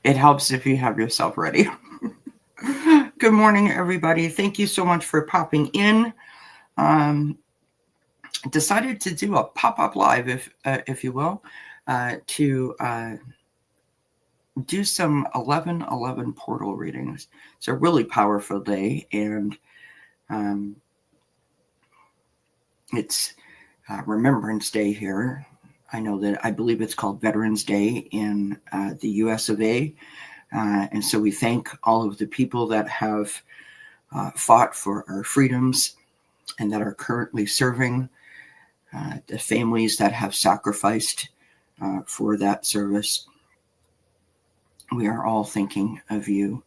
It helps if you have yourself ready. Good morning, everybody. Thank you so much for popping in. Decided to do a pop-up live, if you will, to do some 11/11 portal readings. It's a really powerful day, and it's Remembrance Day here. I believe it's called Veterans Day in the US of A. And so we thank all of the people that have fought for our freedoms and that are currently serving, the families that have sacrificed for that service. We are all thinking of you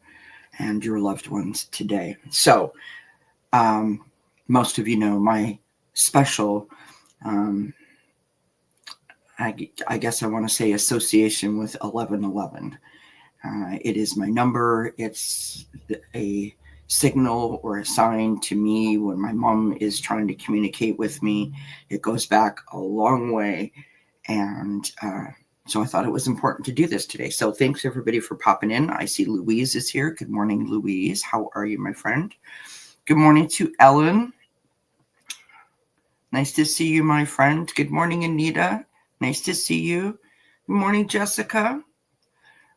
and your loved ones today. So most of you know my special, I guess I want to say, association with 11/11. It is my number. It's a signal or a sign to me when my mom is trying to communicate with me. It goes back a long way. And so I thought it was important to do this today. So thanks everybody for popping in. I see Louise is here. Good morning, Louise. How are you, my friend? Good morning to Ellen. Nice to see you, my friend. Good morning, Anita. Nice to see you. Good morning, Jessica.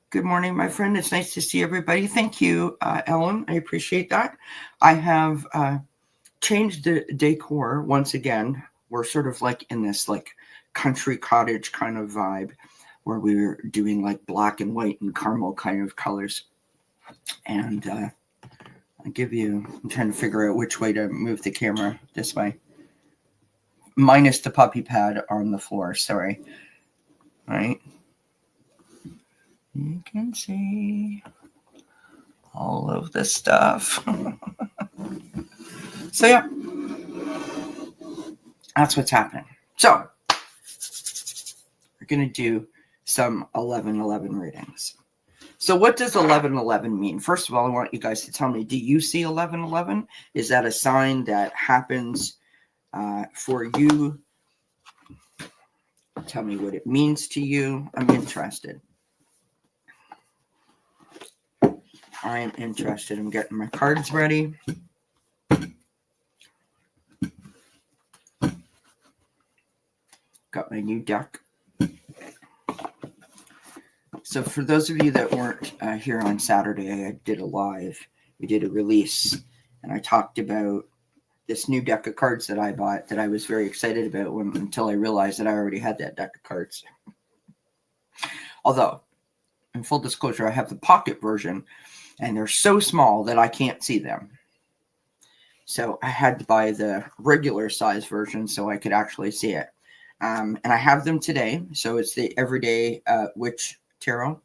Good morning, my friend. It's nice to see everybody. Thank you, Ellen. I appreciate that. I have changed the decor once again. We're sort of like in this like country cottage kind of vibe where we're doing like black and white and caramel kind of colors. And I'm trying to figure out which way to move the camera. This way. Minus the puppy pad on the floor. Sorry. All right. You can see all of the stuff. So yeah, that's what's happening. So we're going to do some 11/11 readings. So what does 11/11 mean? First of all, I want you guys to tell me, do you see 11/11? Is that a sign that happens for you? Tell me what it means to you. I'm interested. I am interested. I'm getting my cards ready. Got my new deck. So for those of you that weren't here on Saturday, I did a live. We did a release, and I talked about this new deck of cards that I bought that I was very excited about until I realized that I already had that deck of cards. Although, in full disclosure, I have the pocket version, and they're so small that I can't see them. So I had to buy the regular size version so I could actually see it. And I have them today. So it's the Everyday Witch Tarot.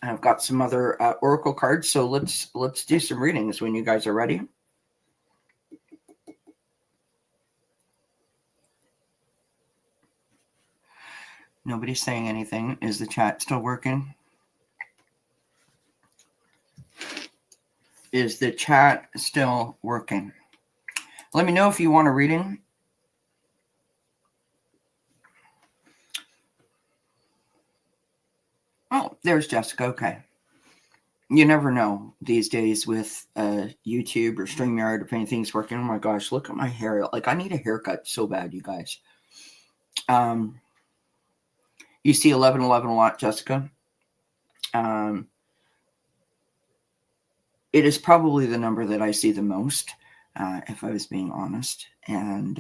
I've got some other oracle cards. So let's do some readings when you guys are ready. Nobody's saying anything. Is the chat still working? Is the chat still working? Let me know if you want a reading. Oh, there's Jessica. Okay. You never know these days with YouTube or StreamYard if anything's working. Oh my gosh, look at my hair. Like, I need a haircut so bad, you guys. You see 11/11 a lot, Jessica. It is probably the number that I see the most, if I was being honest. And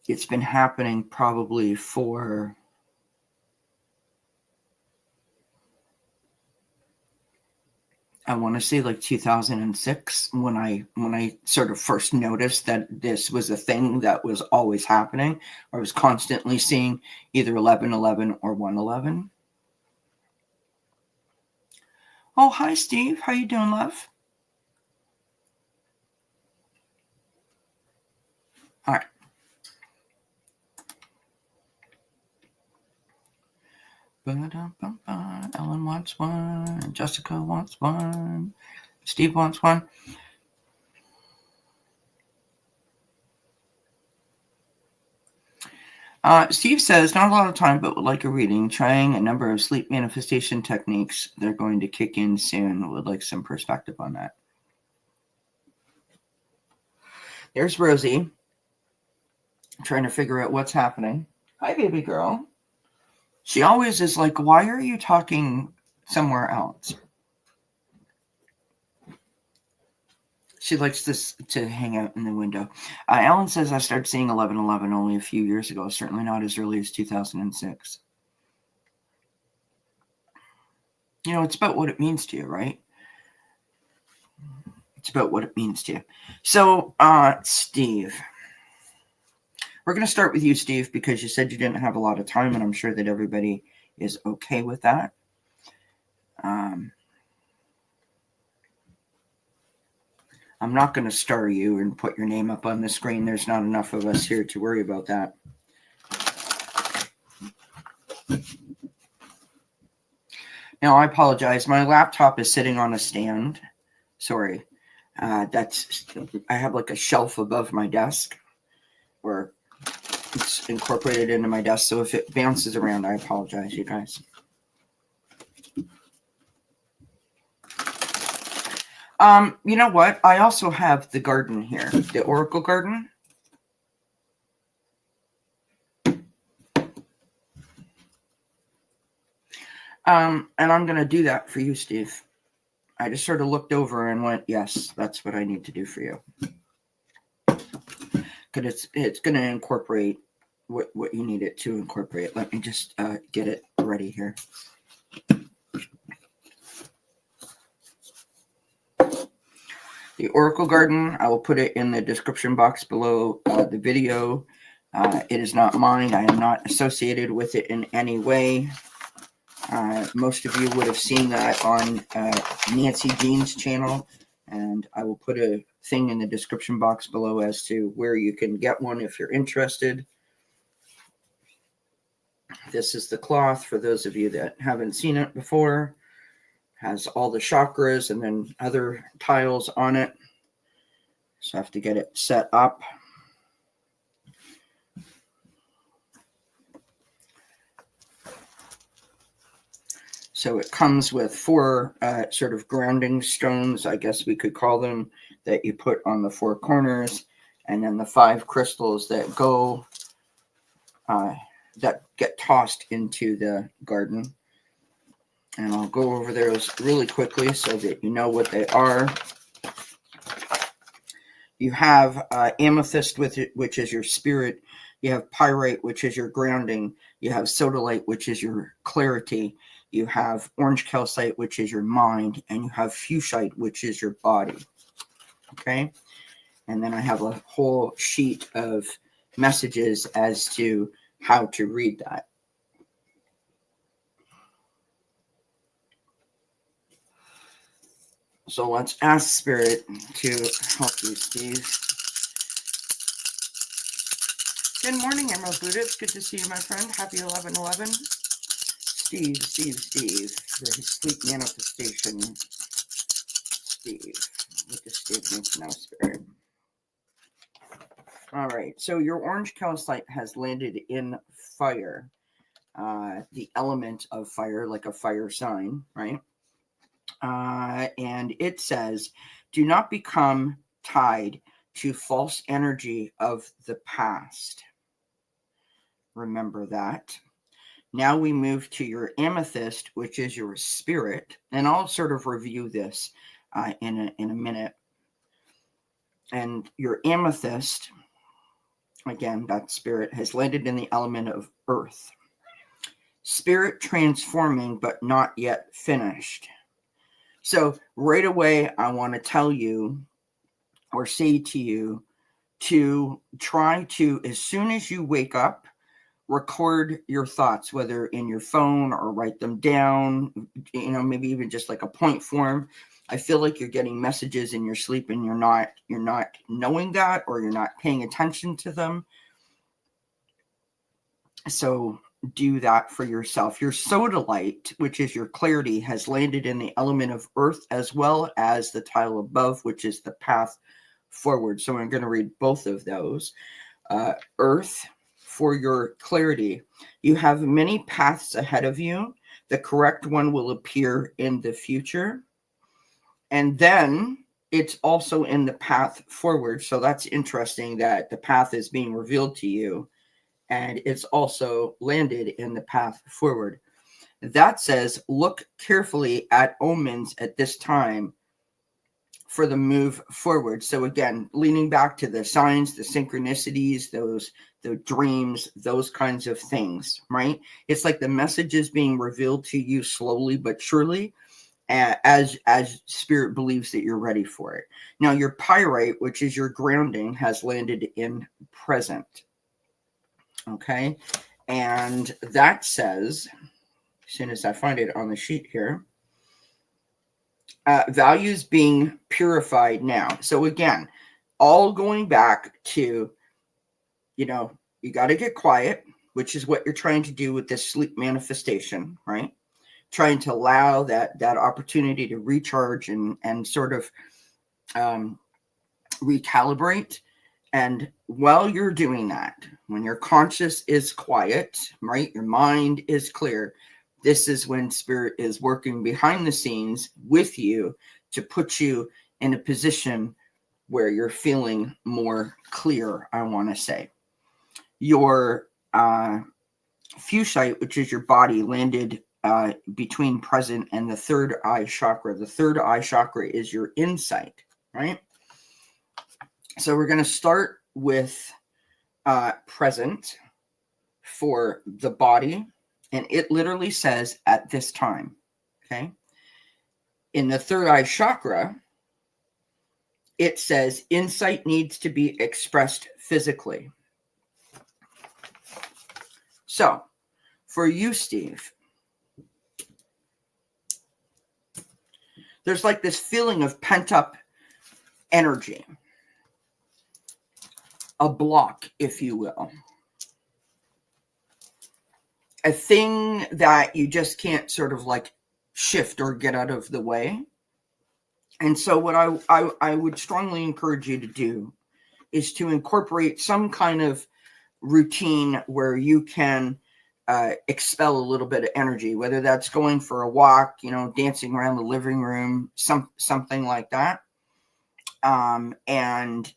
it's been happening probably for I want to say like 2006 when I sort of first noticed that this was a thing that was always happening. I was constantly seeing either 11/11 or 1/11. Oh, hi, Steve. How you doing, love? All right. Ellen wants one. Jessica wants one. Steve wants one. Steve says, not a lot of time, but would like a reading. Trying a number of sleep manifestation techniques. They're going to kick in soon. Would like some perspective on that. There's Rosie. Trying to figure out what's happening. Hi, baby girl. She always is like, why are you talking somewhere else? She likes this to hang out in the window. Alan says, I started seeing 11:11 only a few years ago, certainly not as early as 2006. You know, it's about what it means to you, right? It's about what it means to you. So, Steve, we're going to start with you, Steve, because you said you didn't have a lot of time, and I'm sure that everybody is okay with that. I'm not going to star you and put your name up on the screen. There's not enough of us here to worry about that. Now, I apologize. My laptop is sitting on a stand. Sorry. I have like a shelf above my desk where it's incorporated into my desk. So if it bounces around, I apologize, you guys. You know what? I also have the garden here, the Oracle Garden. And I'm going to do that for you, Steve. I just sort of looked over and went, yes, that's what I need to do for you. Because it's going to incorporate what you need it to incorporate. Let me just get it ready here. The Oracle Garden, I will put it in the description box below the video. It is not mine. I am not associated with it in any way. Most of you would have seen that on Nancy Jean's channel, and I will put a thing in the description box below as to where you can get one if you're interested. This is the cloth for those of you that haven't seen it before. Has all the chakras and then other tiles on it. So I have to get it set up. So it comes with 4 sort of grounding stones, I guess we could call them, that you put on the 4 corners, and then the 5 crystals that go, that get tossed into the garden. And I'll go over those really quickly so that you know what they are. You have amethyst, which is your spirit. You have pyrite, which is your grounding. You have sodalite, which is your clarity. You have orange calcite, which is your mind. And you have fuchsite, which is your body. Okay? And then I have a whole sheet of messages as to how to read that. So let's ask Spirit to help you, Steve. Good morning, Emerald Buddha. It's good to see you, my friend. Happy 11/11. Steve, the sleep manifestation. Steve, what does Steve need to know, Spirit? All right, so your orange calcite has landed in fire, the element of fire, like a fire sign, right? And it says, do not become tied to false energy of the past. Remember that. Now we move to your amethyst, which is your spirit. And I'll sort of review this in a minute. And your amethyst, again, that spirit has landed in the element of earth. Spirit transforming, but not yet finished. So right away, I want to tell you or say to you to try to, as soon as you wake up, record your thoughts, whether in your phone or write them down, maybe even just like a point form. I feel like you're getting messages in your sleep and you're not knowing that, or you're not paying attention to them. So do that for yourself. Your sodalite, which is your clarity, has landed in the element of earth, as well as the tile above, which is the path forward. So I'm going to read both of those. Earth for your clarity. You have many paths ahead of you. The correct one will appear in the future. And then it's also in the path forward. So that's interesting that the path is being revealed to you, and it's also landed in the path forward. That says, look carefully at omens at this time for the move forward. So again, leaning back to the signs, the synchronicities, the dreams, those kinds of things, right? It's like the message is being revealed to you slowly but surely, as spirit believes that you're ready for it. Now, your pyrite, which is your grounding, has landed in present. Okay, and that says, as soon as I find it on the sheet here, values being purified now. So again, all going back to, you got to get quiet, which is what you're trying to do with this sleep manifestation, right? Trying to allow that opportunity to recharge and sort of recalibrate. And while you're doing that, when your conscious is quiet, right, your mind is clear, this is when spirit is working behind the scenes with you to put you in a position where you're feeling more clear, I want to say. Your fuchsite, which is your body, landed between present and the third eye chakra. The third eye chakra is your insight, right? So we're going to start with present for the body. And it literally says at this time, okay? In the third eye chakra, it says insight needs to be expressed physically. So, for you, Steve, there's like this feeling of pent-up energy. A block, if you will. A thing that you just can't sort of like shift or get out of the way. And so what I would strongly encourage you to do is to incorporate some kind of routine where you can expel a little bit of energy, whether that's going for a walk, dancing around the living room, something like that. And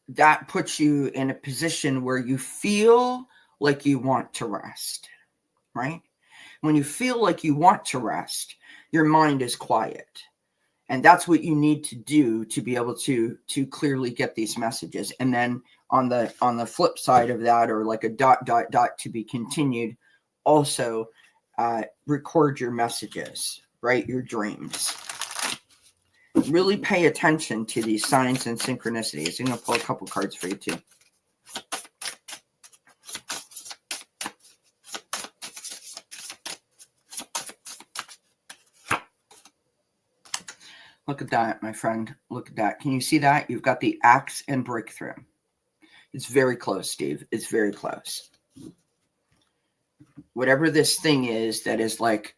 that puts you in a position where you feel like you want to rest, right? When you feel like you want to rest, your mind is quiet. And that's what you need to do to be able to clearly get these messages. And then on the flip side of that, or like a ... to be continued, also record your messages, write your dreams. Really pay attention to these signs and synchronicities. I'm going to pull a couple cards for you too. Look at that, my friend. Look at that. Can you see that? You've got the axe and breakthrough. It's very close, Steve. It's very close. Whatever this thing is that is like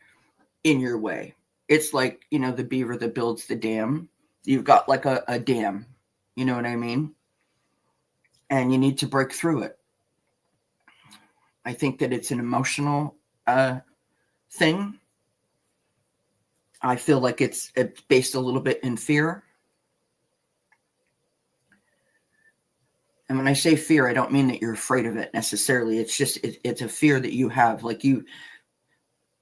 in your way. It's like, the beaver that builds the dam. You've got like a dam. You know what I mean? And you need to break through it. I think that it's an emotional thing. I feel like it's based a little bit in fear. And when I say fear, I don't mean that you're afraid of it necessarily. It's just, it's a fear that you have. Like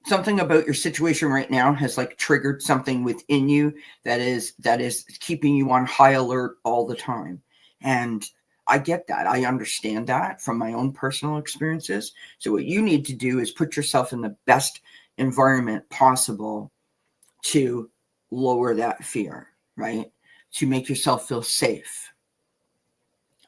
something about your situation right now has like triggered something within you that is keeping you on high alert all the time. And I get that. I understand that from my own personal experiences. So what you need to do is put yourself in the best environment possible to lower that fear, right? To make yourself feel safe.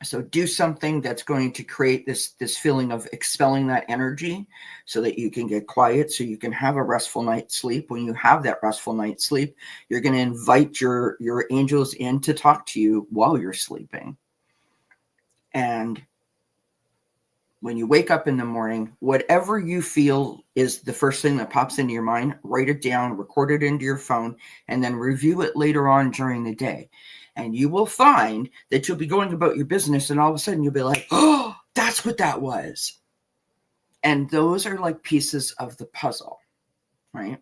So do something that's going to create this feeling of expelling that energy so that you can get quiet, so you can have a restful night's sleep. When you have that restful night's sleep, you're going to invite your angels in to talk to you while you're sleeping. And when you wake up in the morning, whatever you feel is the first thing that pops into your mind, write it down, record it into your phone, and then review it later on during the day. And you will find that you'll be going about your business and all of a sudden you'll be like, oh, that's what that was. And those are like pieces of the puzzle, right?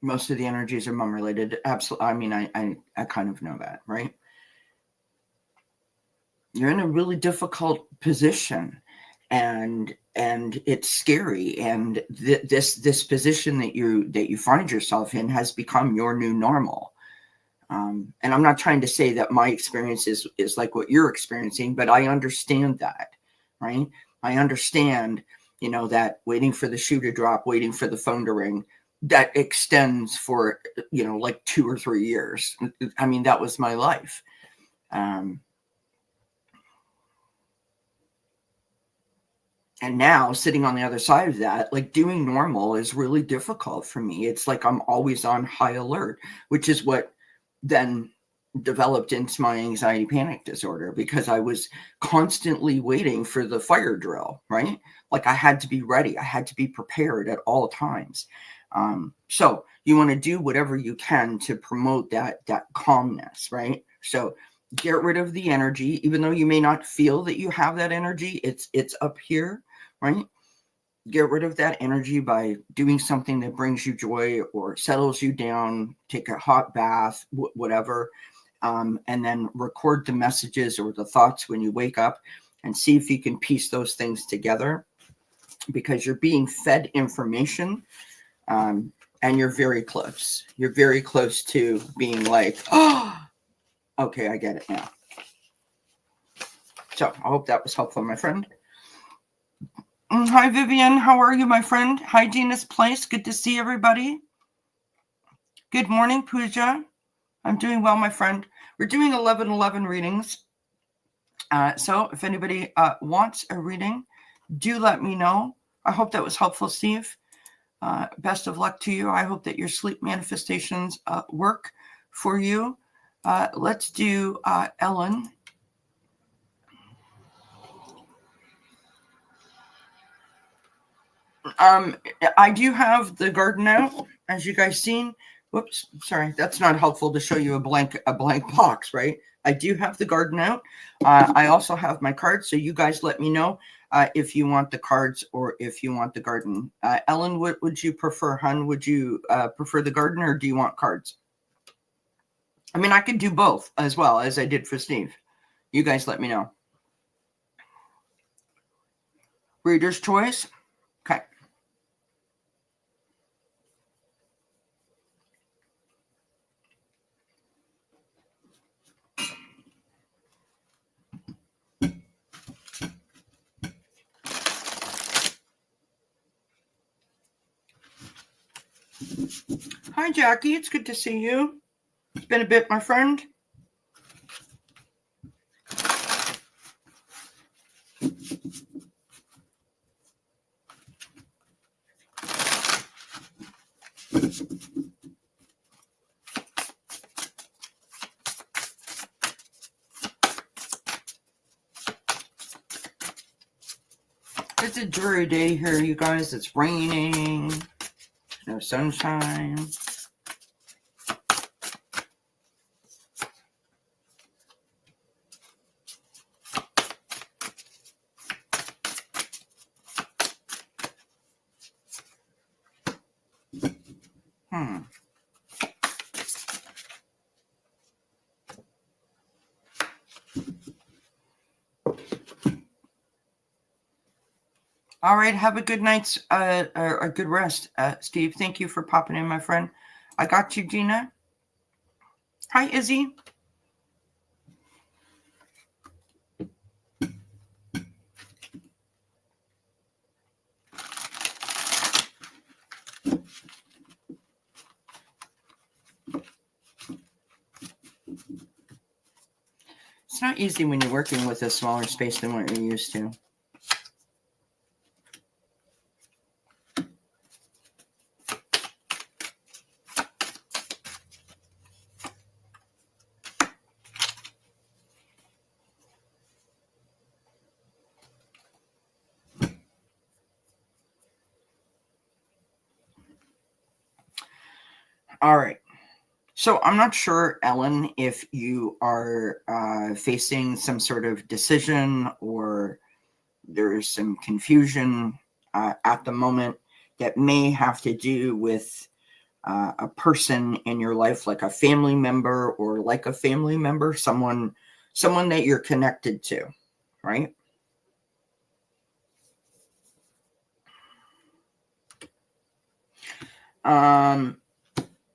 Most of the energies are mom related. Absolutely. I mean, I kind of know that, right? You're in a really difficult position and it's scary. And this position that you find yourself in has become your new normal. And I'm not trying to say that my experience is like what you're experiencing, but I understand that, right? I understand, that waiting for the shoe to drop, waiting for the phone to ring, that extends for, like 2 or 3 years. I mean, that was my life. And now sitting on the other side of that, like doing normal is really difficult for me. It's like I'm always on high alert, which is what then developed into my anxiety panic disorder, because I was constantly waiting for the fire drill, right? Like I had to be ready. I had to be prepared at all times. So you want to do whatever you can to promote that calmness, right? So get rid of the energy, even though you may not feel that you have that energy. It's up here, right? Get rid of that energy by doing something that brings you joy or settles you down. Take a hot bath, whatever. And then record the messages or the thoughts when you wake up and see if you can piece those things together, because you're being fed information. And you're very close. You're very close to being like, oh, okay, I get it now. So I hope that was helpful, my friend. Hi, Vivian. How are you, my friend? Hi, Gina's Place. Good to see everybody. Good morning, Pooja. I'm doing well, my friend. We're doing 11/11 readings. So if anybody wants a reading, do let me know. I hope that was helpful, Steve. Best of luck to you. I hope that your sleep manifestations work for you. Let's do Ellen. I do have the garden out, as you guys seen. Whoops, sorry, that's not helpful to show you a blank box, right? I do have the garden out. I also have my cards, so you guys let me know if you want the cards or if you want the garden. Ellen, what would you prefer, hun? Would you prefer the garden or do you want cards? I mean, I could do both as well as I did for Steve. You guys let me know. Reader's choice. Okay. Hi, Jackie. It's good to see you. It's been a bit, my friend. It's a dreary day here, you guys. It's raining. No sunshine. All right, have a good night's a good rest, Steve. Thank you for popping in, my friend. I got you, Gina. Hi, Izzy. It's not easy when you're working with a smaller space than what you're used to. All right. So I'm not sure, Ellen, if you are facing some sort of decision or there's some confusion at the moment that may have to do with a person in your life, like a family member or like a family member, someone that you're connected to, right?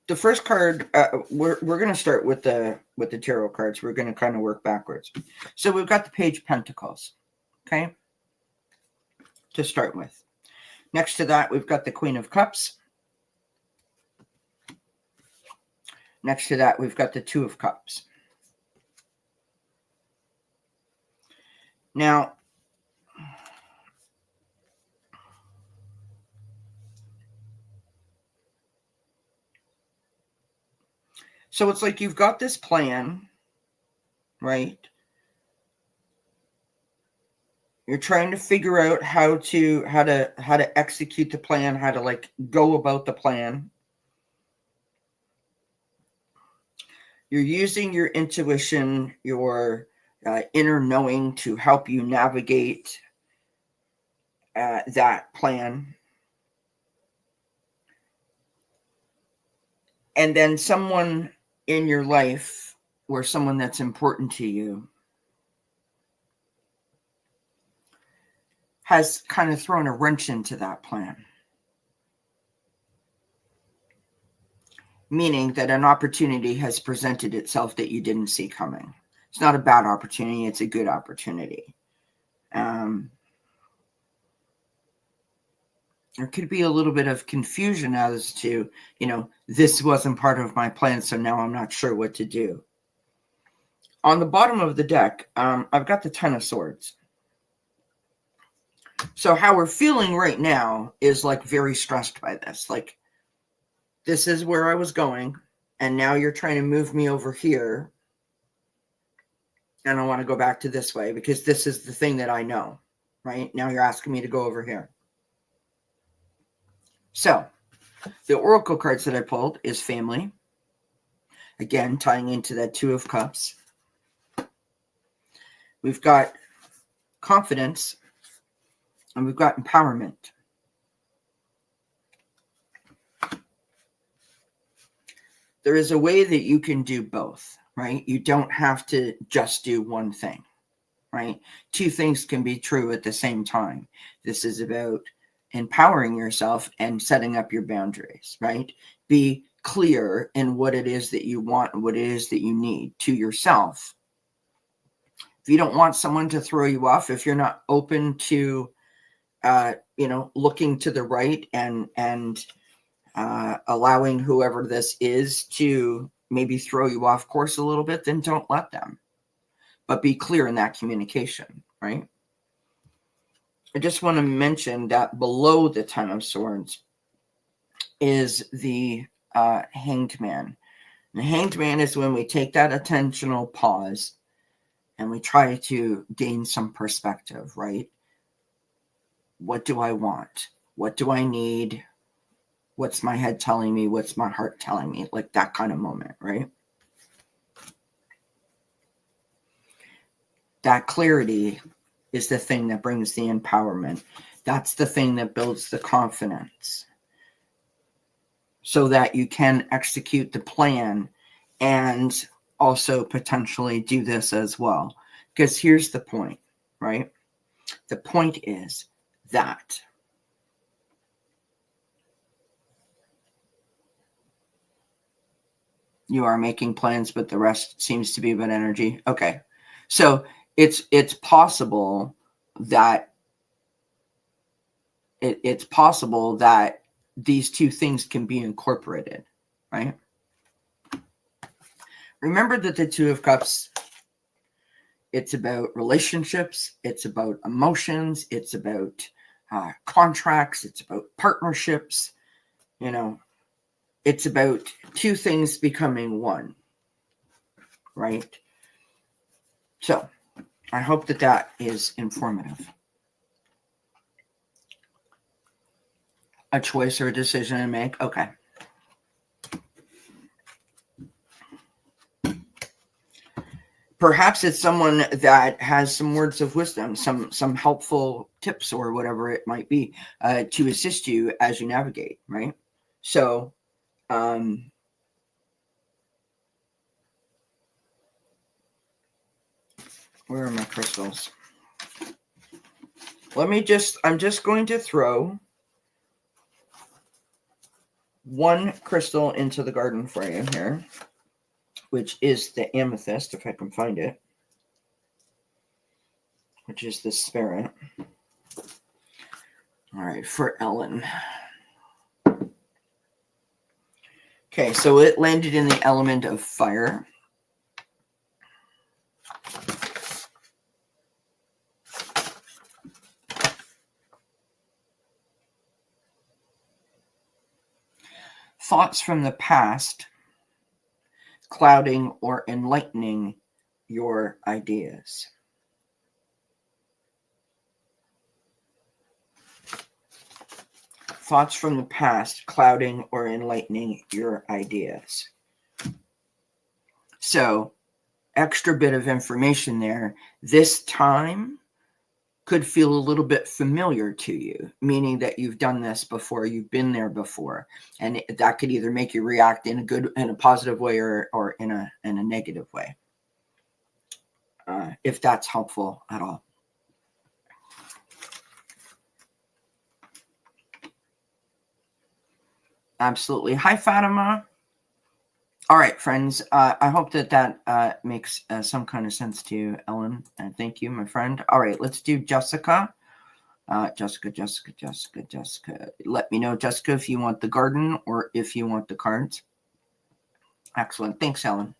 The first card, we're going to start with the tarot cards. We're going to kind of work backwards. So we've got the Page of Pentacles, okay, to start with. Next to that, we've got the Queen of Cups. Next to that, we've got the Two of Cups. Now, so it's like you've got this plan, right? You're trying to figure out how to execute the plan, how to like go about the plan. You're using your intuition, your inner knowing to help you navigate that plan. And then someone in your life, or someone that's important to you, has kind of thrown a wrench into that plan. Meaning that an opportunity has presented itself that you didn't see coming. It's not a bad opportunity, it's a good opportunity. There could be a little bit of confusion as to, this wasn't part of my plan, so now I'm not sure what to do. On the bottom of the deck, I've got the Ten of Swords. So how we're feeling right now is like very stressed by this. Like, this is where I was going, and now you're trying to move me over here, and I want to go back to this way because this is the thing that I know, right? Now you're asking me to go over here. So the oracle cards that I pulled is family. Again, tying into that Two of Cups. We've got confidence, and we've got empowerment. There is a way that you can do both, right? You don't have to just do one thing, right? Two things can be true at the same time. This is about empowering yourself and setting up your boundaries, right? Be clear in what it is that you want and what it is that you need to yourself. If you don't want someone to throw you off, if you're not open to, looking to the right and allowing whoever this is to maybe throw you off course a little bit, then don't let them. But be clear in that communication, right? I just want to mention that below the Ten of Swords is the Hanged Man. The Hanged Man is when we take that attentional pause and we try to gain some perspective, right? What do I want? What do I need? What's my head telling me? What's my heart telling me? Like that kind of moment, right? That clarity is the thing that brings the empowerment. That's the thing that builds the confidence so that you can execute the plan and also potentially do this as well. Because here's the point, right? The point is that you are making plans, but the rest seems to be about energy. Okay. So it's possible that it's possible that these two things can be incorporated, right? Remember that the Two of Cups, it's about relationships, it's about emotions, it's about contracts, it's about partnerships, it's about two things becoming one, right? So I hope that is informative. A choice or a decision to make? Okay. perhaps it's someone that has some words of wisdom, some helpful tips or whatever it might be to assist you as you navigate, right? So where are my crystals? I'm just going to throw one crystal into the garden for you here, which is the amethyst, if I can find it, which is the spirit. All right, for Ellen. Okay, so it landed in the element of fire. Thoughts from the past clouding or enlightening your ideas. Thoughts from the past clouding or enlightening your ideas. So, extra bit of information there. This time could feel a little bit familiar to you, meaning that you've done this before, you've been there before, and that could either make you react in a positive way or in a negative way, if that's helpful at all. Absolutely. Hi, Fatima. All right, friends. I hope that makes some kind of sense to you, Ellen. And thank you, my friend. All right, let's do Jessica. Jessica. Let me know, Jessica, if you want the garden or if you want the cards. Excellent. Thanks, Ellen.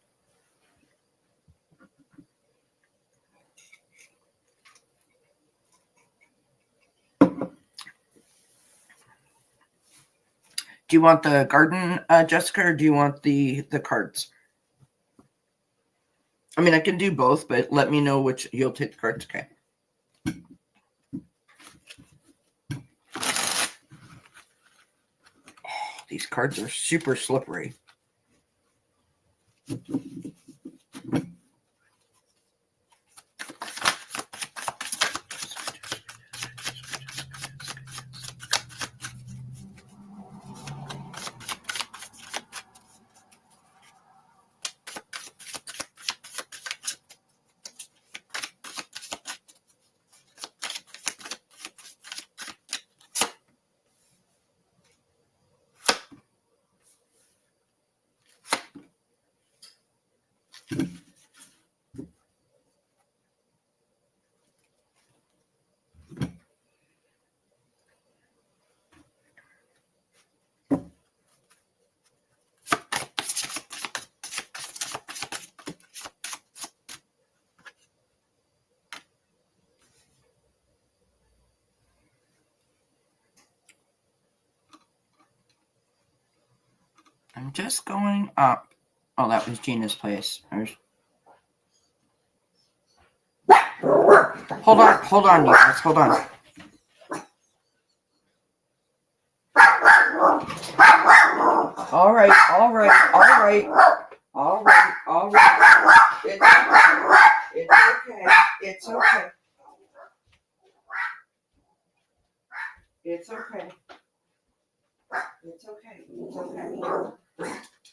Do you want the garden, Jessica, or do you want the cards? I mean, I can do both, but let me know which you'll take the cards. Okay. Oh, these cards are super slippery. I'm just going up. Oh, that was Gina's place. Hold on, you guys. Hold on. All right. It's okay. It's okay. It's okay. It's okay.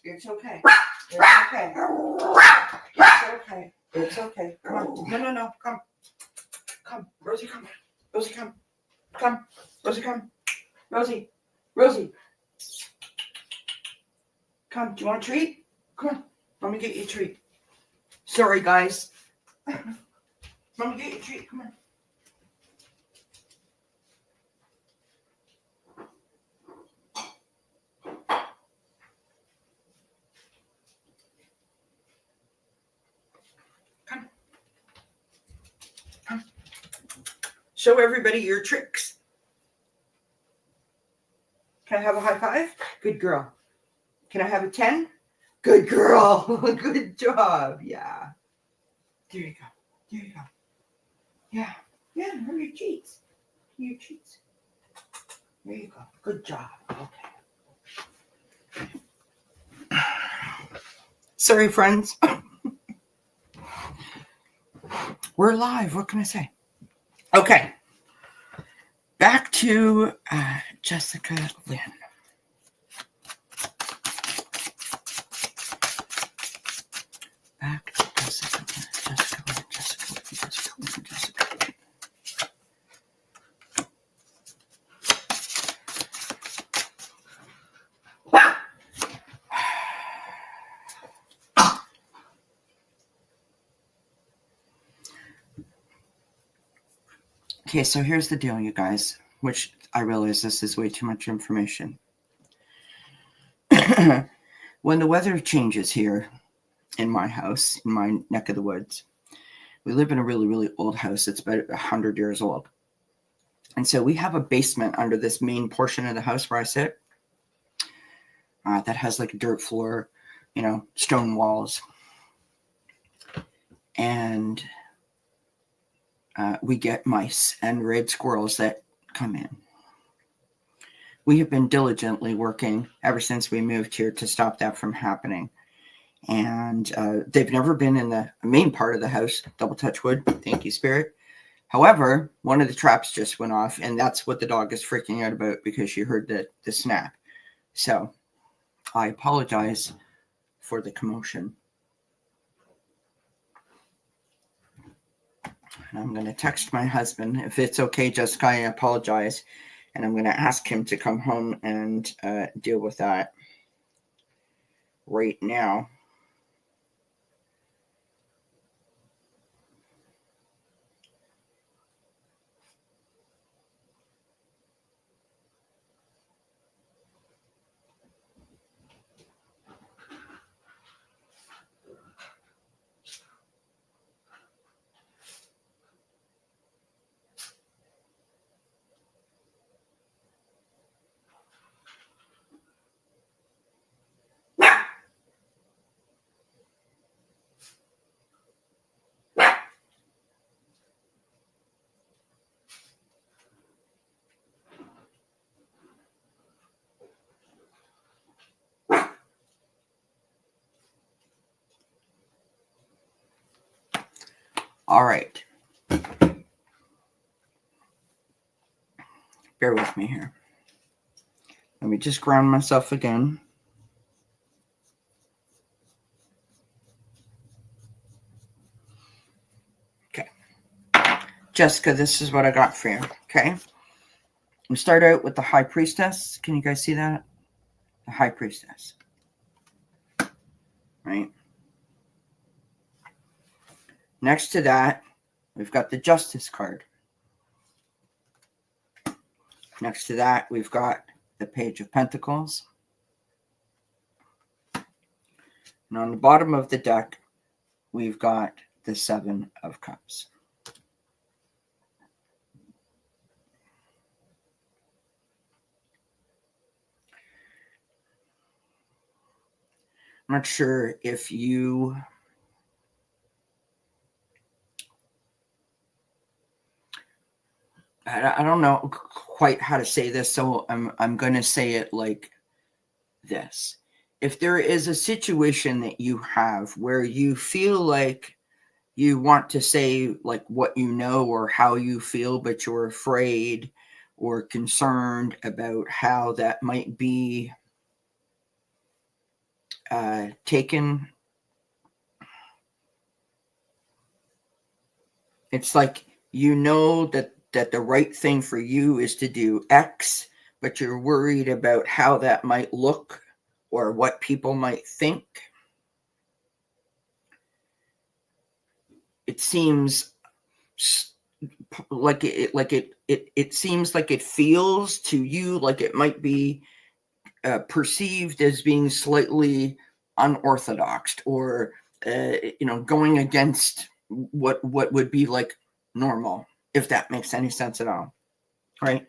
It's okay. It's okay. It's okay. It's okay. Come on. No. Come. Come. Rosie, come. Rosie, come. Come. Rosie, come. Rosie. Rosie. Come. Do you want a treat? Come on. Let me get you a treat. Sorry, guys. Let me get you a treat. Come on. Come. Show everybody your tricks. Can I have a high five? Good girl. Can I have a 10? Good girl. Good job. Yeah. There you go. Yeah. Where are your cheeks? Your cheeks. There you go. Good job. Okay. Sorry, friends. We're live. What can I say? Okay. Back to Jessica Lynn. Back to Jessica Lynn. Jessica Lynn. Jessica Lynn. Jessica Lynn. Jessica Lynn. Okay, so here's the deal, you guys, which I realize this is way too much information. When the weather changes here in my house, in my neck of the woods, we live in a really, really old house. It's about 100 years old. And so we have a basement under this main portion of the house where I sit that has like a dirt floor, stone walls. And we get mice and red squirrels that come in. We have been diligently working ever since we moved here to stop that from happening. And they've never been in the main part of the house. Double touch wood. Thank you, Spirit. However, one of the traps just went off, and that's what the dog is freaking out about because she heard the snap. So I apologize for the commotion. And I'm going to text my husband. If it's okay, Jessica, I apologize. And I'm going to ask him to come home and deal with that right now. All right. Bear with me here. Let me just ground myself again. Okay. Jessica, this is what I got for you. Okay. We start out with the High Priestess. Can you guys see that? The High Priestess. Right. Next to that, we've got the Justice card. Next to that, we've got the Page of Pentacles. And on the bottom of the deck, we've got the Seven of Cups. I'm not sure if you... I don't know quite how to say this, so I'm going to say it like this. If there is a situation that you have where you feel like you want to say like what you know or how you feel, but you're afraid or concerned about how that might be taken, it's like you know that the right thing for you is to do X, but you're worried about how that might look or what people might think. It seems like it seems like it feels to you like it might be perceived as being slightly unorthodox or going against what would be like normal, if that makes any sense at all, right?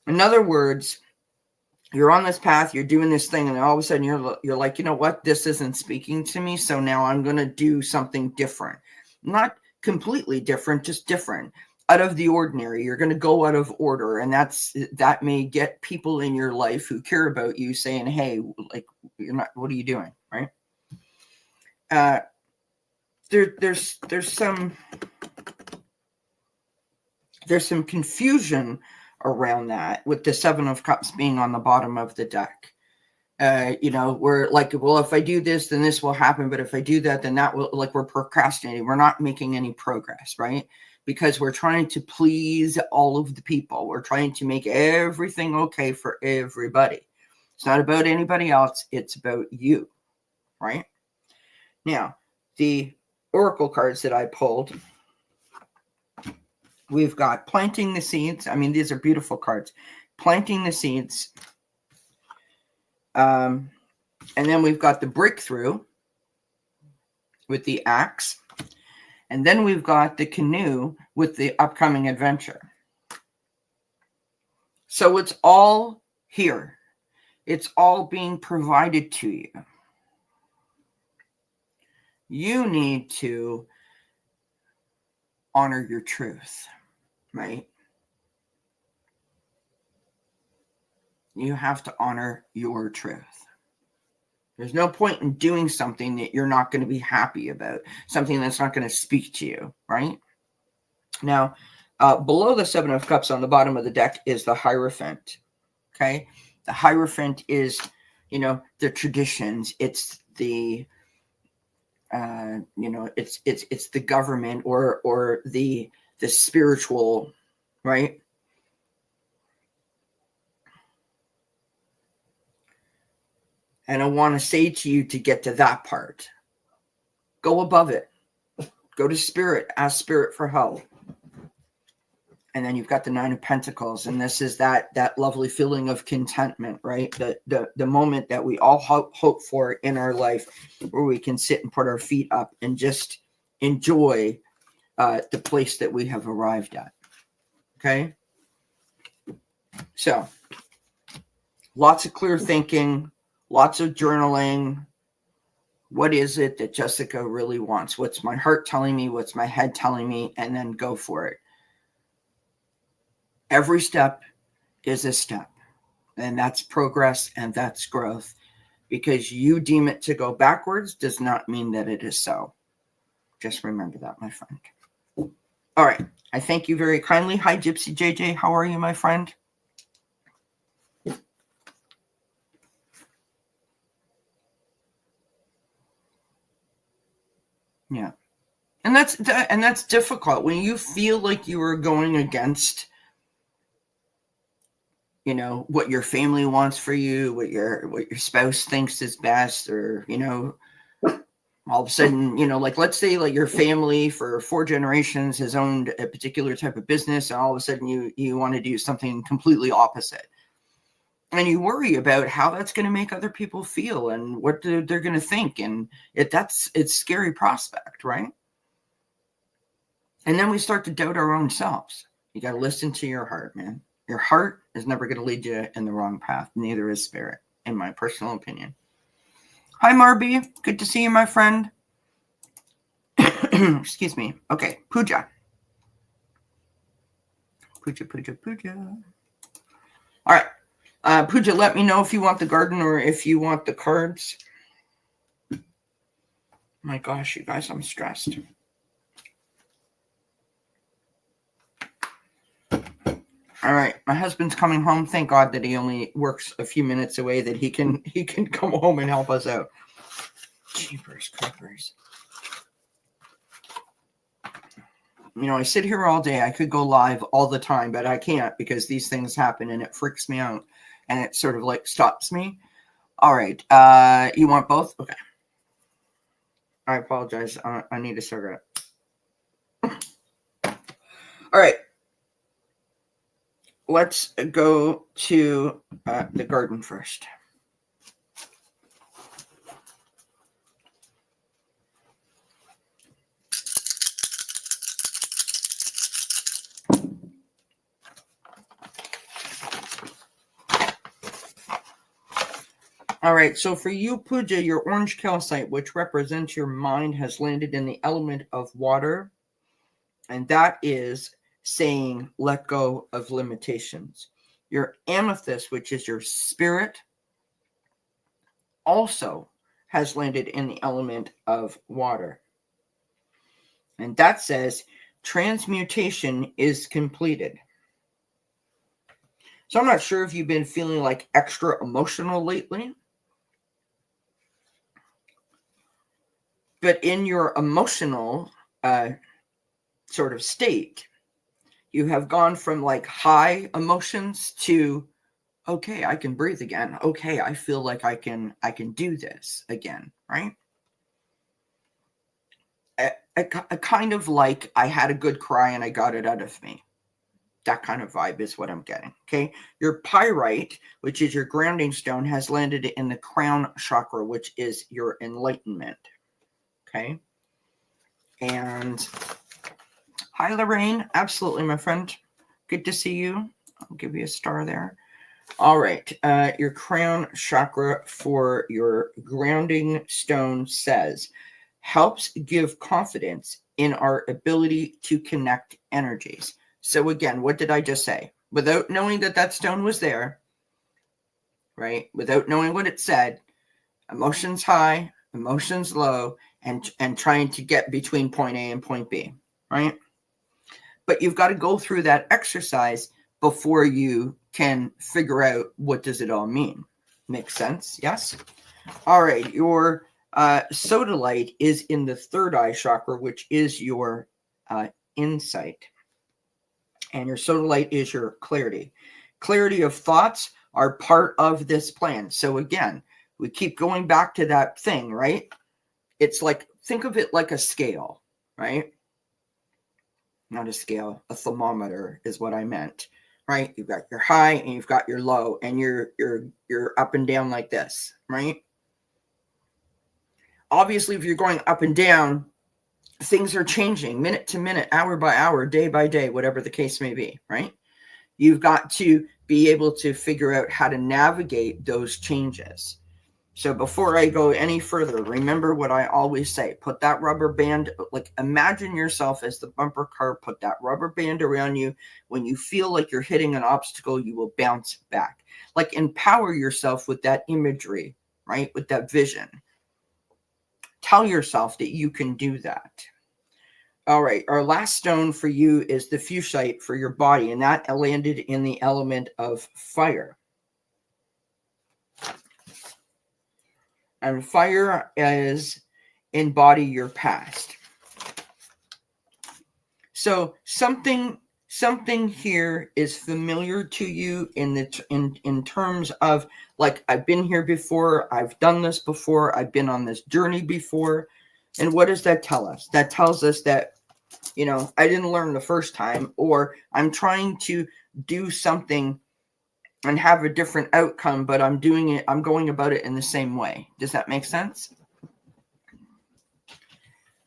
In other words, you're on this path, you're doing this thing, and all of a sudden you're like, you know what, this isn't speaking to me, so now I'm going to do something different. Not completely different, just different, out of the ordinary. You're going to go out of order, and that may get people in your life who care about you saying, hey, like, you're not, what are you doing, right? there's some confusion around that with the Seven of Cups being on the bottom of the deck. We're like, well, if I do this, then this will happen. But if I do that, then that will, like, we're procrastinating. We're not making any progress, right? Because we're trying to please all of the people. We're trying to make everything okay for everybody. It's not about anybody else. It's about you, right? Now, the oracle cards that I pulled, we've got planting the seeds. I mean, these are beautiful cards. Planting the seeds. And then we've got the breakthrough with the axe. And then we've got the canoe with the upcoming adventure. So it's all here. It's all being provided to you. You need to honor your truth, right? You have to honor your truth. There's no point in doing something that you're not going to be happy about, something that's not going to speak to you, right? Now, below the Seven of Cups on the bottom of the deck is the Hierophant, okay? The Hierophant is, the traditions. It's the, it's the government or the spiritual, right? And I want to say to you, to get to that part, go above it. Go to Spirit. Ask Spirit for help. And then you've got the Nine of Pentacles. And this is that lovely feeling of contentment, right? The moment that we all hope for in our life, where we can sit and put our feet up and just enjoy the place that we have arrived at. Okay? So, lots of clear thinking. Lots of journaling. What is it that Jessica really wants? What's my heart telling me? What's my head telling me? And then go for it. Every step is a step. And that's progress and that's growth. Because you deem it to go backwards does not mean that it is so. Just remember that, my friend. All right. I thank you very kindly. Hi, Gypsy JJ. How are you, my friend? Yeah. And that's difficult when you feel like you are going against, what your family wants for you, what your spouse thinks is best, or, all of a sudden, like, let's say, like, your family for 4 generations has owned a particular type of business, and all of a sudden you want to do something completely opposite. And you worry about how that's going to make other people feel and what they're going to think. And it's a scary prospect, right? And then we start to doubt our own selves. You got to listen to your heart, man. Your heart is never going to lead you in the wrong path. Neither is Spirit, in my personal opinion. Hi, Marby. Good to see you, my friend. Excuse me. Okay, Puja. Puja. All right. Puja, let me know if you want the garden or if you want the cards. My gosh, you guys, I'm stressed. All right, my husband's coming home. Thank God that he only works a few minutes away, that he can come home and help us out. Jeepers creepers. I sit here all day. I could go live all the time, but I can't because these things happen and it freaks me out and it sort of like stops me. All right. You want both? Okay. I apologize. I need a cigarette. All right. Let's go to the garden first. All right, so for you, Puja, your orange calcite, which represents your mind, has landed in the element of water. And that is saying, let go of limitations. Your amethyst, which is your spirit, also has landed in the element of water. And that says transmutation is completed. So I'm not sure if you've been feeling like extra emotional lately, but in your emotional sort of state, you have gone from like high emotions to, okay, I can breathe again. Okay, I feel like I can do this again, right? A kind of like I had a good cry and I got it out of me. That kind of vibe is what I'm getting. Okay. Your pyrite, which is your grounding stone, has landed in the crown chakra, which is your enlightenment. Okay. And hi, Lorraine. Absolutely, my friend. Good to see you. I'll give you a star there. All right. Your crown chakra for your grounding stone says, helps give confidence in our ability to connect energies. So again, what did I just say? Without knowing that that stone was there, right? Without knowing what it said, emotions high, emotions low, and trying to get between point A and point B, right? But you've got to go through that exercise before you can figure out what does it all mean. Makes sense? Yes? All right. Your sodalite is in the third eye chakra, which is your insight. And your sodalite is your clarity. Clarity of thoughts are part of this plan. So again, we keep going back to that thing, right? It's like, think of it like a scale, right? Not a scale, a thermometer is what I meant, right? You've got your high and you've got your low, and you're up and down like this, right? Obviously, if you're going up and down, things are changing minute to minute, hour by hour, day by day, whatever the case may be, right? You've got to be able to figure out how to navigate those changes. So before I go any further, remember what I always say. Put that rubber band, like imagine yourself as the bumper car, put that rubber band around you. When you feel like you're hitting an obstacle, you will bounce back. Like empower yourself with that imagery, right? With that vision. Tell yourself that you can do that. All right, our last stone for you is the fuchsite for your body, and that landed in the element of fire. And fire is embody your past. So something here is familiar to you in terms of like, I've been here before, I've done this before, I've been on this journey before. And what does that tell us? That tells us that, you know, I didn't learn the first time, or I'm trying to do something and have a different outcome, but I'm going about it in the same way. Does that make sense?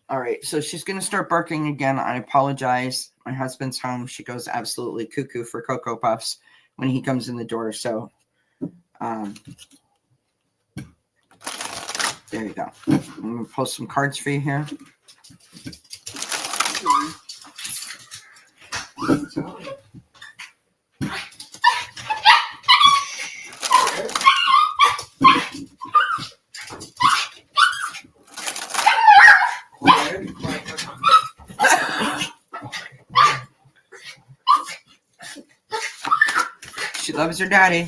All right, so she's going to start barking again. I apologize. My husband's home. She goes absolutely cuckoo for Cocoa Puffs when he comes in the door. So there you go. I'm going to post some cards for you here. She loves her daddy.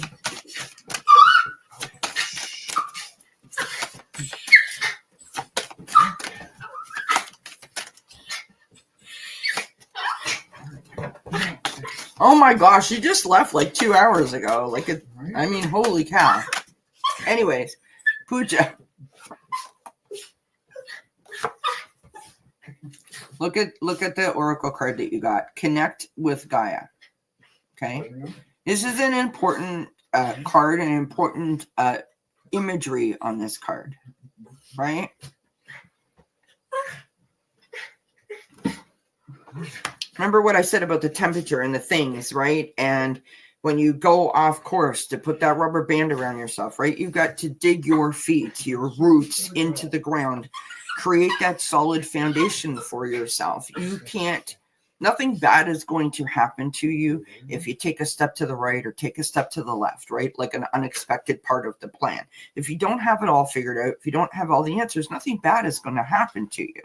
Oh my gosh, she just left like 2 hours ago. Like, I mean, holy cow. Anyways, Pooja. Look at the oracle card that you got. Connect with Gaia. Okay. This is an important card, an important imagery on this card, right? Remember what I said about the temperature and the things, right? And when you go off course, to put that rubber band around yourself, right? You've got to dig your feet, your roots into the ground, create that solid foundation for yourself. You can't, nothing bad is going to happen to you if you take a step to the right or take a step to the left, right? Like an unexpected part of the plan. If you don't have it all figured out, if you don't have all the answers, nothing bad is going to happen to you.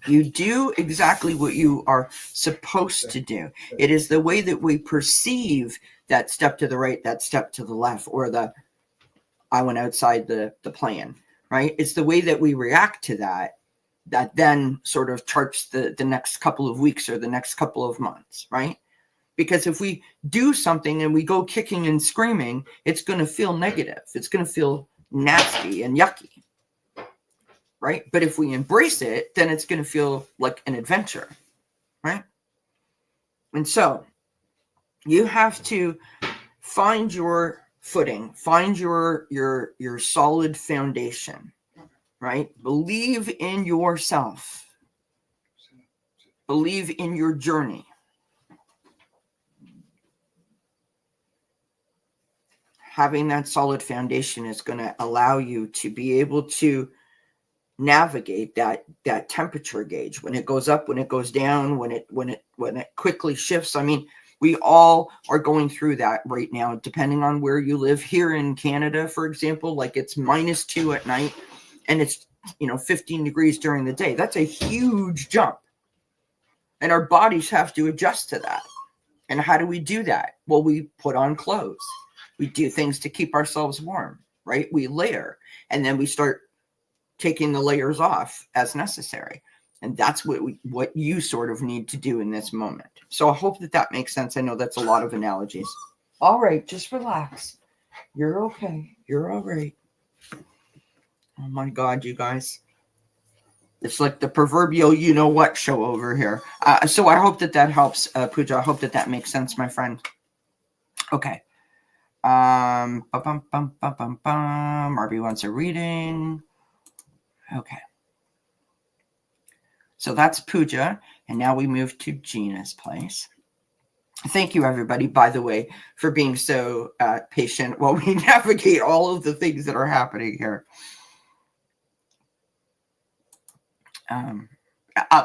You do exactly what you are supposed to do. It is the way that we perceive that step to the right, that step to the left, or the I went outside the plan, right? It's the way that we react to that that then sort of charts the next couple of weeks or the next couple of months, right? Because if we do something and we go kicking and screaming, it's going to feel negative. It's going to feel nasty and yucky, right? But if we embrace it, then it's going to feel like an adventure, right? And so you have to find your footing, find your solid foundation, right? Believe in yourself. Believe in your journey. Having that solid foundation is going to allow you to be able to navigate that temperature gauge when it goes up, when it goes down, when it quickly shifts. I mean, we all are going through that right now, depending on where you live. Here in Canada, for example, like it's -2 at night and it's 15 degrees during the day. That's a huge jump. And our bodies have to adjust to that. And how do we do that? Well, we put on clothes. We do things to keep ourselves warm, right? We layer, and then we start taking the layers off as necessary. And that's what you sort of need to do in this moment. So I hope that makes sense. I know that's a lot of analogies. All right, just relax. You're okay. You're all right. Oh my God, you guys. It's like the proverbial you-know-what show over here. So I hope that helps, Pooja. I hope that makes sense, my friend. Okay. Marby wants a reading. Okay. So that's Pooja. And now we move to Gina's place. Thank you, everybody, by the way, for being so patient while we navigate all of the things that are happening here.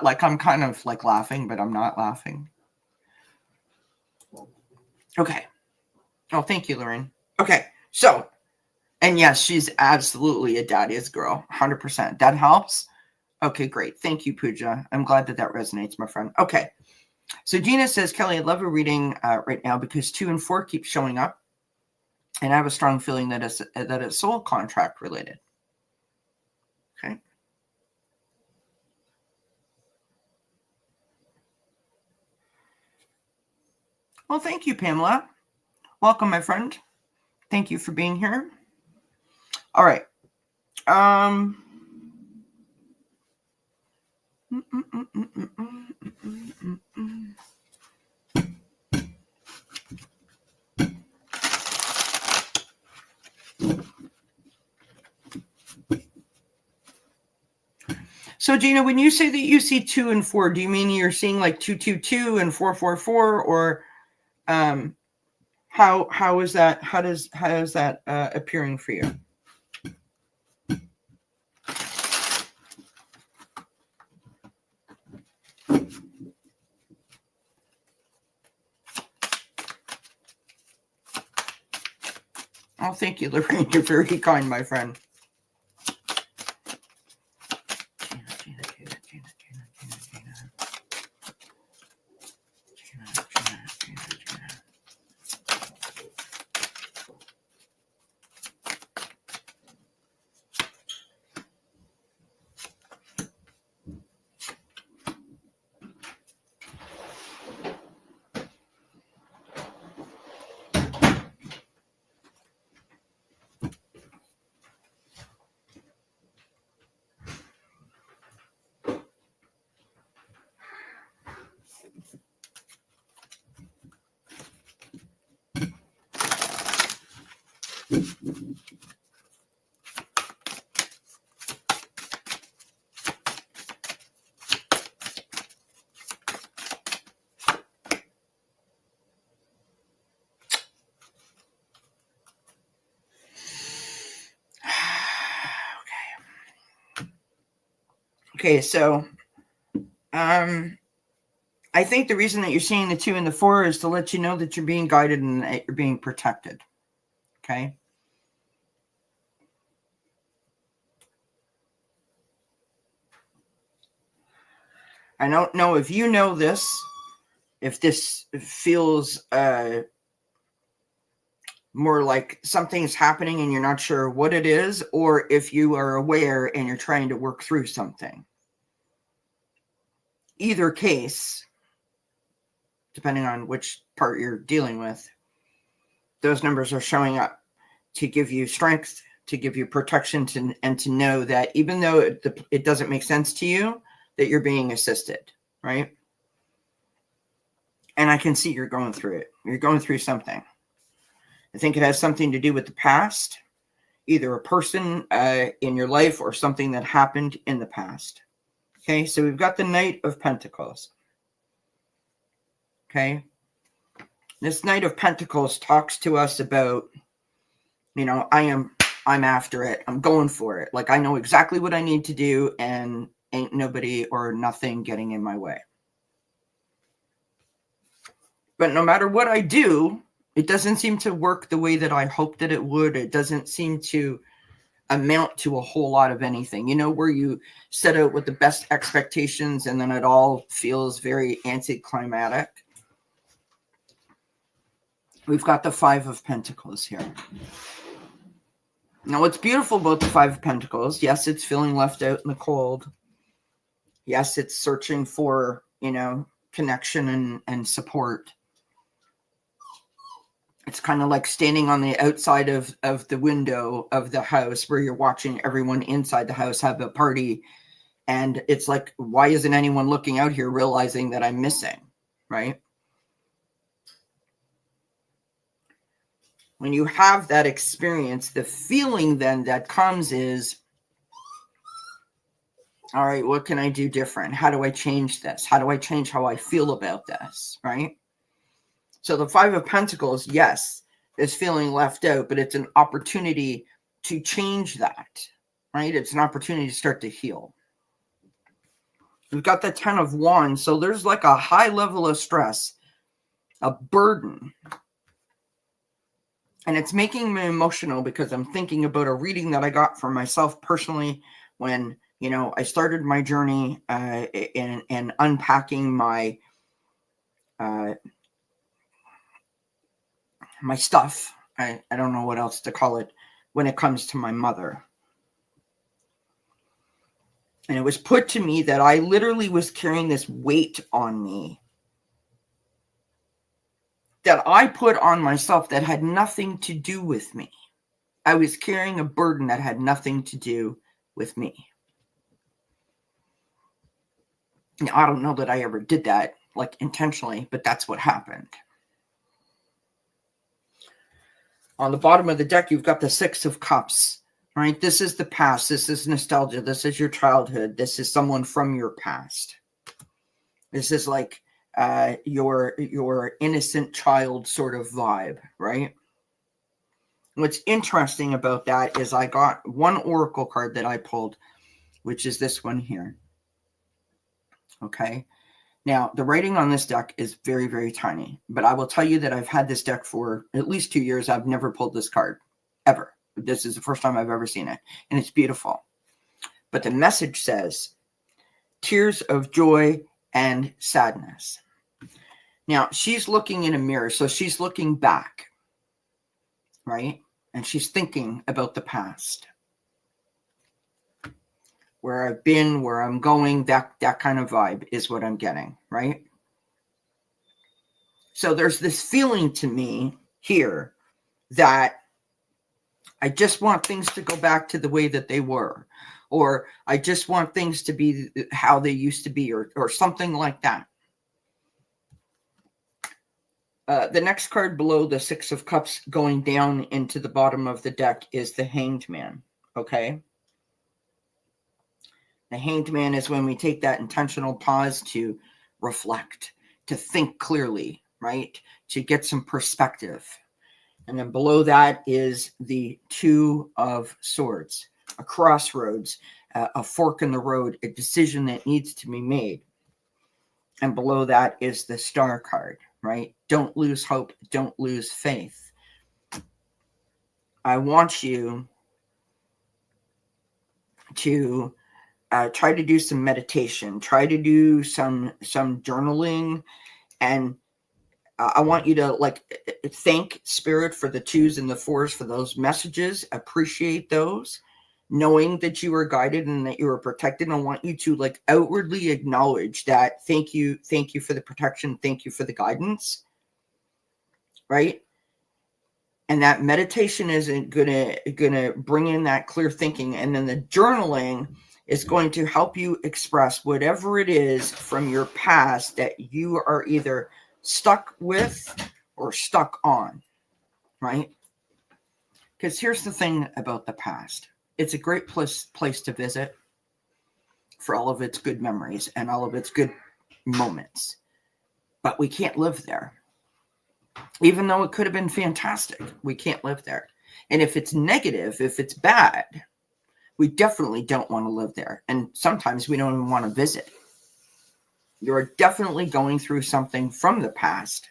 Like I'm kind of like laughing, but I'm not laughing. Okay. Oh, thank you, Lorraine. Okay. So, and yes, she's absolutely a daddy's girl. 100%. That helps. Okay, great. Thank you, Pooja. I'm glad that resonates, my friend. Okay. So Gina says, Kelly, I'd love a reading right now because 2 and 4 keep showing up. And I have a strong feeling that it's soul contract related. Okay. Well, thank you, Pamela. Welcome, my friend. Thank you for being here. All right. So, Gina, when you say that you see 2 and 4, do you mean you're seeing like 222 and 444, or how is that? How is that appearing for you? Oh, thank you, Lorraine. You're very kind, my friend. Okay, so I think the reason that you're seeing the 2 and the 4 is to let you know that you're being guided and that you're being protected. Okay. I don't know if you know this, if this feels more like something's happening and you're not sure what it is, or if you are aware and you're trying to work through something. Either case, depending on which part you're dealing with, those numbers are showing up to give you strength, to give you protection, and to know that even though it doesn't make sense to you, that you're being assisted, right? And I can see you're going through it. You're going through something. I think it has something to do with the past, either a person in your life or something that happened in the past. Okay, so we've got the Knight of Pentacles. Okay, this Knight of Pentacles talks to us about, I'm after it. I'm going for it. Like, I know exactly what I need to do, and ain't nobody or nothing getting in my way. But no matter what I do, it doesn't seem to work the way that I hoped that it would. It doesn't seem to amount to a whole lot of anything, where you set out with the best expectations and then it all feels very anticlimactic. We've got the Five of Pentacles here. Now, what's beautiful about the Five of Pentacles, yes, it's feeling left out in the cold. Yes, it's searching for, connection and support. It's kind of like standing on the outside of the window of the house where you're watching everyone inside the house have a party. And it's like, why isn't anyone looking out here realizing that I'm missing, right? When you have that experience, the feeling then that comes is, all right, what can I do different? How do I change this? How do I change how I feel about this, right? So the Five of Pentacles, yes, is feeling left out, but it's an opportunity to change that, right? It's an opportunity to start to heal. We've got the Ten of Wands, so there's like a high level of stress, a burden. And it's making me emotional because I'm thinking about a reading that I got for myself personally when, I started my journey in unpacking my my stuff. I don't know what else to call it when it comes to my mother. And it was put to me that I literally was carrying this weight on me that I put on myself that had nothing to do with me. I was carrying a burden that had nothing to do with me. Now, I don't know that I ever did that, like, intentionally, but that's what happened. On the bottom of the deck, you've got the Six of Cups, right? This is the past. This is nostalgia. This is your childhood. This is someone from your past. This is like your innocent child sort of vibe, right? What's interesting about that is I got one oracle card that I pulled, which is this one here. Okay. Now, the writing on this deck is very, very tiny, but I will tell you that I've had this deck for at least 2 years. I've never pulled this card, ever. This is the first time I've ever seen it, and it's beautiful. But the message says, tears of joy and sadness. Now, she's looking in a mirror, so she's looking back, right? And she's thinking about the past. Where I've been, where I'm going, that kind of vibe is what I'm getting, right? So there's this feeling to me here that I just want things to go back to the way that they were, or I just want things to be how they used to be, or something like that. The next card below the Six of Cups going down into the bottom of the deck is the Hanged Man, okay? The Hanged Man is when we take that intentional pause to reflect, to think clearly, right? To get some perspective. And then below that is the Two of Swords, a crossroads, a fork in the road, a decision that needs to be made. And below that is the Star card, right? Don't lose hope. Don't lose faith. I want you to try to do some meditation, try to do some journaling, and I want you to like thank Spirit for the 2s and the 4s for those messages. Appreciate those, knowing that you are guided and that you are protected. I want you to like outwardly acknowledge that. Thank you for the protection. Thank you for the guidance. Right? And that meditation isn't gonna bring in that clear thinking, and then the journaling is going to help you express whatever it is from your past that you are either stuck with or stuck on, right? Because here's the thing about the past. It's a great place to visit for all of its good memories and all of its good moments. But we can't live there. Even though it could have been fantastic, we can't live there. And if it's negative, if it's bad, we definitely don't want to live there. And sometimes we don't even want to visit. You're definitely going through something from the past.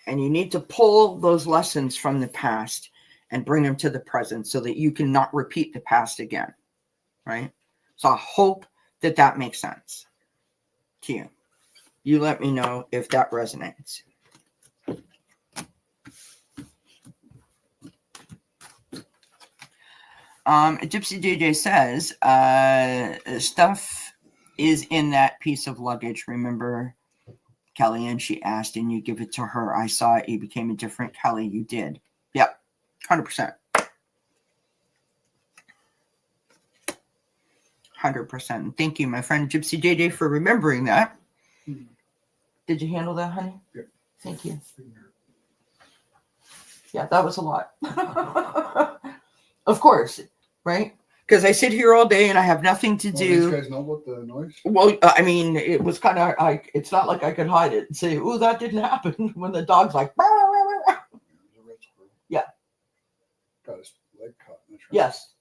And you need to pull those lessons from the past and bring them to the present so that you can not repeat the past again. Right? So I hope that makes sense to you. You let me know if that resonates. Gypsy JJ says, stuff is in that piece of luggage. Remember, Kelly, and she asked, and you give it to her. I saw it. You became a different Kelly. You did. Yep. 100%. 100%. Thank you, my friend Gypsy JJ, for remembering that. Did you handle that, honey? Yeah. Thank you. Yeah, that was a lot. Of course, right? Because I sit here all day and I have nothing to do. These guys know about the noise? Well, I mean, it was kind of like, it's not like I could hide it and say, "Ooh, that didn't happen," when the dog's like, "Bah, bah, bah, bah." Yeah. Got his leg caught in the tree. Yes.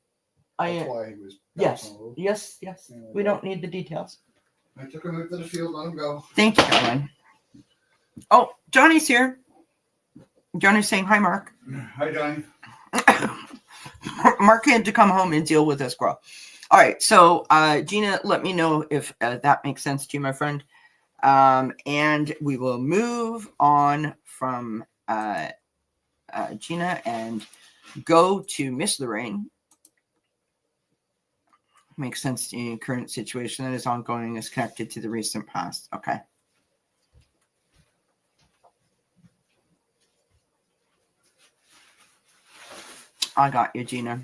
That's why he was. Yes. Yes. Yes. Yeah, We don't need the details. I took him out to the field, let him go. Thank you, Ellen. Oh, Johnny's here. Johnny's saying hi, Mark. Hi, Johnny. Mark had to come home and deal with this girl. All right, so Gina, let me know if that makes sense to you, my friend. And we will move on from Gina and go to Miss Lorraine. Makes sense in your current situation that is ongoing, is connected to the recent past. Okay. I got you, Gina.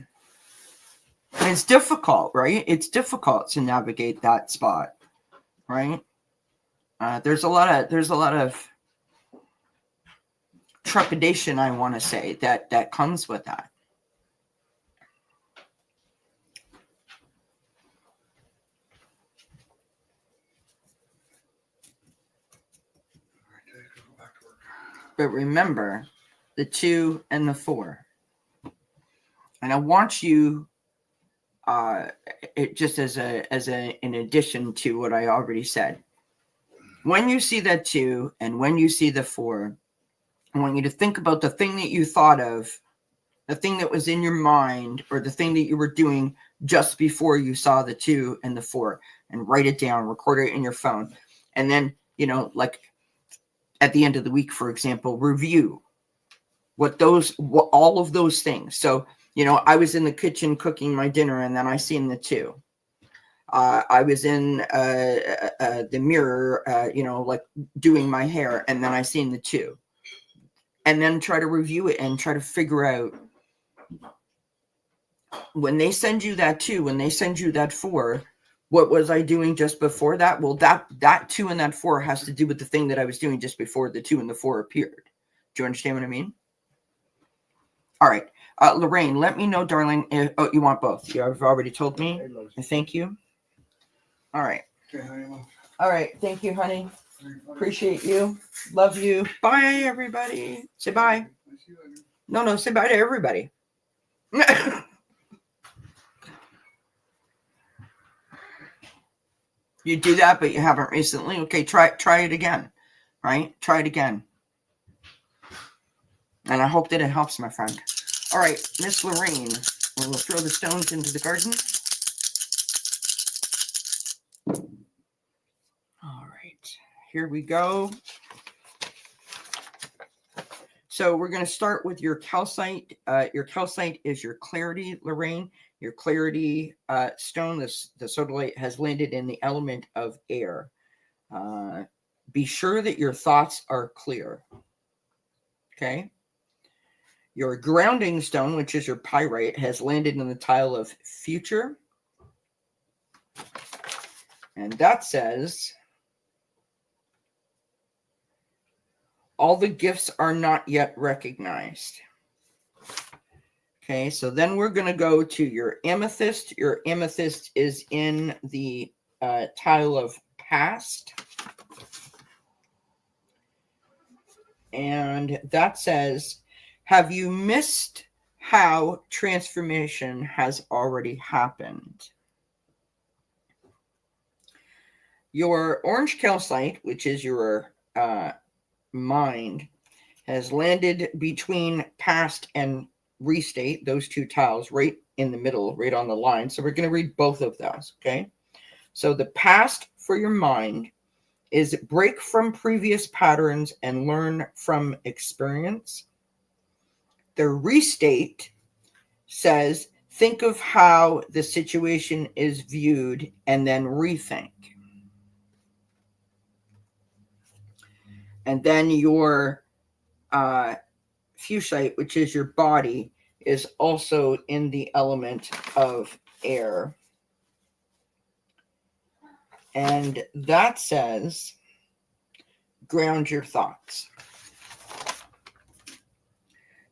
And it's difficult, right? It's difficult to navigate that spot, right? There's a lot of trepidation, I want to say, that comes with that. But remember the 2 and the 4. And I want you, it just as in addition to what I already said. When you see that 2 and when you see the 4, I want you to think about the thing that you thought of, the thing that was in your mind, or the thing that you were doing just before you saw the 2 and the 4, and write it down, record it in your phone. And then, like at the end of the week, for example, review what all of those things. So, I was in the kitchen cooking my dinner, and then I seen the 2. I was in the mirror, like doing my hair, and then I seen the 2. And then try to review it and try to figure out, when they send you that 2, when they send you that 4, what was I doing just before that? Well, that 2 and that 4 has to do with the thing that I was doing just before the 2 and the 4 appeared. Do you understand what I mean? All right. Lorraine, let me know, darling. You want both? You've already told me. Thank you. All right. Okay, honey. All right. Thank you, honey. Appreciate you. Love you. Bye, everybody. Say bye. No, say bye to everybody. You do that, but you haven't recently. Okay, try it again. Right? Try it again. And I hope that it helps, my friend. All right, Miss Lorraine. And we'll throw the stones into the garden. All right, here we go. So we're going to start with your calcite. Your calcite is your clarity, Lorraine. Your clarity stone, the sodalite, has landed in the element of air. Be sure that your thoughts are clear. Okay. Your grounding stone, which is your pyrite, has landed in the tile of future. And that says, all the gifts are not yet recognized. Okay, so then we're going to go to your amethyst. Your amethyst is in the tile of past. And that says, have you missed how transformation has already happened? Your orange calcite, which is your mind, has landed between past and restate, those two tiles right in the middle, right on the line. So we're going to read both of those, okay? So the past for your mind is break from previous patterns and learn from experience. The restate says think of how the situation is viewed and then rethink. And then your fuchsite, which is your body, is also in the element of air. And that says ground your thoughts.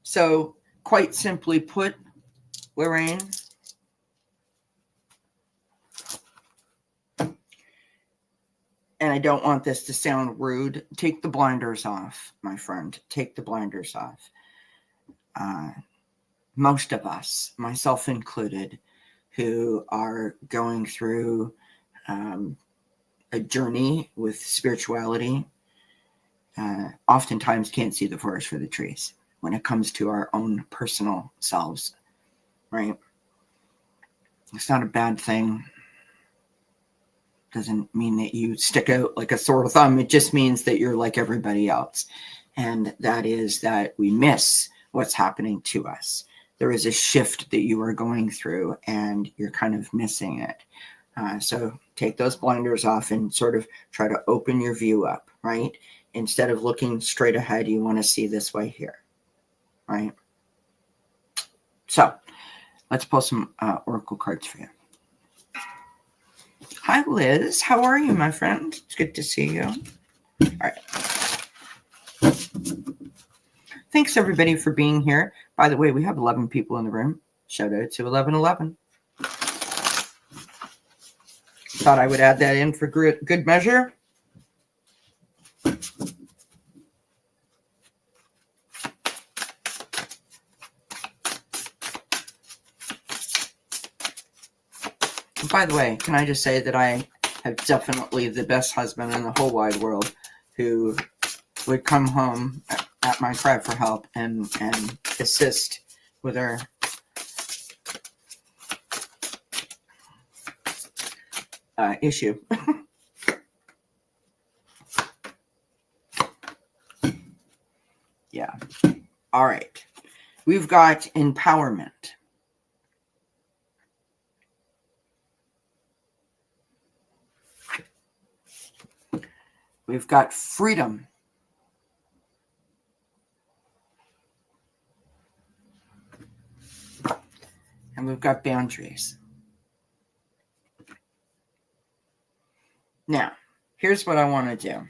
So quite simply put, Lorraine, and I don't want this to sound rude, take the blinders off, my friend. Take the blinders off. Most of us, myself included, who are going through a journey with spirituality, oftentimes can't see the forest for the trees when it comes to our own personal selves, right? It's not a bad thing. Doesn't mean that you stick out like a sore thumb. It just means that you're like everybody else. And that is that we miss what's happening to us. There is a shift that you are going through and you're kind of missing it. So take those blinders off and sort of try to open your view up, right? Instead of looking straight ahead, you want to see this way here, right? So let's pull some oracle cards for you. Hi, Liz. How are you, my friend? It's good to see you. All right. Thanks, everybody, for being here. By the way, we have 11 people in the room. Shout out to 1111. Thought I would add that in for good measure. By the way, can I just say that I have definitely the best husband in the whole wide world who would come home at my cry for help and assist with our issue. Yeah. All right. We've got empowerment. We've got freedom. And we've got boundaries. Now, here's what I want to do.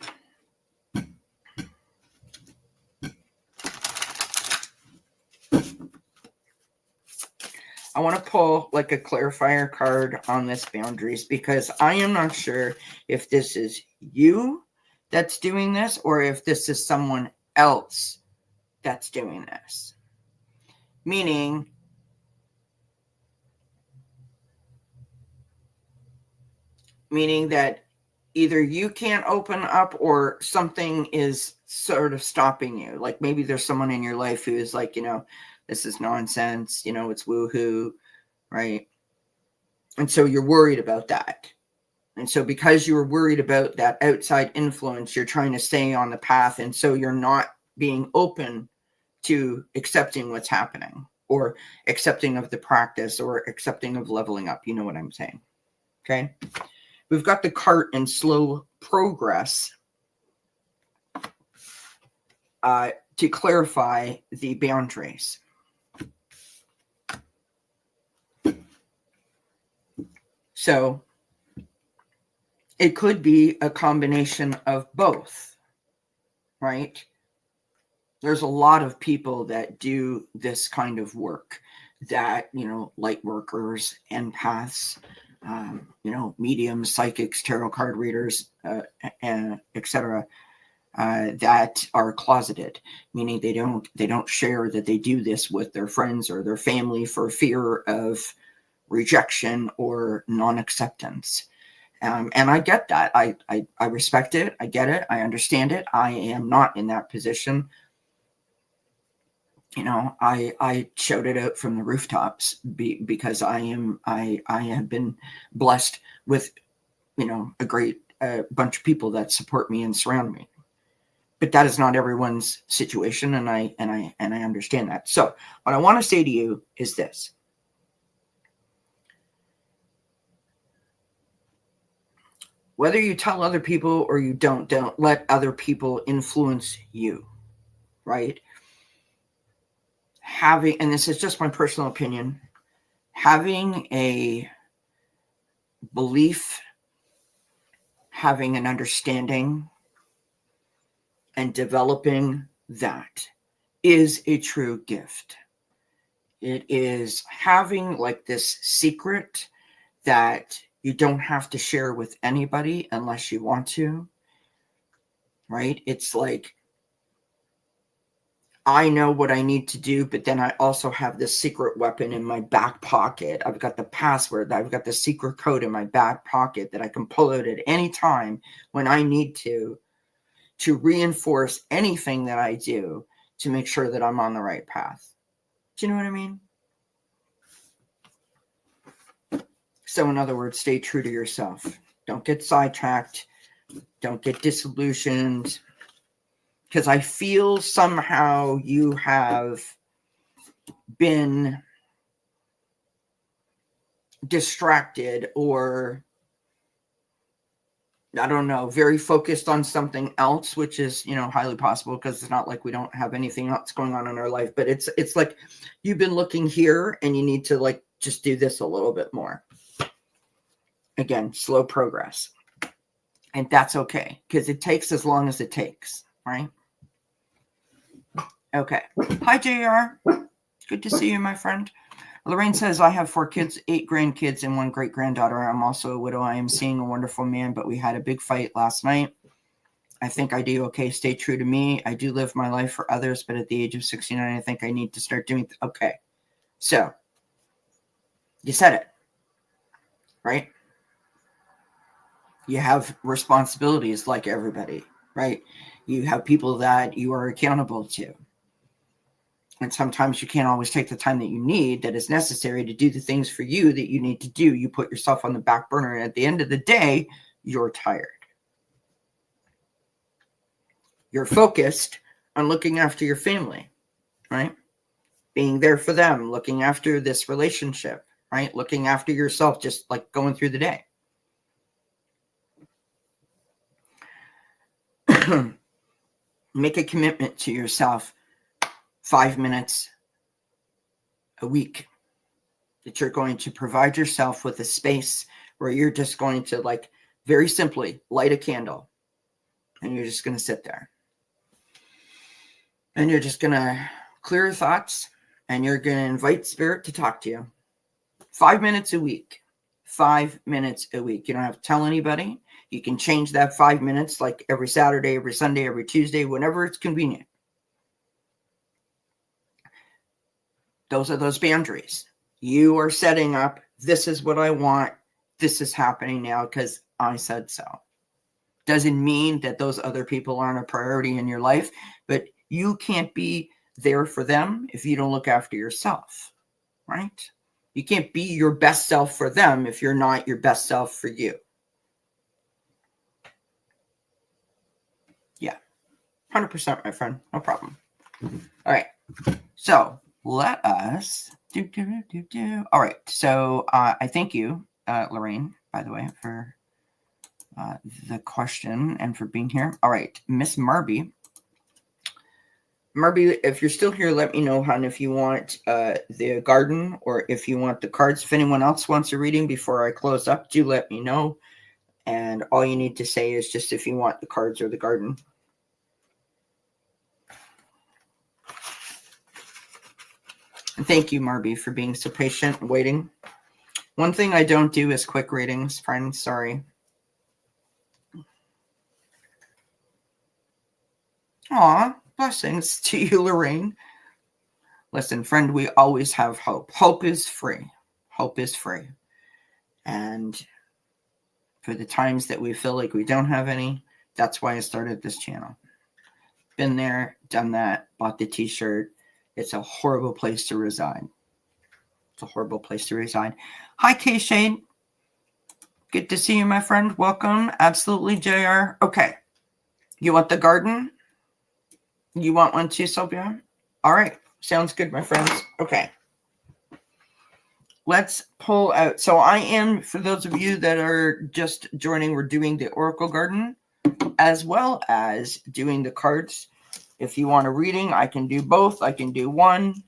I want to pull like a clarifier card on this boundaries because I am not sure if this is you that's doing this or if this is someone else that's doing this. Meaning, that either you can't open up or something is sort of stopping you. Like maybe there's someone in your life who is like, This is nonsense. It's woohoo, right? And so you're worried about that. And so because you were worried about that outside influence, you're trying to stay on the path. And so you're not being open to accepting what's happening, or accepting of the practice, or accepting of leveling up. You know what I'm saying? Okay. We've got the cart in slow progress to clarify the boundaries. So it could be a combination of both, right? There's a lot of people that do this kind of work, that, light workers, empaths, mediums, psychics, tarot card readers, and etc., that are closeted, meaning they don't share that they do this with their friends or their family for fear of rejection or non-acceptance. And I get that. I respect it. I get it. I understand it. I am not in that position. I shout it out from the rooftops because I have been blessed with, a great bunch of people that support me and surround me. But that is not everyone's situation, and I understand that. So what I want to say to you is this. Whether you tell other people or you don't let other people influence you, right? And this is just my personal opinion, having a belief, having an understanding, and developing that is a true gift. It is having like this secret that you don't have to share with anybody unless you want to, right? It's like, I know what I need to do, but then I also have this secret weapon in my back pocket. I've got the password. I've got the secret code in my back pocket that I can pull out at any time when I need to reinforce anything that I do to make sure that I'm on the right path. Do you know what I mean? So in other words, stay true to yourself. Don't get sidetracked. Don't get disillusioned. Because I feel somehow you have been distracted, or I don't know, very focused on something else, which is, highly possible, because it's not like we don't have anything else going on in our life. But it's like you've been looking here and you need to like just do this a little bit more. Again, slow progress. And that's okay, because it takes as long as it takes, right? Okay. Hi, JR. Good to see you, my friend. Lorraine says, I have 4 kids, 8 grandkids, and 1 great-granddaughter. I'm also a widow. I am seeing a wonderful man, but we had a big fight last night. I think I do okay. Stay true to me. I do live my life for others, but at the age of 69, I think I need to start doing okay. So, you said it, right? You have responsibilities like everybody, right? You have people that you are accountable to. And sometimes you can't always take the time that you need, that is necessary to do the things for you that you need to do. You put yourself on the back burner, and at the end of the day, you're tired. You're focused on looking after your family, right? Being there for them, looking after this relationship, right? Looking after yourself, just like going through the day. Make a commitment to yourself, 5 minutes a week, that you're going to provide yourself with a space where you're just going to, like, very simply light a candle, and you're just going to sit there, and you're just going to clear your thoughts, and you're going to invite spirit to talk to you. 5 minutes a week. 5 minutes a week. You don't have to tell anybody. You can change that 5 minutes, like every Saturday, every Sunday, every Tuesday, whenever it's convenient. Those are those boundaries. You are setting up, this is what I want. This is happening now because I said so. Doesn't mean that those other people aren't a priority in your life, but you can't be there for them if you don't look after yourself, right? You can't be your best self for them if you're not your best self for you. Yeah, 100%, my friend. No problem. All right. So let us do. All right. So I thank you, Lorraine, by the way, for the question and for being here. All right, Miss Marby. Marby, if you're still here, let me know, hon, if you want the garden or if you want the cards. If anyone else wants a reading before I close up, do let me know. And all you need to say is just if you want the cards or the garden. And thank you, Marby, for being so patient and waiting. One thing I don't do is quick readings, friends. Sorry. Aw, blessings to you, Lorraine. Listen, friend, we always have hope. Hope is free. Hope is free. And for the times that we feel like we don't have any, that's why I started this channel. Been there, done that, bought the t-shirt. It's a horrible place to reside. It's a horrible place to reside. Hi, K-Shade. Good to see you, my friend. Welcome. Absolutely, JR. Okay. You want the garden? You want one too, Sylvia? All right. Sounds good, my friends. Okay. Let's pull out. So I am, for those of you that are just joining, we're doing the Oracle Garden as well as doing the cards. If you want a reading, I can do both. I can do one.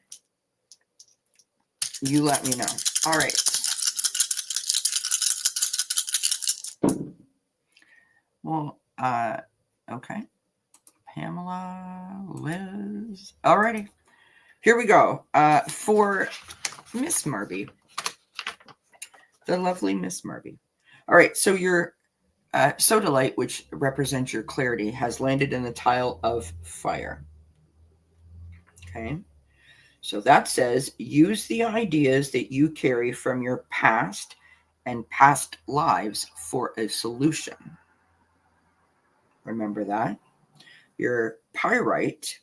You let me know. All right. Well, okay. Pamela, Liz. Alrighty. Here we go. For Miss Marby. The lovely Miss Marby. All right. So your sodalite, which represents your clarity, has landed in the tile of fire. Okay. So that says use the ideas that you carry from your past and past lives for a solution. Remember that. Your pyrite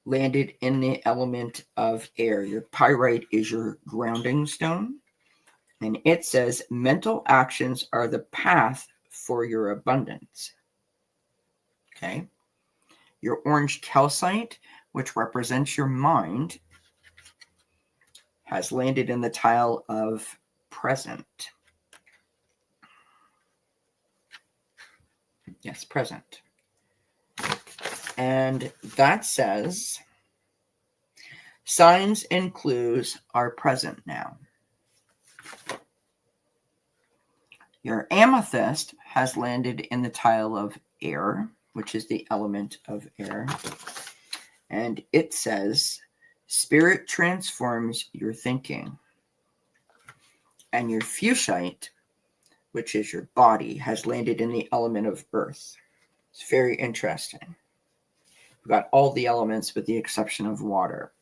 landed in the element of air. Your pyrite is your grounding stone. And it says mental actions are the path for your abundance. Okay. Your orange calcite, which represents your mind, has landed in the tile of present. Yes, present. And that says signs and clues are present now. Your amethyst has landed in the tile of air, which is the element of air. And it says spirit transforms your thinking. And your fuchsite, which is your body, has landed in the element of earth. It's very interesting. We've got all the elements with the exception of water.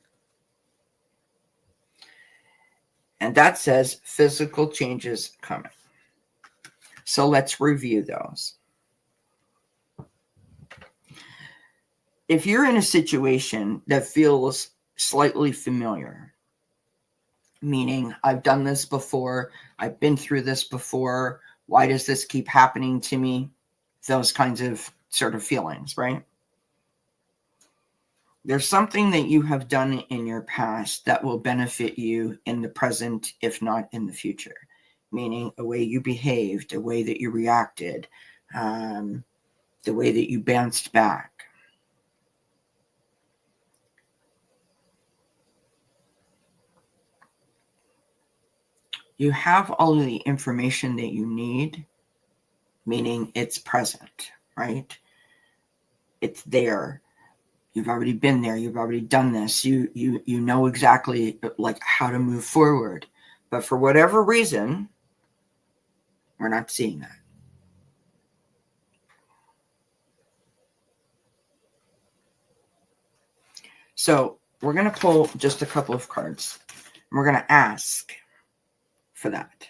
And that says physical changes coming. So let's review those. If you're in a situation that feels slightly familiar, meaning I've done this before, I've been through this before, why does this keep happening to me? Those kinds of sort of feelings, right? There's something that you have done in your past that will benefit you in the present, if not in the future. Meaning a way you behaved, a way that you reacted, the way that you bounced back. You have all of the information that you need, meaning it's present, right? It's there. You've already been there. You've already done this. You know exactly like how to move forward. But for whatever reason, we're not seeing that. So we're going to pull just a couple of cards. And we're going to ask for that.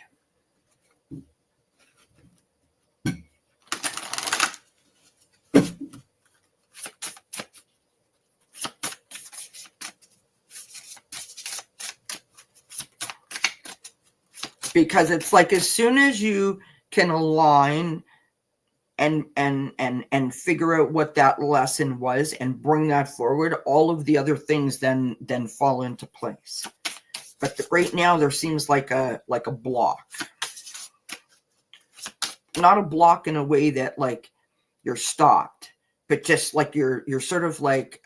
because it's like as soon as you can align and figure out what that lesson was and bring that forward, all of the other things then fall into place. But right now there seems like a block. Not a block in a way that like you're stopped, but just like you're sort of like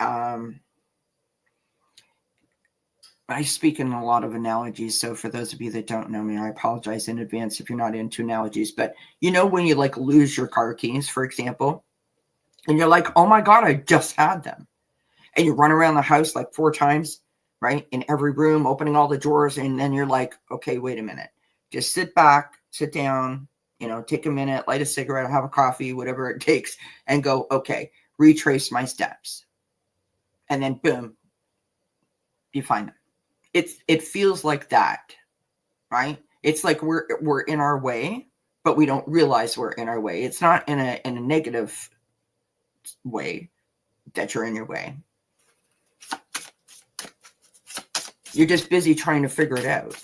I speak in a lot of analogies, so for those of you that don't know me, I apologize in advance if you're not into analogies. But you know when you like lose your car keys, for example, and you're like, oh my God, I just had them. And you run around the house like 4 times, right? In every room, opening all the drawers. And then you're like, okay, wait a minute. Just sit back, sit down, take a minute, light a cigarette, have a coffee, whatever it takes, and go, okay, retrace my steps. And then boom, you find them. It feels like that, right? It's like we're in our way, but we don't realize we're in our way. It's not in a negative way that you're in your way. You're just busy trying to figure it out.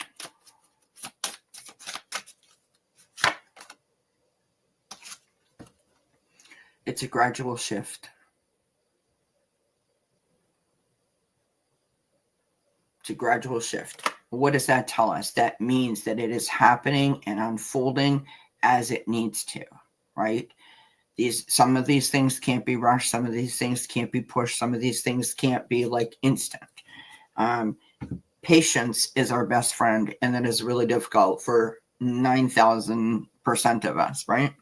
It's a gradual shift. It's a gradual shift. What does that tell us? That means that it is happening and unfolding as it needs to, right? Some of these things can't be rushed. Some of these things can't be pushed. Some of these things can't be like instant. Patience is our best friend, and that is really difficult for 9,000% of us, right?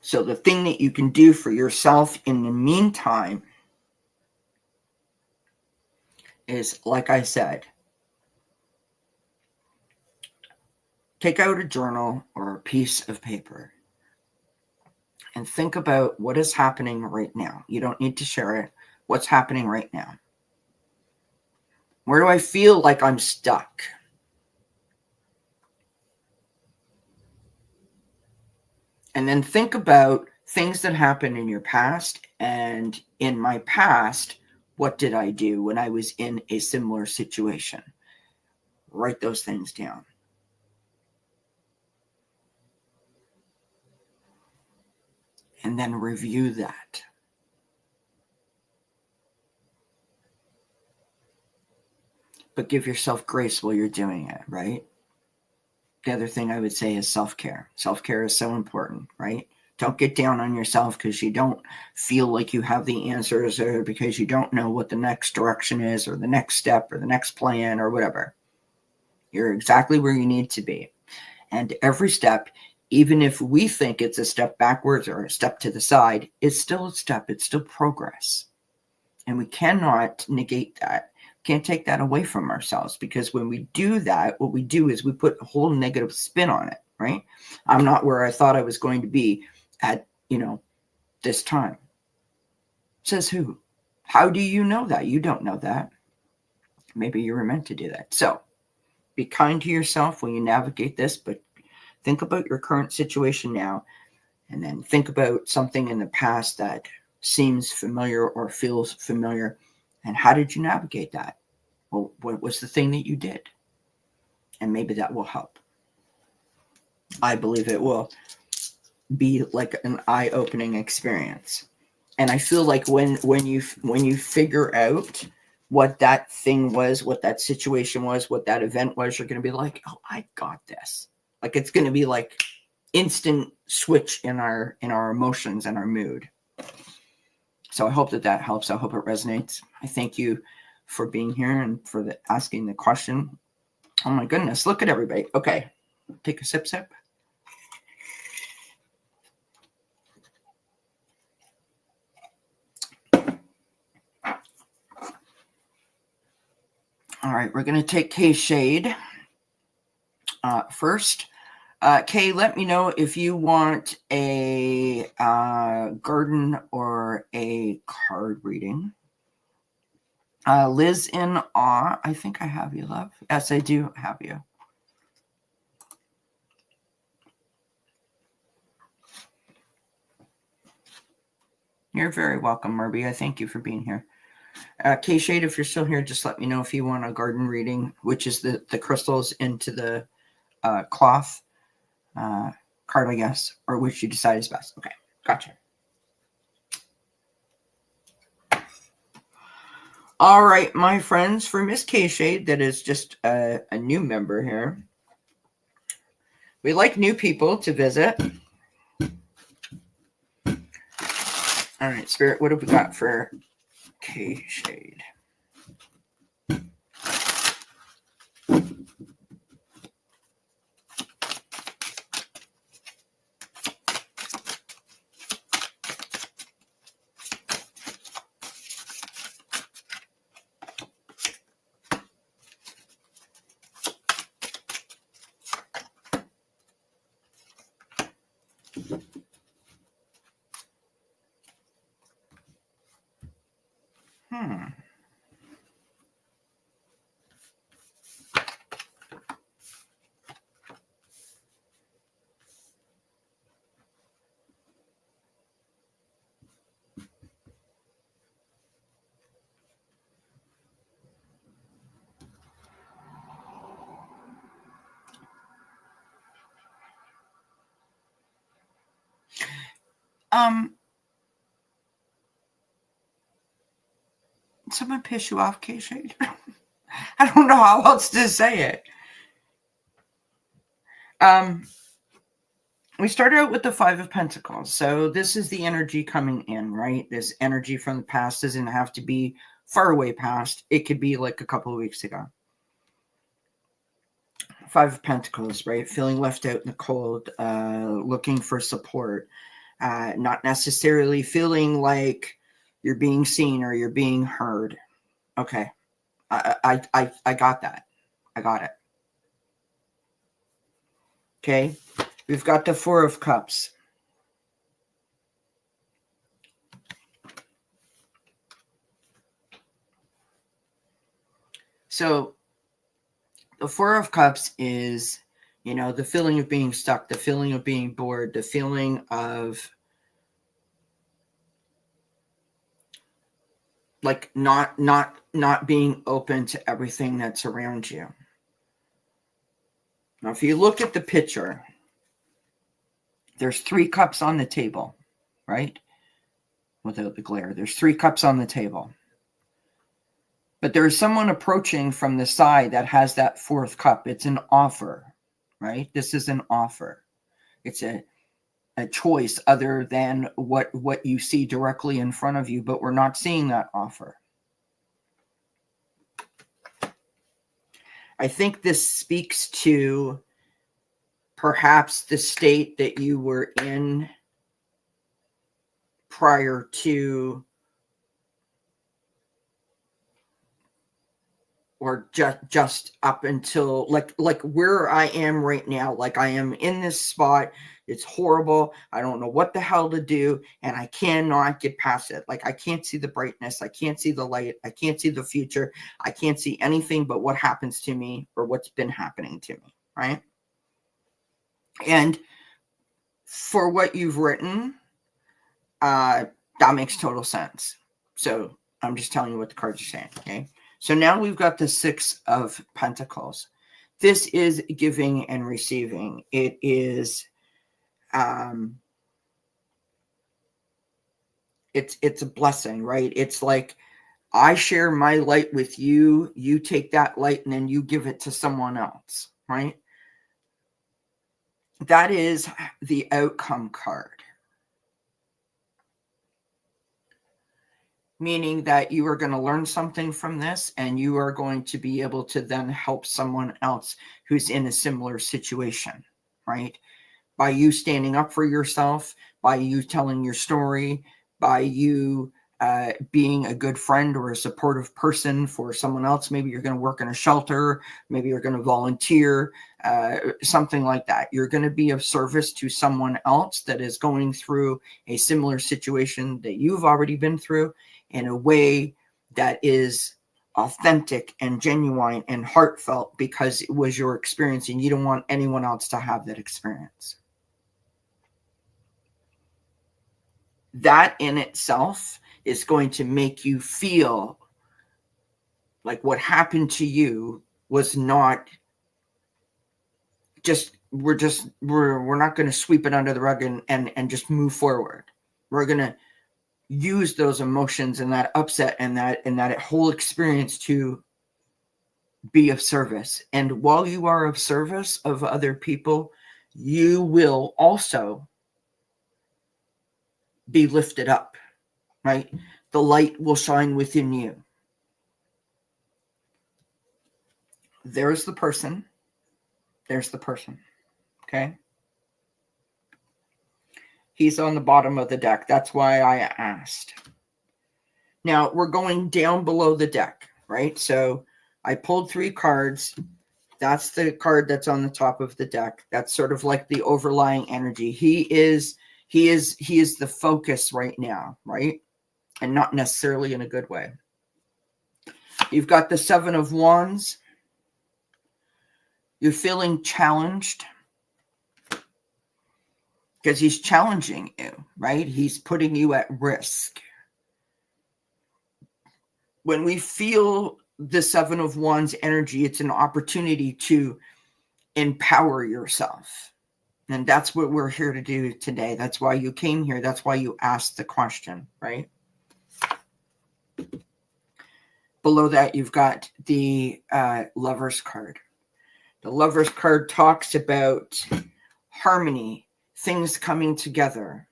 So the thing that you can do for yourself in the meantime is, like I said, take out a journal or a piece of paper and think about what is happening right now. You don't need to share it. What's happening right now? Where do I feel like I'm stuck? And then think about things that happened in your past. And in my past, what did I do when I was in a similar situation? Write those things down. And then review that. But give yourself grace while you're doing it, right? The other thing I would say is self-care. Self-care is so important, right? Don't get down on yourself because you don't feel like you have the answers or because you don't know what the next direction is or the next step or the next plan or whatever. You're exactly where you need to be. And every step, even if we think it's a step backwards or a step to the side, is still a step. It's still progress. And we cannot negate that. Can't take that away from ourselves, because when we do that, what we do is we put a whole negative spin on it, right? I'm not where I thought I was going to be at, this time. Says who? How do you know that? You don't know that. Maybe you were meant to do that. So be kind to yourself when you navigate this, but think about your current situation now, and then think about something in the past that seems familiar or feels familiar. And how did you navigate that? Well, what was the thing that you did? And maybe that will help. I believe it will be like an eye-opening experience. And I feel like when you figure out what that thing was, what that situation was, what that event was, you're going to be like, oh, I got this. Like it's going to be like instant switch in our emotions and our mood. So I hope that helps. I hope it resonates. I thank you for being here and for asking the question. Oh my goodness, look at everybody. Okay, take a sip. All right, we're going to take Kay Shade first. Kay, let me know if you want a garden or a card reading. Liz in Awe, I think I have you, love. Yes, I do have you. You're very welcome, Murby. I thank you for being here. K-Shade, if you're still here, just let me know if you want a garden reading, which is the crystals into the cloth card, I guess, or which you decide is best. Okay, gotcha. All right, my friends, for Miss K-Shade, that is just a new member here. We like new people to visit. All right, Spirit, what have we got for K-Shade? Someone piss you off, K-Shade? I don't know how else to say it. We started out with the Five of Pentacles. So this is the energy coming in, right? This energy from the past doesn't have to be far away past. It could be like a couple of weeks ago. Five of Pentacles, right? Feeling left out in the cold, looking for support, not necessarily feeling like you're being seen or you're being heard. Okay. I got that. I got it. Okay. We've got the Four of Cups. So the Four of Cups is, you know, the feeling of being stuck, the feeling of being bored, the feeling of like not being open to everything that's around you. Now, if you look at the picture, there's 3 cups on the table, right? Without the glare, there's 3 cups on the table. But there's someone approaching from the side that has that 4th cup. It's an offer, right? This is an offer. It's a choice other than what you see directly in front of you, but we're not seeing that offer. I think this speaks to perhaps the state that you were in prior to, or just up until like where I am right now. Like I am in this spot. It's horrible. I don't know what the hell to do. And I cannot get past it. Like I can't see the brightness. I can't see the light. I can't see the future. I can't see anything but what happens to me or what's been happening to me. Right. And for what you've written, that makes total sense. So I'm just telling you what the cards are saying. Okay. So now we've got the 6 of Pentacles. This is giving and receiving. It is, it's a blessing, right? It's like I share my light with you. You take that light and then you give it to someone else, right? That is the outcome card. Meaning that you are going to learn something from this and you are going to be able to then help someone else who's in a similar situation, right? By you standing up for yourself, by you telling your story, by you being a good friend or a supportive person for someone else. Maybe you're going to work in a shelter. Maybe you're going to volunteer, something like that. You're going to be of service to someone else that is going through a similar situation that you've already been through, in a way that is authentic and genuine and heartfelt because it was your experience and you don't want anyone else to have that experience. That in itself is going to make you feel Like what happened to you was not just, we're not going to sweep it under the rug and just move forward. We're going to use those emotions and that upset and that whole experience to be of service. And while you are of service of other people, you will also be lifted up, right? The light will shine within you. There's the person. There's the person. Okay. He's on the bottom of the deck. That's why I asked. Now we're going down below the deck, right? So I pulled 3 cards. That's the card that's on the top of the deck. That's sort of like the overlying energy. He is the focus right now, right? And not necessarily in a good way. You've got the 7 of Wands. You're feeling challenged because he's challenging you, right? He's putting you at risk. When we feel the 7 of Wands energy, it's an opportunity to empower yourself. And that's what we're here to do today. That's why you came here. That's why you asked the question, right? Below that, you've got the Lover's card. The Lover's card talks about harmony, things coming together.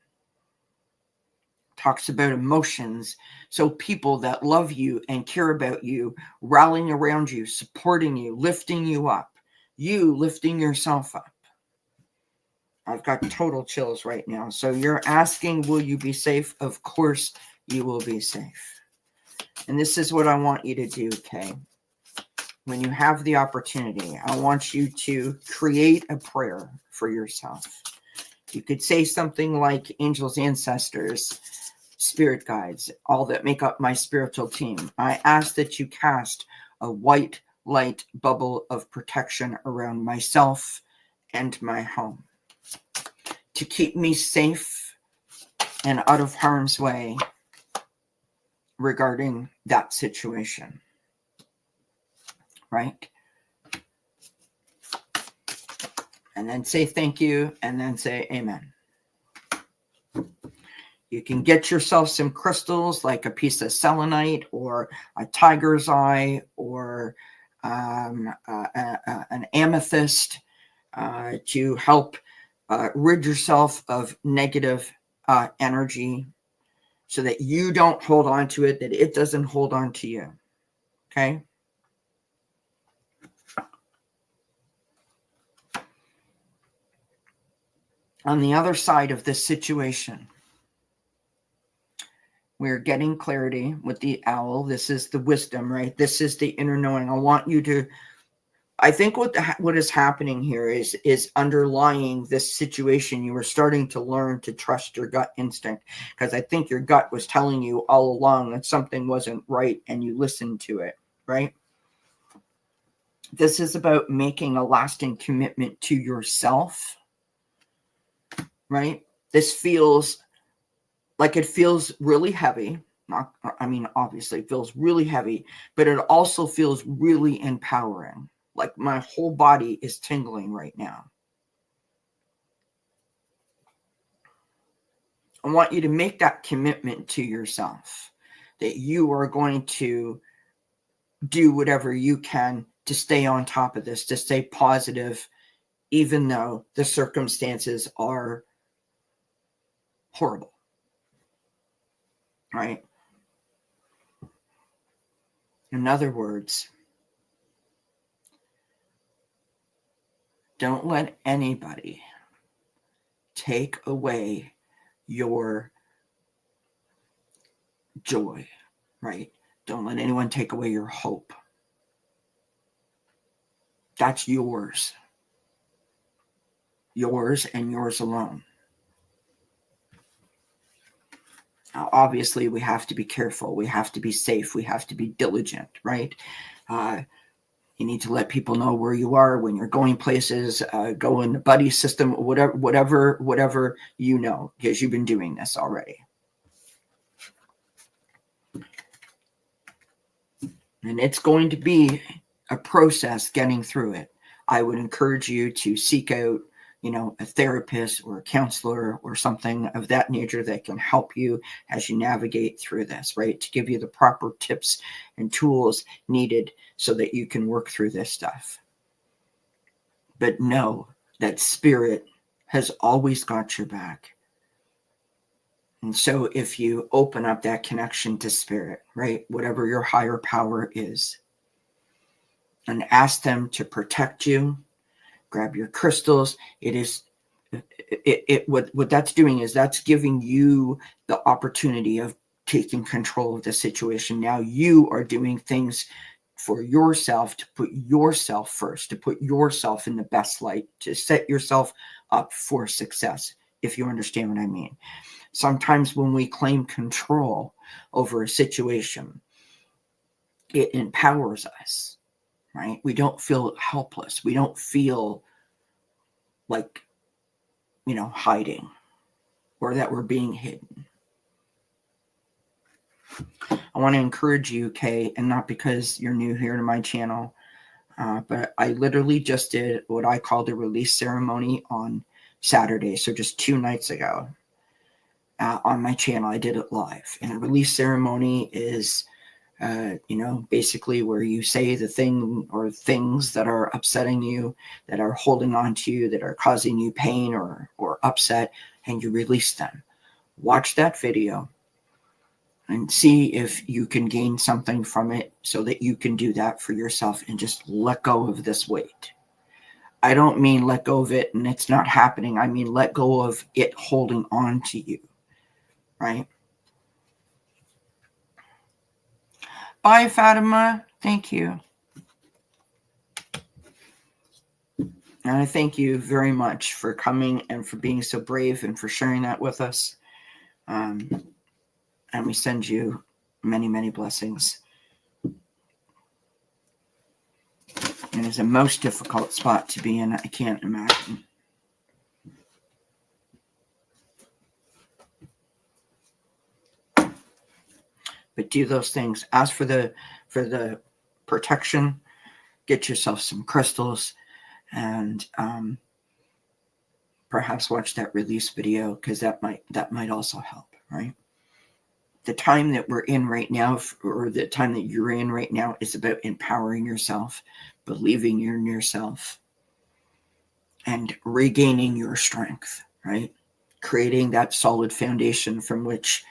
Talks about emotions. So people that love you and care about you, rallying around you, supporting you, lifting you up, you lifting yourself up. I've got total chills right now. So you're asking, will you be safe? Of course you will be safe. And this is what I want you to do, Kay. When you have the opportunity, I want you to create a prayer for yourself. You could say something like, angels, ancestors, spirit guides, all that make up my spiritual team. I ask that you cast a white light bubble of protection around myself and my home to keep me safe and out of harm's way regarding that situation. Right? And then say thank you, and then say amen. You can get yourself some crystals like a piece of selenite or a tiger's eye or an amethyst to help rid yourself of negative energy so that you don't hold on to it, that it doesn't hold on to you. Okay? On the other side of this situation, we're getting clarity with the owl. This is the wisdom, right? This is the inner knowing. I want you to, I think what is happening here is underlying this situation. You were starting to learn to trust your gut instinct, because I think your gut was telling you all along that something wasn't right and you listened to it, right? This is about making a lasting commitment to yourself, right? This feels like it feels really heavy. Obviously it feels really heavy, but it also feels really empowering. Like my whole body is tingling right now. I want you to make that commitment to yourself that you are going to do whatever you can to stay on top of this, to stay positive, even though the circumstances are horrible. Right? In other words, don't let anybody take away your joy, right? Don't let anyone take away your hope. That's yours. Yours and yours alone. Now, obviously, we have to be careful. We have to be safe. We have to be diligent, right? You need to let people know where you are when you're going places, go in the buddy system, whatever you know, because you've been doing this already. And it's going to be a process getting through it. I would encourage you to seek out, a therapist or a counselor or something of that nature that can help you as you navigate through this, right? To give you the proper tips and tools needed so that you can work through this stuff. But know that spirit has always got your back. And so if you open up that connection to spirit, right, whatever your higher power is, and ask them to protect you, grab your crystals, what that's doing is that's giving you the opportunity of taking control of the situation. Now you are doing things for yourself, to put yourself first, to put yourself in the best light, to set yourself up for success, if you understand what I mean. Sometimes when we claim control over a situation, it empowers us, right? We don't feel helpless. We don't feel like, hiding or that we're being hidden. I want to encourage you, Kay, and not because you're new here to my channel, but I literally just did what I call the release ceremony on Saturday. So just 2 nights ago. On my channel, I did it live. And a release ceremony is, basically where you say the thing or things that are upsetting you, that are holding on to you, that are causing you pain or upset, and you release them. Watch that video and see if you can gain something from it so that you can do that for yourself and just let go of this weight. I don't mean let go of it and it's not happening. I mean let go of it holding on to you. Right? Bye, Fatima. Thank you. And I thank you very much for coming and for being so brave and for sharing that with us. And we send you many, many blessings. It is a most difficult spot to be in. I can't imagine. But do those things. Ask for the protection. Get yourself some crystals, and perhaps watch that release video, because that might also help. Right. The time that we're in right now, or the time that you're in right now, is about empowering yourself, believing in yourself, and regaining your strength. Right. Creating that solid foundation from which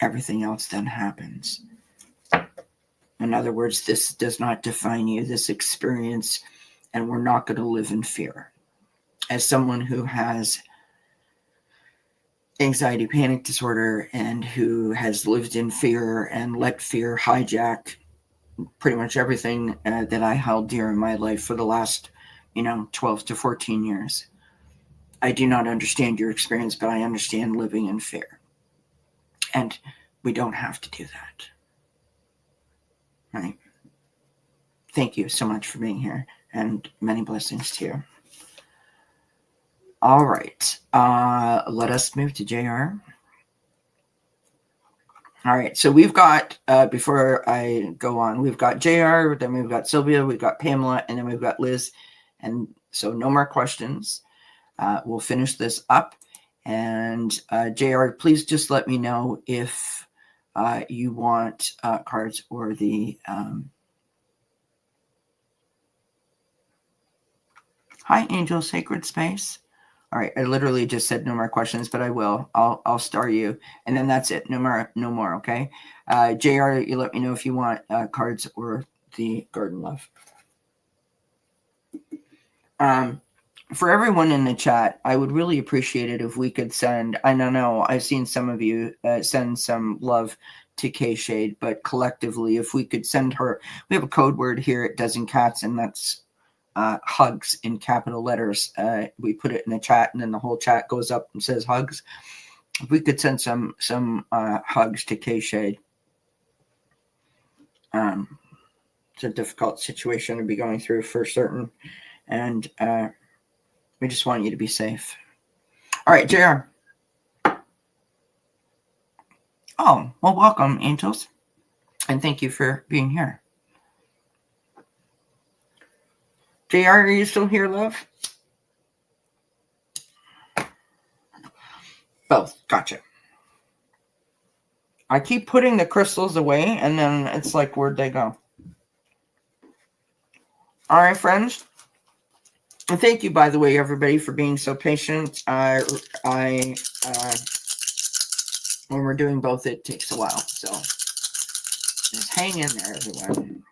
everything else then happens. In other words, this does not define you, this experience, and we're not going to live in fear. As someone who has anxiety panic disorder and who has lived in fear and let fear hijack pretty much everything that I held dear in my life for the last 12 to 14 years, I do not understand your experience, but I understand living in fear. And we don't have to do that. Right? Thank you so much for being here, and many blessings to you. All right. Let us move to JR. All right. So we've got, before I go on, we've got JR, then we've got Sylvia, we've got Pamela, and then we've got Liz. And so no more questions. We'll finish this up. And JR, please just let me know if you want cards or the hi, Angel Sacred Space. All right, I literally just said no more questions, but I will. I'll star you, and then that's it. No more. Okay, JR, you let me know if you want cards or the Garden Love. For everyone in the chat, I would really appreciate it if we could send, I don't know, I've seen some of you send some love to K Shade, but collectively, if we could send her, we have a code word here at Dozen Cats, and that's hugs in capital letters. We put it in the chat, and then the whole chat goes up and says hugs. If we could send some hugs to K Shade. It's a difficult situation to be going through for certain, and we just want you to be safe. All right, JR. Oh, well, welcome, angels. And thank you for being here. JR, are you still here, love? Both. Gotcha. I keep putting the crystals away, and then it's like, where'd they go? All right, friends. And thank you, by the way, everybody, for being so patient. When we're doing both, it takes a while. So just hang in there, everyone.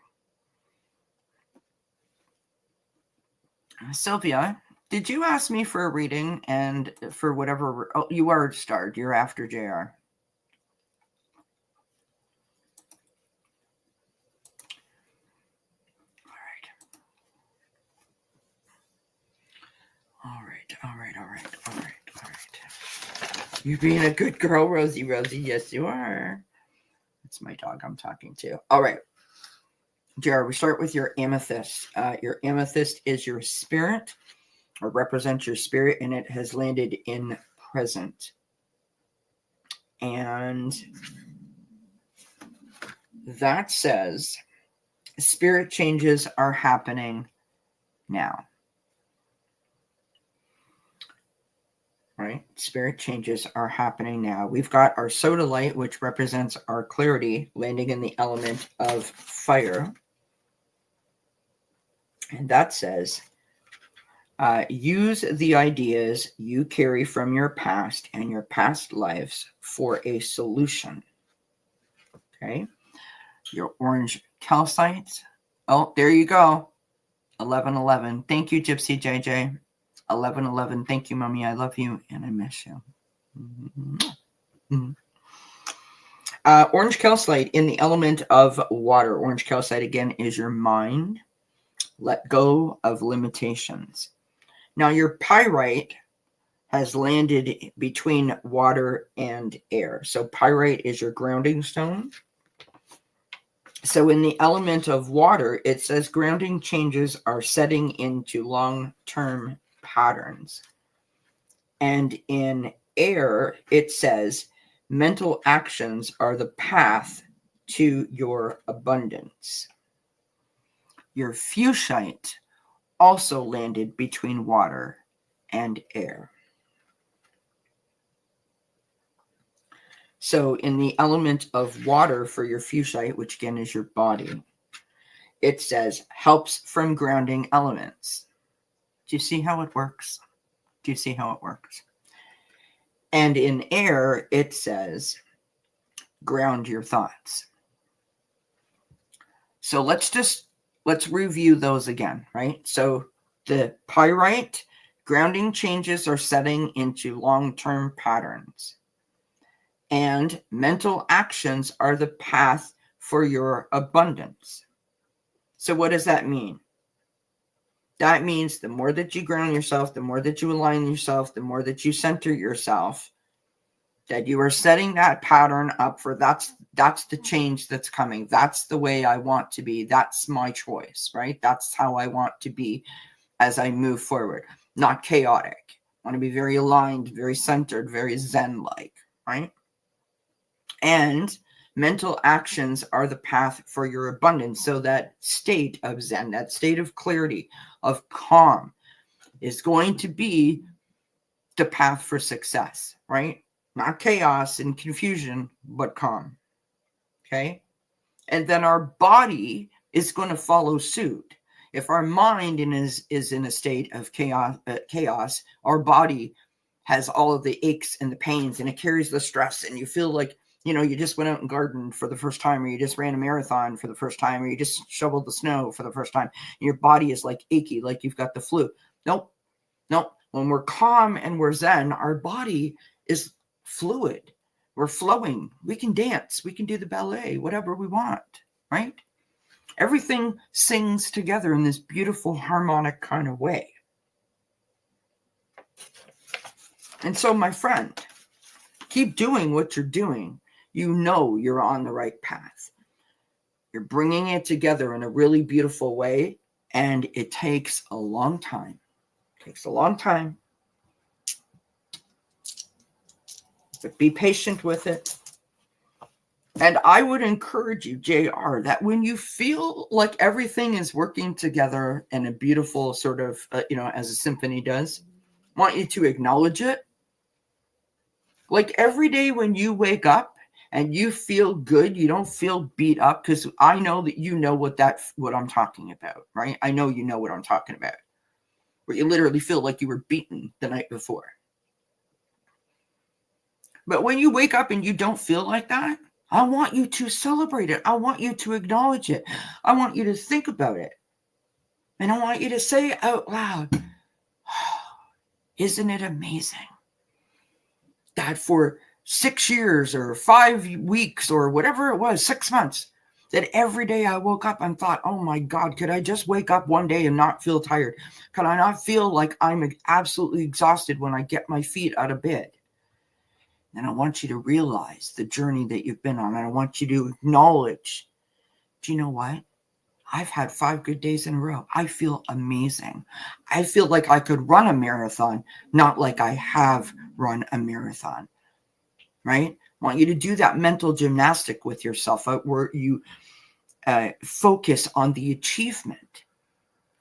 Sylvia, did you ask me for a reading and for whatever? Oh, you are starred. You're after JR. All right. You're being a good girl, Rosie. Yes, you are. It's my dog I'm talking to. All right. JR, we start with your amethyst. Your amethyst is your spirit, or represents your spirit, and it has landed in present. And that says spirit changes are happening now. Right? Spirit changes are happening now. We've got our sodalite, which represents our clarity, landing in the element of fire. And that says, use the ideas you carry from your past and your past lives for a solution. Okay. Your orange calcite. Oh, there you go. 1111. Thank you, Gypsy JJ. 1111. Thank you, Mommy. I love you and I miss you. Orange calcite in the element of water. Orange calcite again is your mind. Let go of limitations. Now your pyrite has landed between water and air. So pyrite is your grounding stone. So in the element of water, it says grounding changes are setting into long-term patterns. And in air, it says mental actions are the path to your abundance. Your fuchsite also landed between water and air. So in the element of water for your fuchsite, which again is your body, it says helps from grounding elements. Do you see how it works? Do you see how it works? And in air, it says ground your thoughts. So let's review those again, right? So the pyrite, grounding changes are setting into long-term patterns. And mental actions are the path for your abundance. So what does that mean? That means the more that you ground yourself, the more that you align yourself, the more that you center yourself, that you are setting that pattern up for that's the change that's coming. That's the way I want to be. That's my choice, right? That's how I want to be as I move forward. Not chaotic. I want to be very aligned, very centered, very Zen-like, right? And mental actions are the path for your abundance. So that state of Zen, that state of clarity, of calm, is going to be the path for success, right? Not chaos and confusion, but calm. Okay? And then our body is going to follow suit. If our mind is in a state of chaos, our body has all of the aches and the pains, and it carries the stress, and you feel like, you just went out and gardened for the first time, or you just ran a marathon for the first time, or you just shoveled the snow for the first time. And your body is like achy, like you've got the flu. Nope. When we're calm and we're Zen, our body is fluid. We're flowing. We can dance. We can do the ballet, whatever we want, right? Everything sings together in this beautiful harmonic kind of way. And so, my friend, keep doing what you're doing. You know you're on the right path. You're bringing it together in a really beautiful way, and it takes a long time. It takes a long time. But be patient with it. And I would encourage you, JR, that when you feel like everything is working together in a beautiful sort of, as a symphony does, I want you to acknowledge it. Like every day when you wake up and you feel good, you don't feel beat up, because I know that you know what I'm talking about, right? I know you know what I'm talking about, where you literally feel like you were beaten the night before. But when you wake up and you don't feel like that, I want you to celebrate it. I want you to acknowledge it. I want you to think about it. And I want you to say out loud, isn't it amazing that for 6 years or 5 weeks or whatever it was, 6 months, that every day I woke up and thought, oh my God, could I just wake up one day and not feel tired? Could I not feel like I'm absolutely exhausted when I get my feet out of bed? And I want you to realize the journey that you've been on. And I want you to acknowledge, do you know what? I've had 5 good days in a row. I feel amazing. I feel like I could run a marathon, not like I have run a marathon, right? I want you to do that mental gymnastic with yourself where you focus on the achievement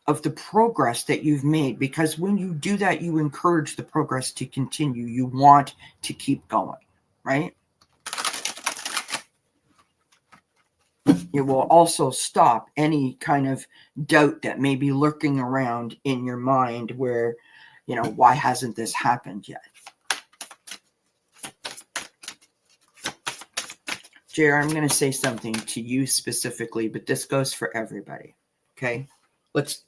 of the progress that you've made, because when you do that, you encourage the progress to continue. You want to keep going, right? It will also stop any kind of doubt that may be lurking around in your mind where, why hasn't this happened yet? JR, I'm going to say something to you specifically, but this goes for everybody, okay?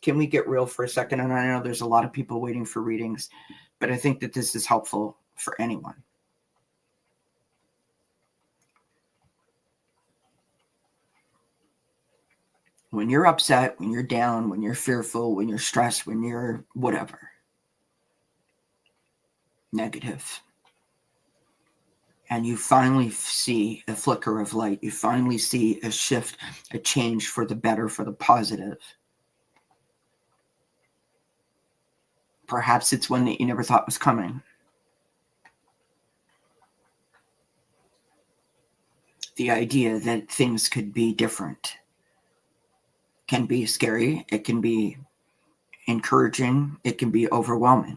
Can we get real for a second? And I know there's a lot of people waiting for readings, but I think that this is helpful for anyone. When you're upset, when you're down, when you're fearful, when you're stressed, when you're whatever, negative, and you finally see a flicker of light, you finally see a shift, a change for the better, for the positive. Perhaps it's one that you never thought was coming. The idea that things could be different can be scary. It can be encouraging. It can be overwhelming.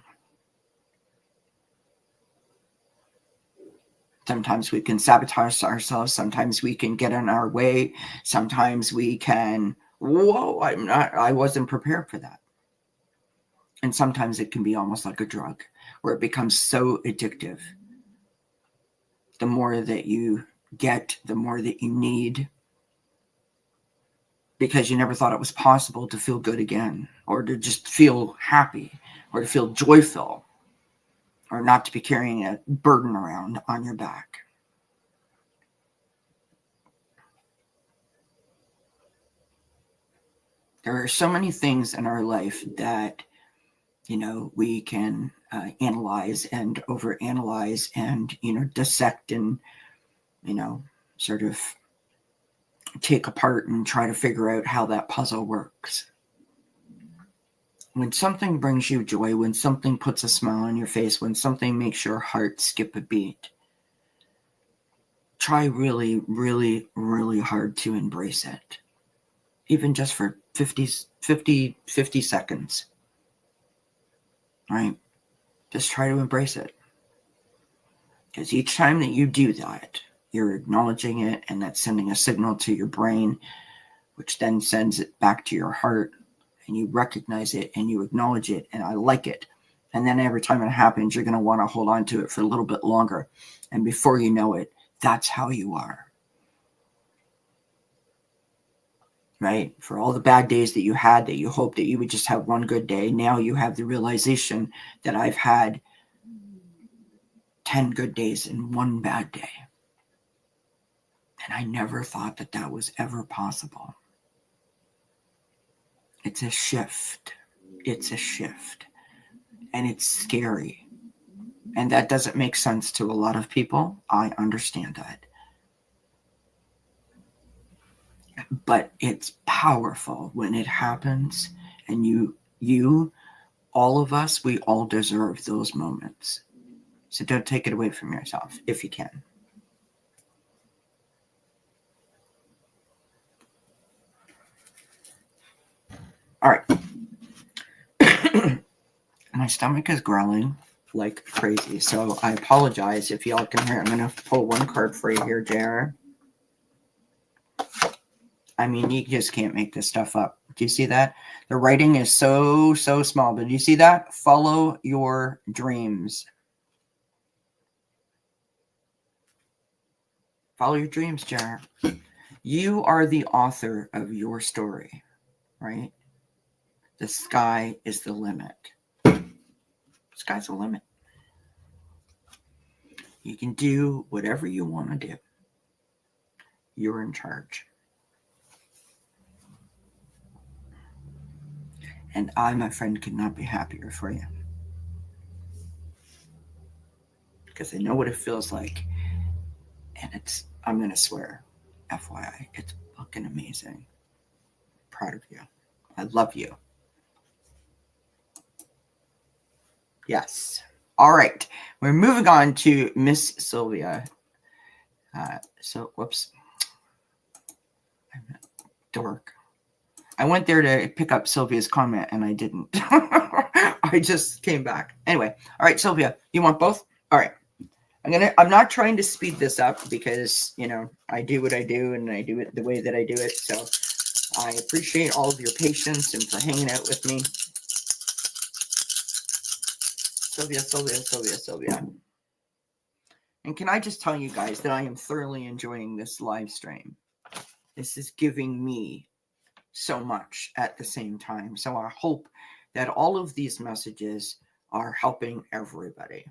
Sometimes we can sabotage ourselves. Sometimes we can get in our way. Sometimes we can, I wasn't prepared for that. And sometimes it can be almost like a drug, where it becomes so addictive. The more that you get, the more that you need, because you never thought it was possible to feel good again, or to just feel happy, or to feel joyful, or not to be carrying a burden around on your back. There are so many things in our life that, we can analyze and overanalyze and, dissect and, sort of take apart and try to figure out how that puzzle works. When something brings you joy, when something puts a smile on your face, when something makes your heart skip a beat, try really, really, really hard to embrace it. Even just for 50 seconds. Right? Just try to embrace it. Because each time that you do that, you're acknowledging it, and that's sending a signal to your brain, which then sends it back to your heart, and you recognize it and you acknowledge it, and I like it. And then every time it happens, you're going to want to hold on to it for a little bit longer. And before you know it, that's how you are. Right? For all the bad days that you had, that you hoped that you would just have one good day, now you have the realization that I've had 10 good days and one bad day. And I never thought that that was ever possible. It's a shift. It's a shift. And it's scary. And that doesn't make sense to a lot of people. I understand that. But it's powerful when it happens. And you, all of us, we all deserve those moments. So don't take it away from yourself if you can. My stomach is growling like crazy, so I apologize if y'all can hear. I'm going to pull one card for you here, JR. I mean, you just can't make this stuff up. Do you see that? The writing is so small, but do you see that? Follow your dreams. Follow your dreams, JR. You are the author of your story, right? The sky is the limit. Sky's the limit. You can do whatever you want to do. You're in charge. And I, my friend, could not be happier for you. Because I know what it feels like. And it's, I'm going to swear, FYI, it's fucking amazing. Proud of you. I love you. Yes. All right. We're moving on to Miss Sylvia. Whoops. I'm a dork. I went there to pick up Sylvia's comment and I didn't. I just came back. Anyway. All right, Sylvia, you want both? All right. I'm not trying to speed this up because, you know, I do what I do and I do it the way that I do it. So I appreciate all of your patience and for hanging out with me. Sylvia. And can I just tell you guys that I am thoroughly enjoying this live stream. This is giving me so much at the same time. So I hope that all of these messages are helping everybody.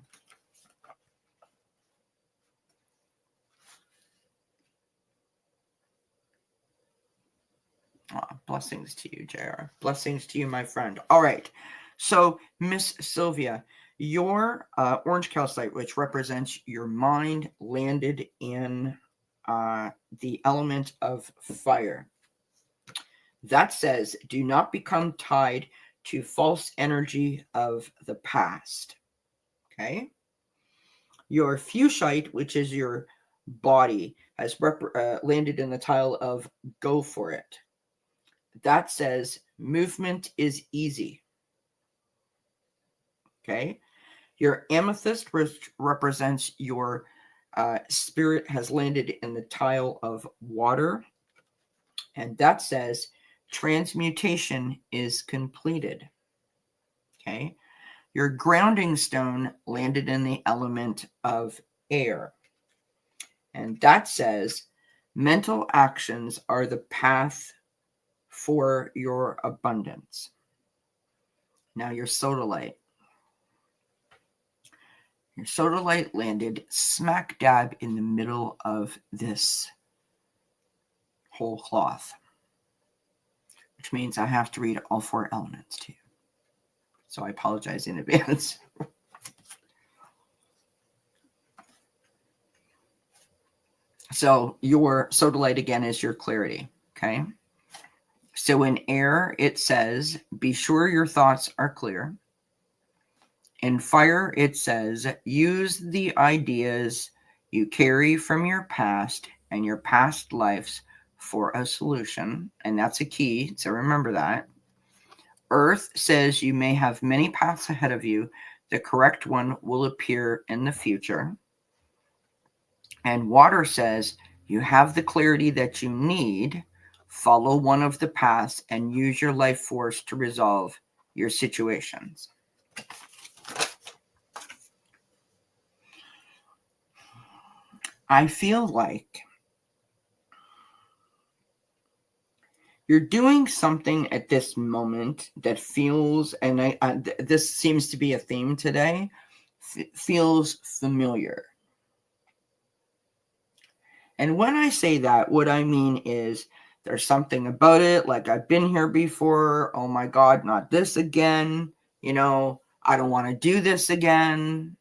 Blessings to you, JR. Blessings to you, my friend. All right. So, Miss Sylvia, your orange calcite, which represents your mind, landed in the element of fire. That says, do not become tied to false energy of the past. Okay. Your fuchsite, which is your body, has landed in the tile of go for it. That says movement is easy. Okay. Your amethyst, which represents your spirit, has landed in the tile of water. And that says transmutation is completed. Okay. Your grounding stone landed in the element of air. And that says mental actions are the path for your abundance. Now your sodalite. Your sodalite landed smack dab in the middle of this whole cloth, which means I have to read all 4 elements to you. So I apologize in advance. So your sodalite again is your clarity. Okay. So in air, it says, be sure your thoughts are clear. In fire, it says, use the ideas you carry from your past and your past lives for a solution. And that's a key. So remember that. Earth says you may have many paths ahead of you. The correct one will appear in the future. And water says you have the clarity that you need. Follow one of the paths and use your life force to resolve your situations. I feel like you're doing something at this moment that feels, and this seems to be a theme today, feels familiar. And when I say that, what I mean is there's something about it, like I've been here before. Oh my God, not this again. You know, I don't want to do this again.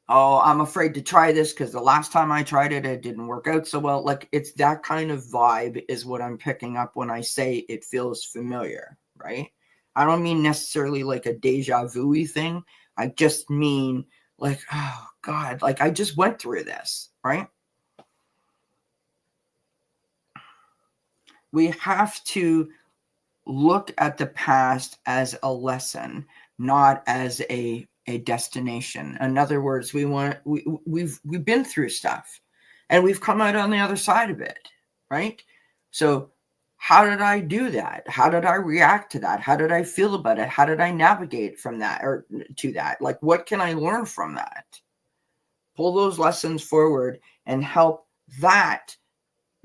Oh, I'm afraid to try this because the last time I tried it, it didn't work out so well. Like it's that kind of vibe is what I'm picking up when I say it feels familiar, right? I don't mean necessarily like a deja vu-y thing. I just mean like, oh God, like I just went through this, right? We have to look at the past as a lesson, not as a destination. In other words, we've been through stuff and we've come out on the other side of it, right? So how did I do that? How did I react to that? How did I feel about it? How did I navigate from that or to that? Like, what can I learn from that? Pull those lessons forward and help that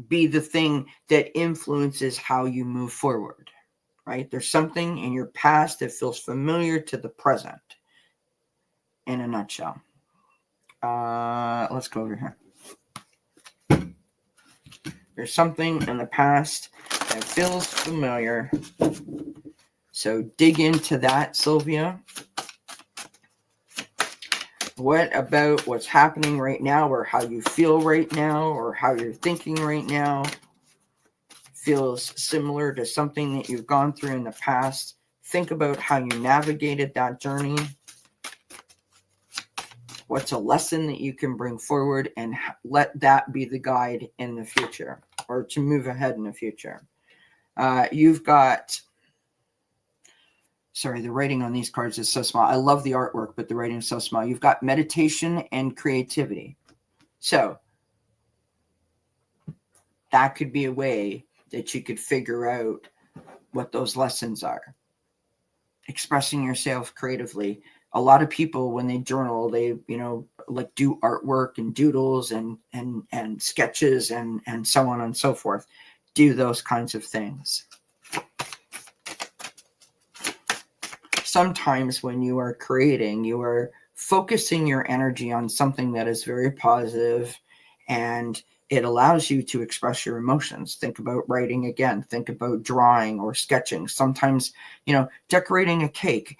be the thing that influences how you move forward, right? There's something in your past that feels familiar to the present, in a nutshell. Let's go over here. There's something in the past that feels familiar. So dig into that, Sylvia. What about what's happening right now, or how you feel right now, or how you're thinking right now feels similar to something that you've gone through in the past? Think about how you navigated that journey. What's a lesson that you can bring forward and let that be the guide in the future, or to move ahead in the future. You've got, sorry, the writing on these cards is so small. I love the artwork, but the writing is so small. You've got meditation and creativity. So that could be a way that you could figure out what those lessons are. Expressing yourself creatively. A lot of people, when they journal, they, like do artwork and doodles and sketches and so on and so forth. Do those kinds of things. Sometimes when you are creating, you are focusing your energy on something that is very positive, and it allows you to express your emotions. Think about writing again. Think about drawing or sketching. Sometimes, decorating a cake,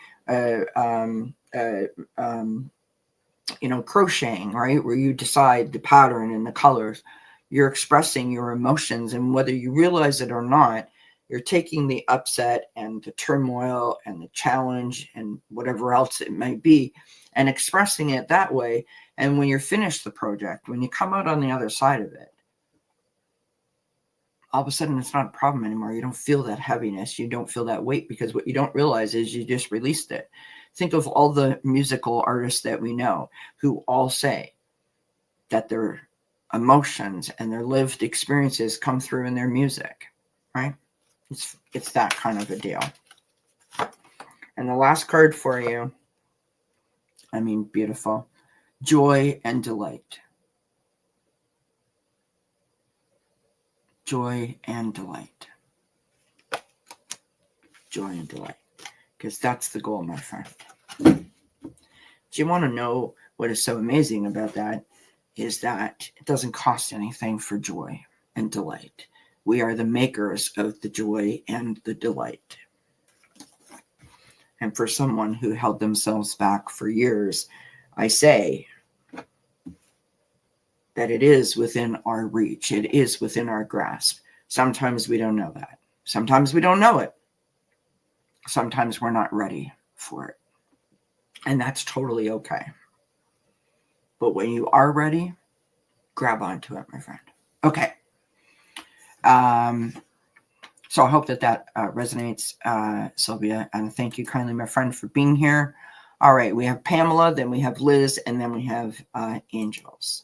crocheting, right? Where you decide the pattern and the colors. You're expressing your emotions, and whether you realize it or not, you're taking the upset and the turmoil and the challenge and whatever else it might be and expressing it that way. And when you're finished the project, when you come out on the other side of it, all of a sudden it's not a problem anymore. You don't feel that heaviness. You don't feel that weight, because what you don't realize is you just released it. Think of all the musical artists that we know who all say that their emotions and their lived experiences come through in their music, right? It's that kind of a deal. And the last card for you, beautiful. Joy and delight. Joy and delight. Joy and delight. Because that's the goal, my friend. Do you want to know what is so amazing about that? Is that it doesn't cost anything for joy and delight. We are the makers of the joy and the delight. And for someone who held themselves back for years, I say that it is within our reach. It is within our grasp. Sometimes we don't know that. Sometimes we don't know it. Sometimes we're not ready for it. And that's totally okay. But when you are ready, grab onto it, my friend. Okay. So I hope that resonates, Sylvia. And thank you kindly, my friend, for being here. All right. We have Pamela, then we have Liz, and then we have Angels.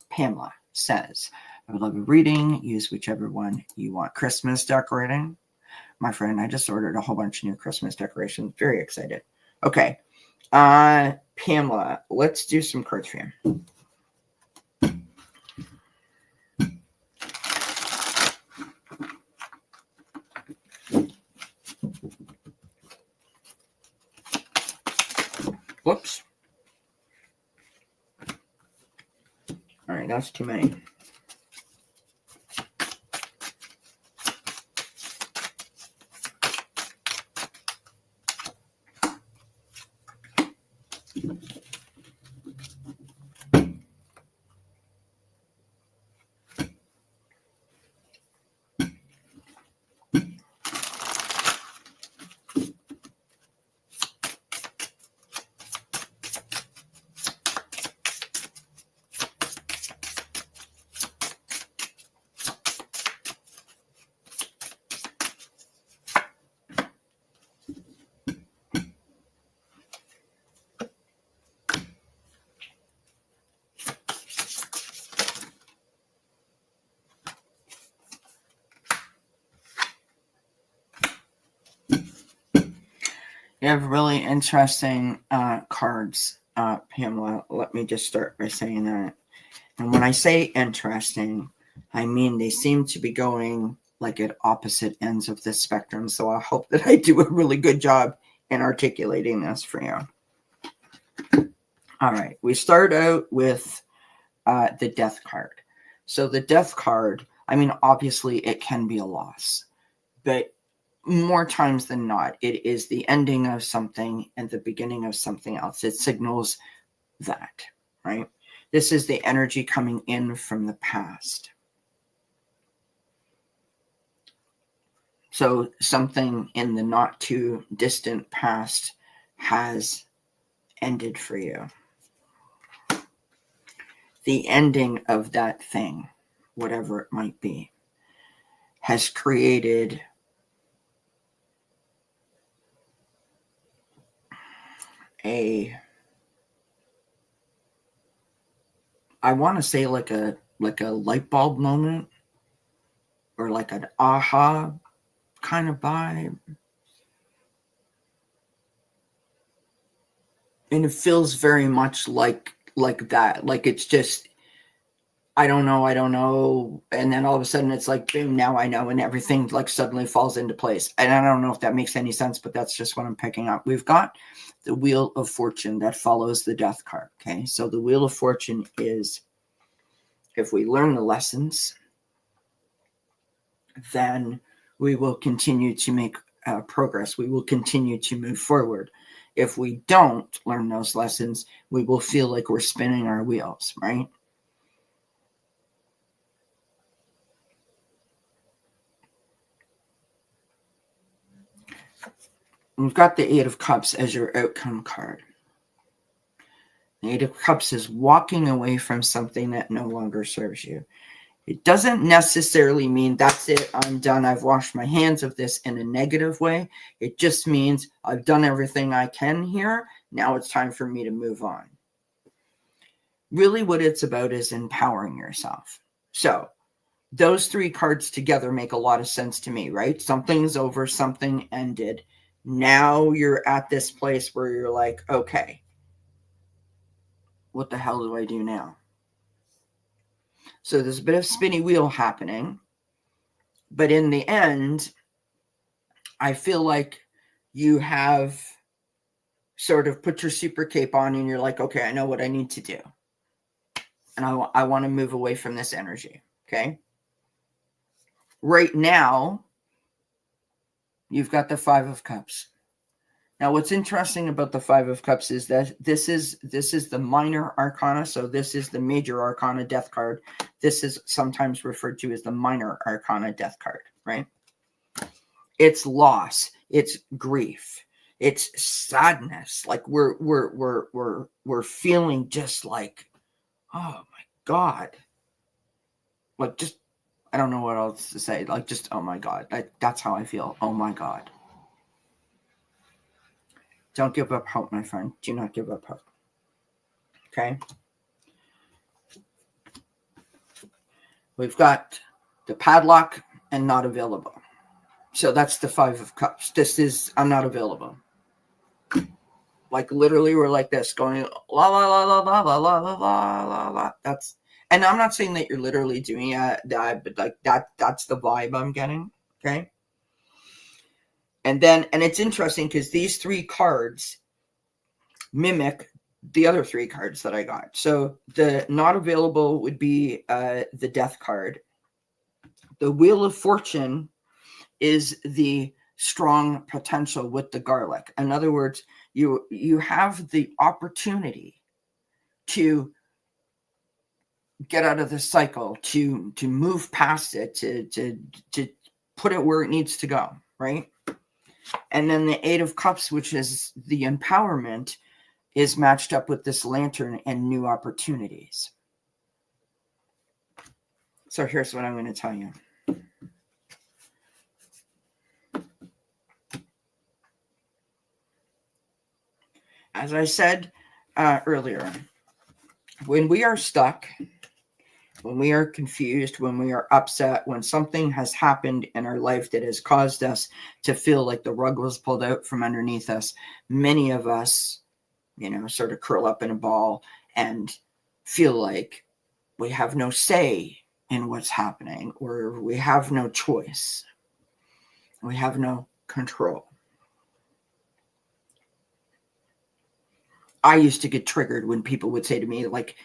Pamela says, I would love a reading. Use whichever one you want. Christmas decorating. My friend, I just ordered a whole bunch of new Christmas decorations. Very excited. Okay. Pamela, let's do some cards for you. Whoops. All right, that's too many. You have really interesting cards, Pamela. Let me just start by saying that. And when I say interesting, I mean they seem to be going like at opposite ends of the spectrum. So I hope that I do a really good job in articulating this for you. All right, we start out with the death card. So the death card, I mean, obviously it can be a loss, but more times than not, it is the ending of something and the beginning of something else. It signals that, right? This is the energy coming in from the past. So something in the not too distant past has ended for you. The ending of that thing, whatever it might be, has created I want to say like a light bulb moment, or like an aha kind of vibe. And it feels very much like that. Like it's just, I don't know. And then all of a sudden it's like, boom, now I know. And everything like suddenly falls into place. And I don't know if that makes any sense, but that's just what I'm picking up. We've got the Wheel of Fortune that follows the Death card. Okay. So the Wheel of Fortune is, if we learn the lessons, then we will continue to make progress. We will continue to move forward. If we don't learn those lessons, we will feel like we're spinning our wheels, right? We've got the Eight of Cups as your outcome card. The Eight of Cups is walking away from something that no longer serves you. It doesn't necessarily mean that's it, I'm done, I've washed my hands of this in a negative way. It just means I've done everything I can here. Now it's time for me to move on. Really what it's about is empowering yourself. So those three cards together make a lot of sense to me, right? Something's over, something ended. Now you're at this place where you're like, okay, what the hell do I do now? So there's a bit of spinny wheel happening. But in the end, I feel like you have sort of put your super cape on and you're like, okay, I know what I need to do. And I want to move away from this energy. Okay. Right now, you've got the Five of Cups. Now, what's interesting about the Five of Cups is that this is the minor arcana. So this is the major arcana death card. This is sometimes referred to as the minor arcana death card, right? It's loss, it's grief, it's sadness. Like we're feeling just like, oh my God. Like just, I don't know what else to say. Like just, oh my God. That's how I feel. Oh my God. Don't give up hope, my friend. Do not give up hope. Okay. We've got the padlock and not available. So that's the Five of Cups. This is, I'm not available. Like literally we're like this going la la la la la la la la la la la. That's, and I'm not saying that you're literally doing that, but like that's the vibe I'm getting. Okay. And then, and it's interesting because these three cards mimic the other three cards that I got. So the not available would be the Death card. The Wheel of Fortune is the strong potential with the garlic. In other words, you have the opportunity to get out of the cycle, to move past it, to put it where it needs to go, right? And then the Eight of Cups, which is the empowerment, is matched up with this Lantern and new opportunities. So here's what I'm going to tell you. As I said earlier, when we are stuck when we are confused, when we are upset, when something has happened in our life that has caused us to feel like the rug was pulled out from underneath us, many of us, sort of curl up in a ball and feel like we have no say in what's happening, or we have no choice. We have no control. I used to get triggered when people would say to me, like,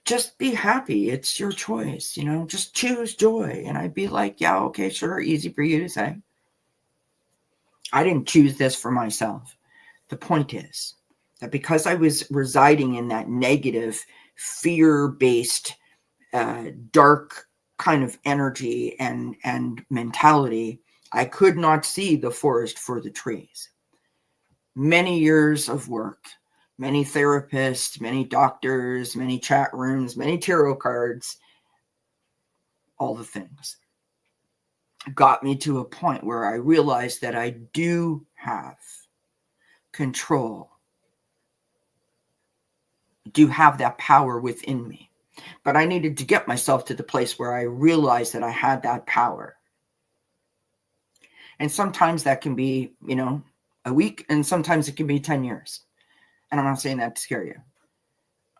just be happy. It's your choice. Just choose joy. And I'd be like, yeah, okay, sure. Easy for you to say. I didn't choose this for myself. The point is that because I was residing in that negative, fear-based, dark kind of energy and mentality, I could not see the forest for the trees. Many years of work, many therapists, many doctors, many chat rooms, many tarot cards, all the things got me to a point where I realized that I do have control, do have that power within me. But I needed to get myself to the place where I realized that I had that power. And sometimes that can be, a week, and sometimes it can be 10 years. And I'm not saying that to scare you.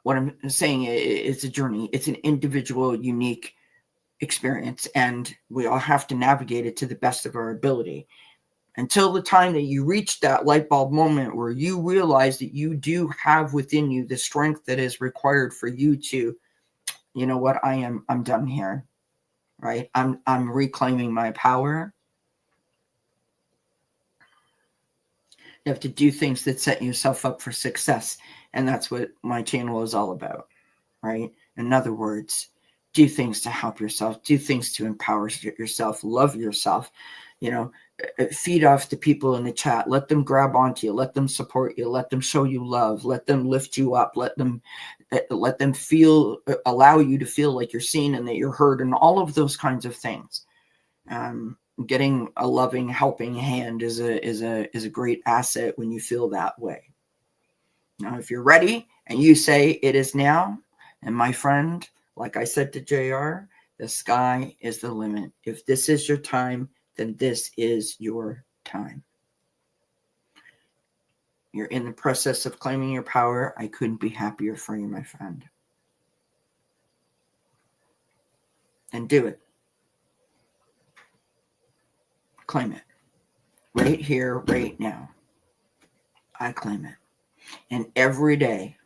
What I'm saying is it's a journey. It's an individual, unique experience, and we all have to navigate it to the best of our ability. Until the time that you reach that light bulb moment where you realize that you do have within you the strength that is required for you to, I'm done here, right? I'm reclaiming my power. You have to do things that set yourself up for success. And that's what my channel is all about, right? In other words, do things to help yourself, do things to empower yourself, love yourself, feed off the people in the chat, let them grab onto you, let them support you, let them show you love, let them lift you up, let them allow you to feel like you're seen and that you're heard, and all of those kinds of things. Getting a loving, helping hand is a great asset when you feel that way. Now, if you're ready and you say it is now, and my friend, like I said to JR, the sky is the limit. If this is your time, then this is your time. You're in the process of claiming your power. I couldn't be happier for you, my friend. And do it. Claim it. Right here, right now. I claim it. And every day,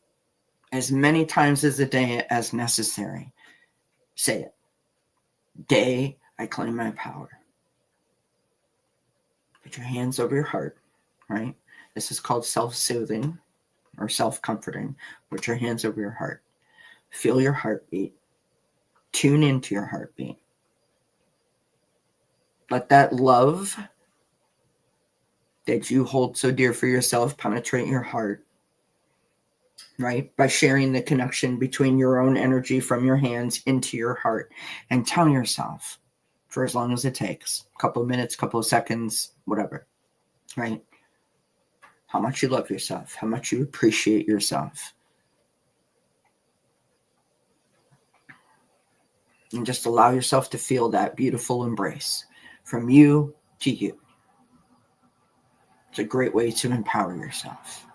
as many times as a day as necessary, say it. Day, I claim my power. Put your hands over your heart, right? This is called self-soothing or self-comforting. Put your hands over your heart. Feel your heartbeat. Tune into your heartbeat. Let that love that you hold so dear for yourself penetrate your heart, right? By sharing the connection between your own energy from your hands into your heart, and tell yourself for as long as it takes, a couple of minutes, couple of seconds, whatever, right? How much you love yourself, how much you appreciate yourself. And just allow yourself to feel that beautiful embrace from you to you. It's a great way to empower yourself.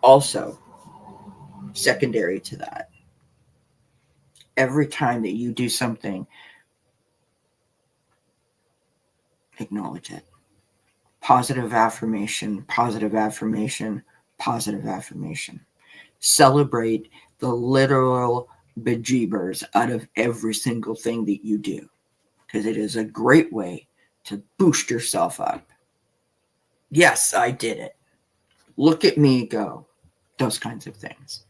Also, secondary to that, every time that you do something, acknowledge it. Positive affirmation, positive affirmation, positive affirmation. Celebrate the literal bejeebers out of every single thing that you do, because it is a great way to boost yourself up. Yes, I did it. Look at me go. Those kinds of things.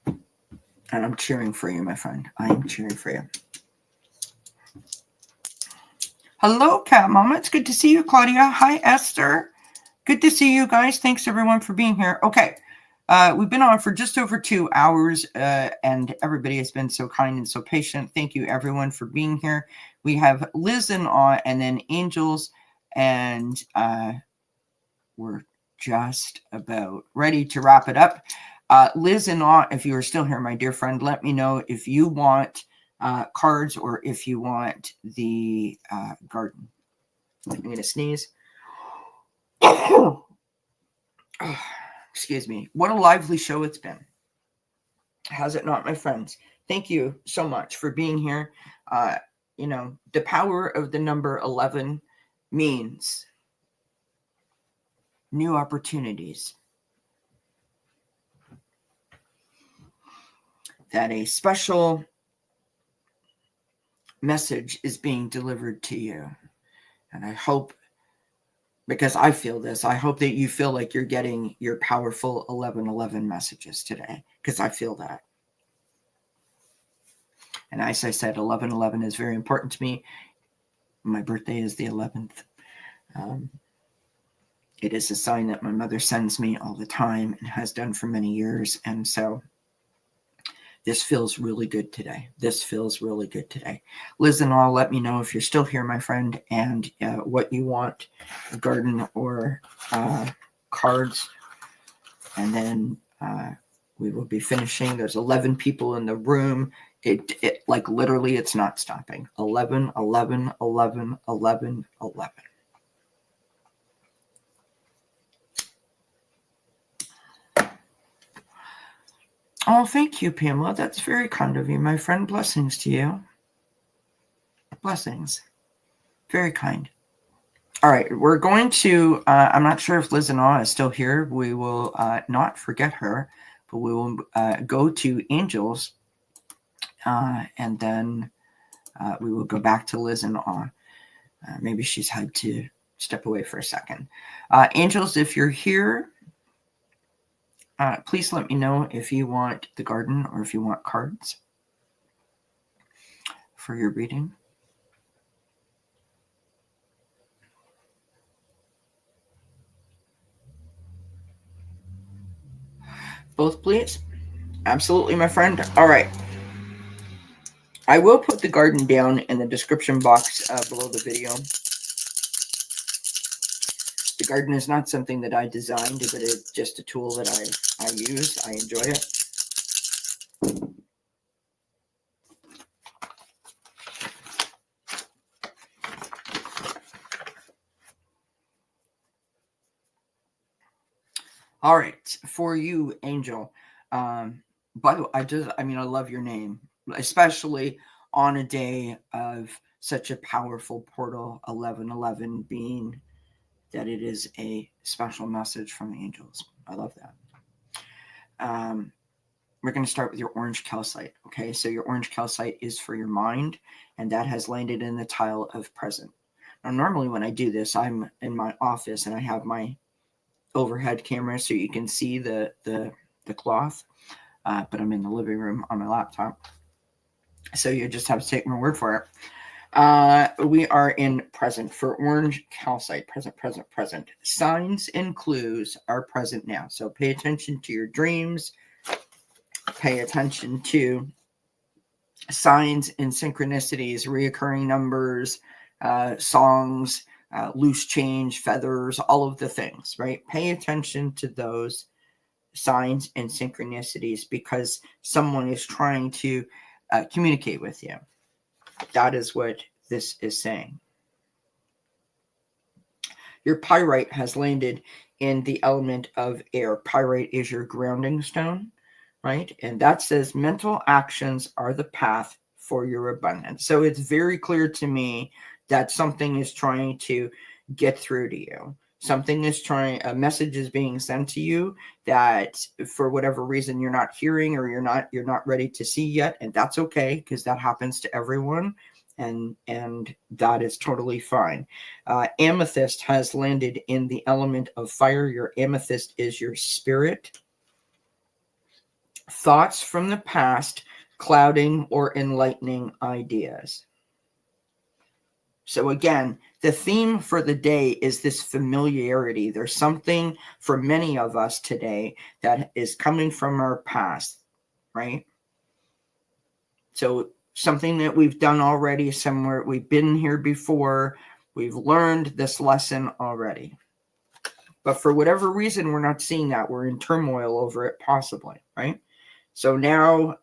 And I'm cheering for you, my friend. I am cheering for you. Hello, Cat Mama. It's good to see you, Claudia. Hi, Esther. Good to see you guys. Thanks, everyone, for being here. Okay. We've been on for just over 2 hours, and everybody has been so kind and so patient. Thank you, everyone, for being here. We have Liz and then Angels, and we're just about ready to wrap it up. Liz and Aw, if you are still here, my dear friend, let me know if you want cards or if you want the garden. I'm going to sneeze. Excuse me. What a lively show it's been. Has it not, my friends? Thank you so much for being here. The power of the number 11 means new opportunities. That a special message is being delivered to you. And I hope, because I feel this, I hope that you feel like you're getting your powerful 1111 messages today, because I feel that. And as I said, 1111 is very important to me. My birthday is the 11th. It is a sign that my mother sends me all the time and has done for many years. And so this feels really good today. This feels really good today. Liz and all, let me know if you're still here, my friend, and what you want, garden or cards. And then we will be finishing. There's 11 people in the room. It like literally, it's not stopping. 11, 11, 11, 11, 11. Oh, thank you, Pamela. That's very kind of you, my friend. Blessings to you. Blessings. Very kind. All right, we're going to, I'm not sure if Liz and Aw is still here. We will not forget her, but we will go to Angels, and then we will go back to Liz and Aw. Maybe she's had to step away for a second. Angels, if you're here, please let me know if you want the garden or if you want cards for your reading. Both, please. Absolutely, my friend. All right. I will put the garden down in the description box below the video. The garden is not something that I designed, but it's just a tool that I use. I enjoy it. All right, for you, Angel. By the way, I love your name, especially on a day of such a powerful portal, 1111 being that it is a special message from the angels. I love that. We're going to start with your orange calcite. Okay, so your orange calcite is for your mind, and that has landed in the tile of present. Now, normally when I do this, I'm in my office and I have my overhead camera so you can see the cloth, but I'm in the living room on my laptop. So you just have to take my word for it. We are in present for orange calcite. Present. Signs and clues are present now. So pay attention to your dreams. Pay attention to signs and synchronicities, reoccurring numbers, songs, loose change, feathers, all of the things, right? Pay attention to those signs and synchronicities because someone is trying to communicate with you. That is what this is saying. Your pyrite has landed in the element of air. Pyrite is your grounding stone, right? And that says mental actions are the path for your abundance. So it's very clear to me that something is trying to get through to you. Something is a message is being sent to you that for whatever reason you're not hearing or you're not ready to see yet. And that's okay, because that happens to everyone. And that is totally fine. Amethyst has landed in the element of fire. Your amethyst is your spirit. Thoughts from the past clouding or enlightening ideas. So again, the theme for the day is this familiarity. There's something for many of us today that is coming from our past, right? So something that we've done already somewhere. We've been here before. We've learned this lesson already. But for whatever reason, we're not seeing that. We're in turmoil over it, possibly, right? So now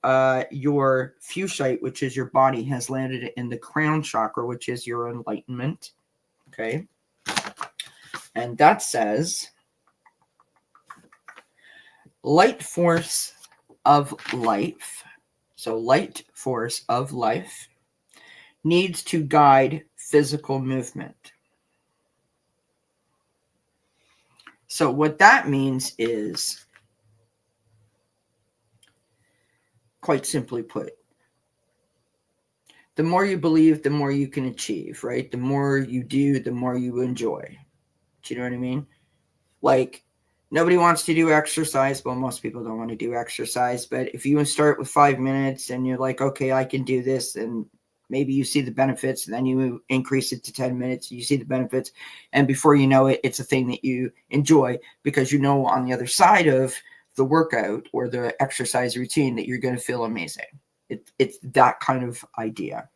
your Fuchsite, which is your body, has landed in the crown chakra, which is your enlightenment. Okay. And that says, light force of life. So light force of life needs to guide physical movement. So what that means is, quite simply put, the more you believe, the more you can achieve, right? The more you do, the more you enjoy. Do you know what I mean? Like, nobody wants to do exercise. Well, most people don't want to do exercise. But if you start with 5 minutes and you're like, okay, I can do this, and maybe you see the benefits, and then you increase it to 10 minutes, you see the benefits, and before you know it, it's a thing that you enjoy because you know on the other side of the workout or the exercise routine that you're going to feel amazing. It's that kind of idea.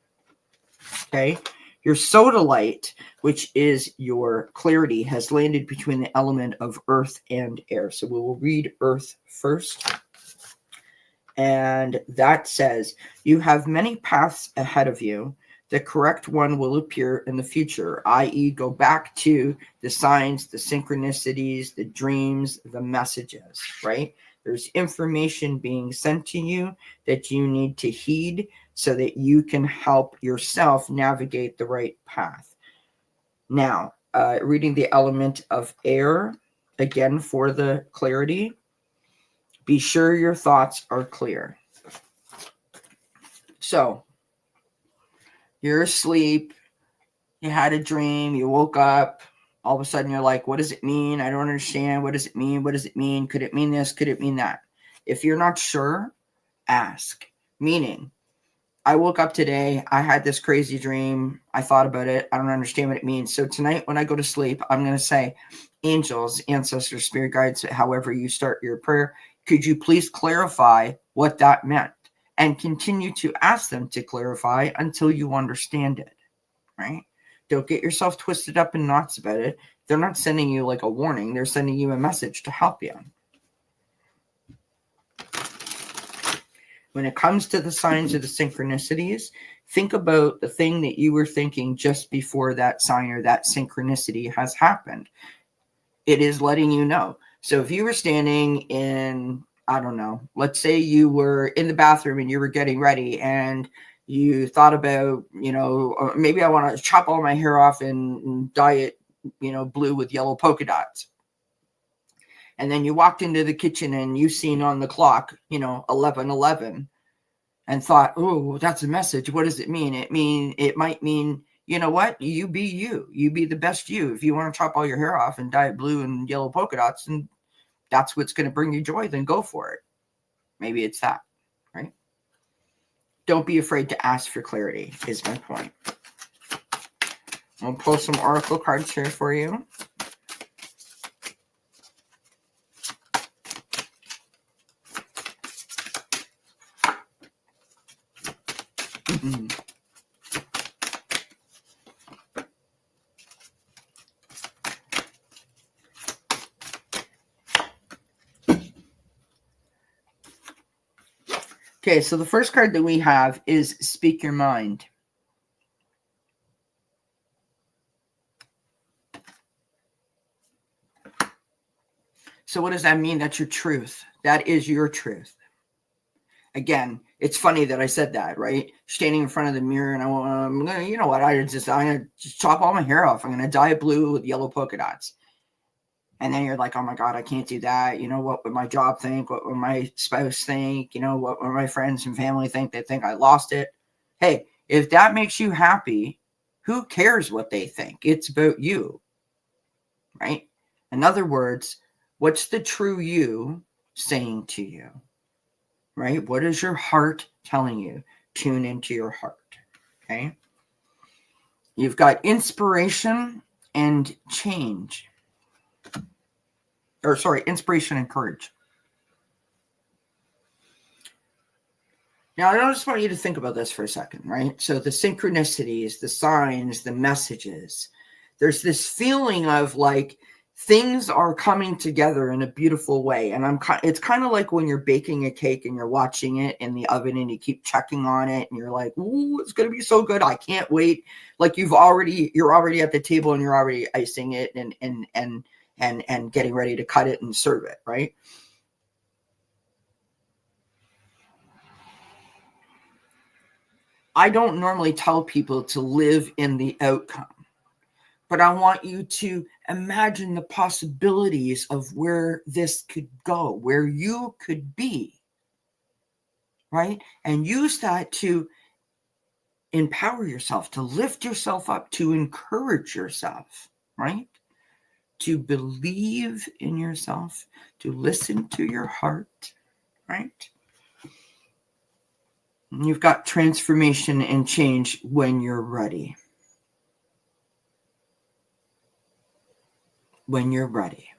Okay. Your sodalite, which is your clarity, has landed between the element of earth and air. So we will read earth first. And that says, you have many paths ahead of you. The correct one will appear in the future, i.e., go back to the signs, the synchronicities, the dreams, the messages, right? There's information being sent to you that you need to heed so that you can help yourself navigate the right path. Now, reading the element of air, again, for the clarity, be sure your thoughts are clear. So, you're asleep, you had a dream, you woke up, all of a sudden you're like, what does it mean? I don't understand. What does it mean? What does it mean? Could it mean this? Could it mean that? If you're not sure, ask. Meaning, I woke up today, I had this crazy dream, I thought about it, I don't understand what it means. So tonight when I go to sleep, I'm going to say, angels, ancestors, spirit guides, however you start your prayer, could you please clarify what that meant? And continue to ask them to clarify until you understand it, right? Don't get yourself twisted up in knots about it. They're not sending you like a warning. They're sending you a message to help you. When it comes to the signs of the synchronicities, think about the thing that you were thinking just before that sign or that synchronicity has happened. It is letting you know. So if you were standing in, I don't know, let's say you were in the bathroom and you were getting ready and you thought about, maybe I want to chop all my hair off and dye it, blue with yellow polka dots. And then you walked into the kitchen and you seen on the clock, 11:11 and thought, oh, that's a message. What does it mean? It might mean, you know what? You be you. You be the best you. If you want to chop all your hair off and dye it blue and yellow polka dots, and that's what's going to bring you joy, then go for it. Maybe it's that, right? Don't be afraid to ask for clarity is my point. I'll pull some oracle cards here for you. Okay, so the first card that we have is Speak Your Mind. So what does that mean? That's your truth. That is your truth. Again, it's funny that I said that, right? Standing in front of the mirror and I'm going to, you know what? I'm going to just chop all my hair off. I'm going to dye it blue with yellow polka dots. And then you're like, oh my God, I can't do that. What would my job think? What would my spouse think? What would my friends and family think? They think I lost it. Hey, if that makes you happy, who cares what they think? It's about you, right? In other words, what's the true you saying to you, right? What is your heart telling you? Tune into your heart, okay? You've got inspiration and change. Inspiration and courage. Now, I just want you to think about this for a second, right? So the synchronicities, the signs, the messages, there's this feeling of like things are coming together in a beautiful way. And it's kind of like when you're baking a cake and you're watching it in the oven and you keep checking on it and you're like, ooh, it's going to be so good. I can't wait. Like you're already at the table and you're already icing it and getting ready to cut it and serve it, right? I don't normally tell people to live in the outcome, but I want you to imagine the possibilities of where this could go, where you could be, right? And use that to empower yourself, to lift yourself up, to encourage yourself, right? To believe in yourself, to listen to your heart, right? And you've got transformation and change when you're ready. When you're ready.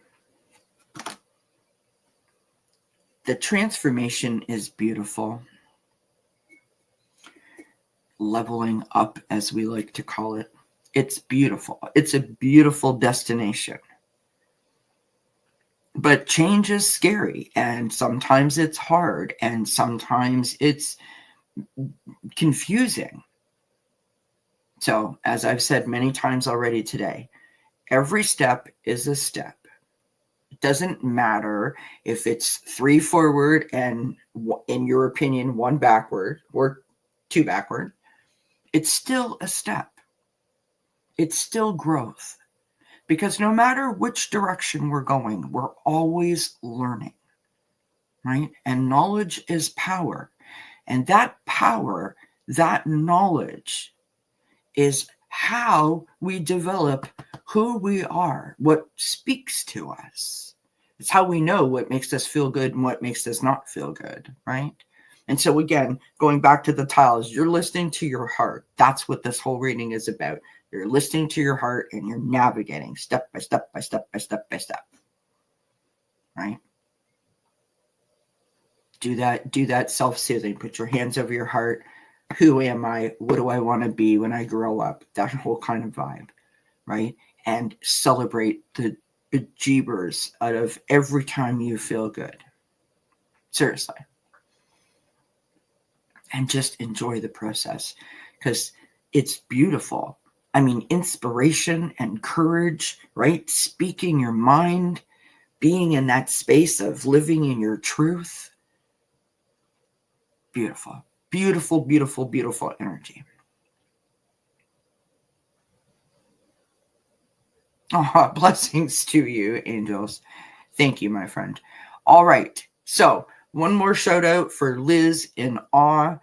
The transformation is beautiful. Leveling up, as we like to call it. It's beautiful. It's a beautiful destination. But change is scary, and sometimes it's hard, and sometimes it's confusing. So, as I've said many times already today, every step is a step. It doesn't matter if it's 3 forward and, in your opinion, 1 backward or 2 backward. It's still a step. It's still growth. Because no matter which direction we're going, we're always learning, right? And knowledge is power. And that power, that knowledge is how we develop who we are, what speaks to us. It's how we know what makes us feel good and what makes us not feel good, right? And so again, going back to the tiles, you're listening to your heart. That's what this whole reading is about. You're listening to your heart and you're navigating step by step by step by step by step, right? Do that self-soothing. Put your hands over your heart. Who am I? What do I want to be when I grow up? That whole kind of vibe, right? And celebrate the bejeebers out of every time you feel good. Seriously. And just enjoy the process because it's beautiful. I mean, inspiration and courage, right? Speaking your mind, being in that space of living in your truth. Beautiful, beautiful, beautiful, beautiful energy. Oh, blessings to you, angels. Thank you, my friend. All right. So one more shout out for Liz in awe.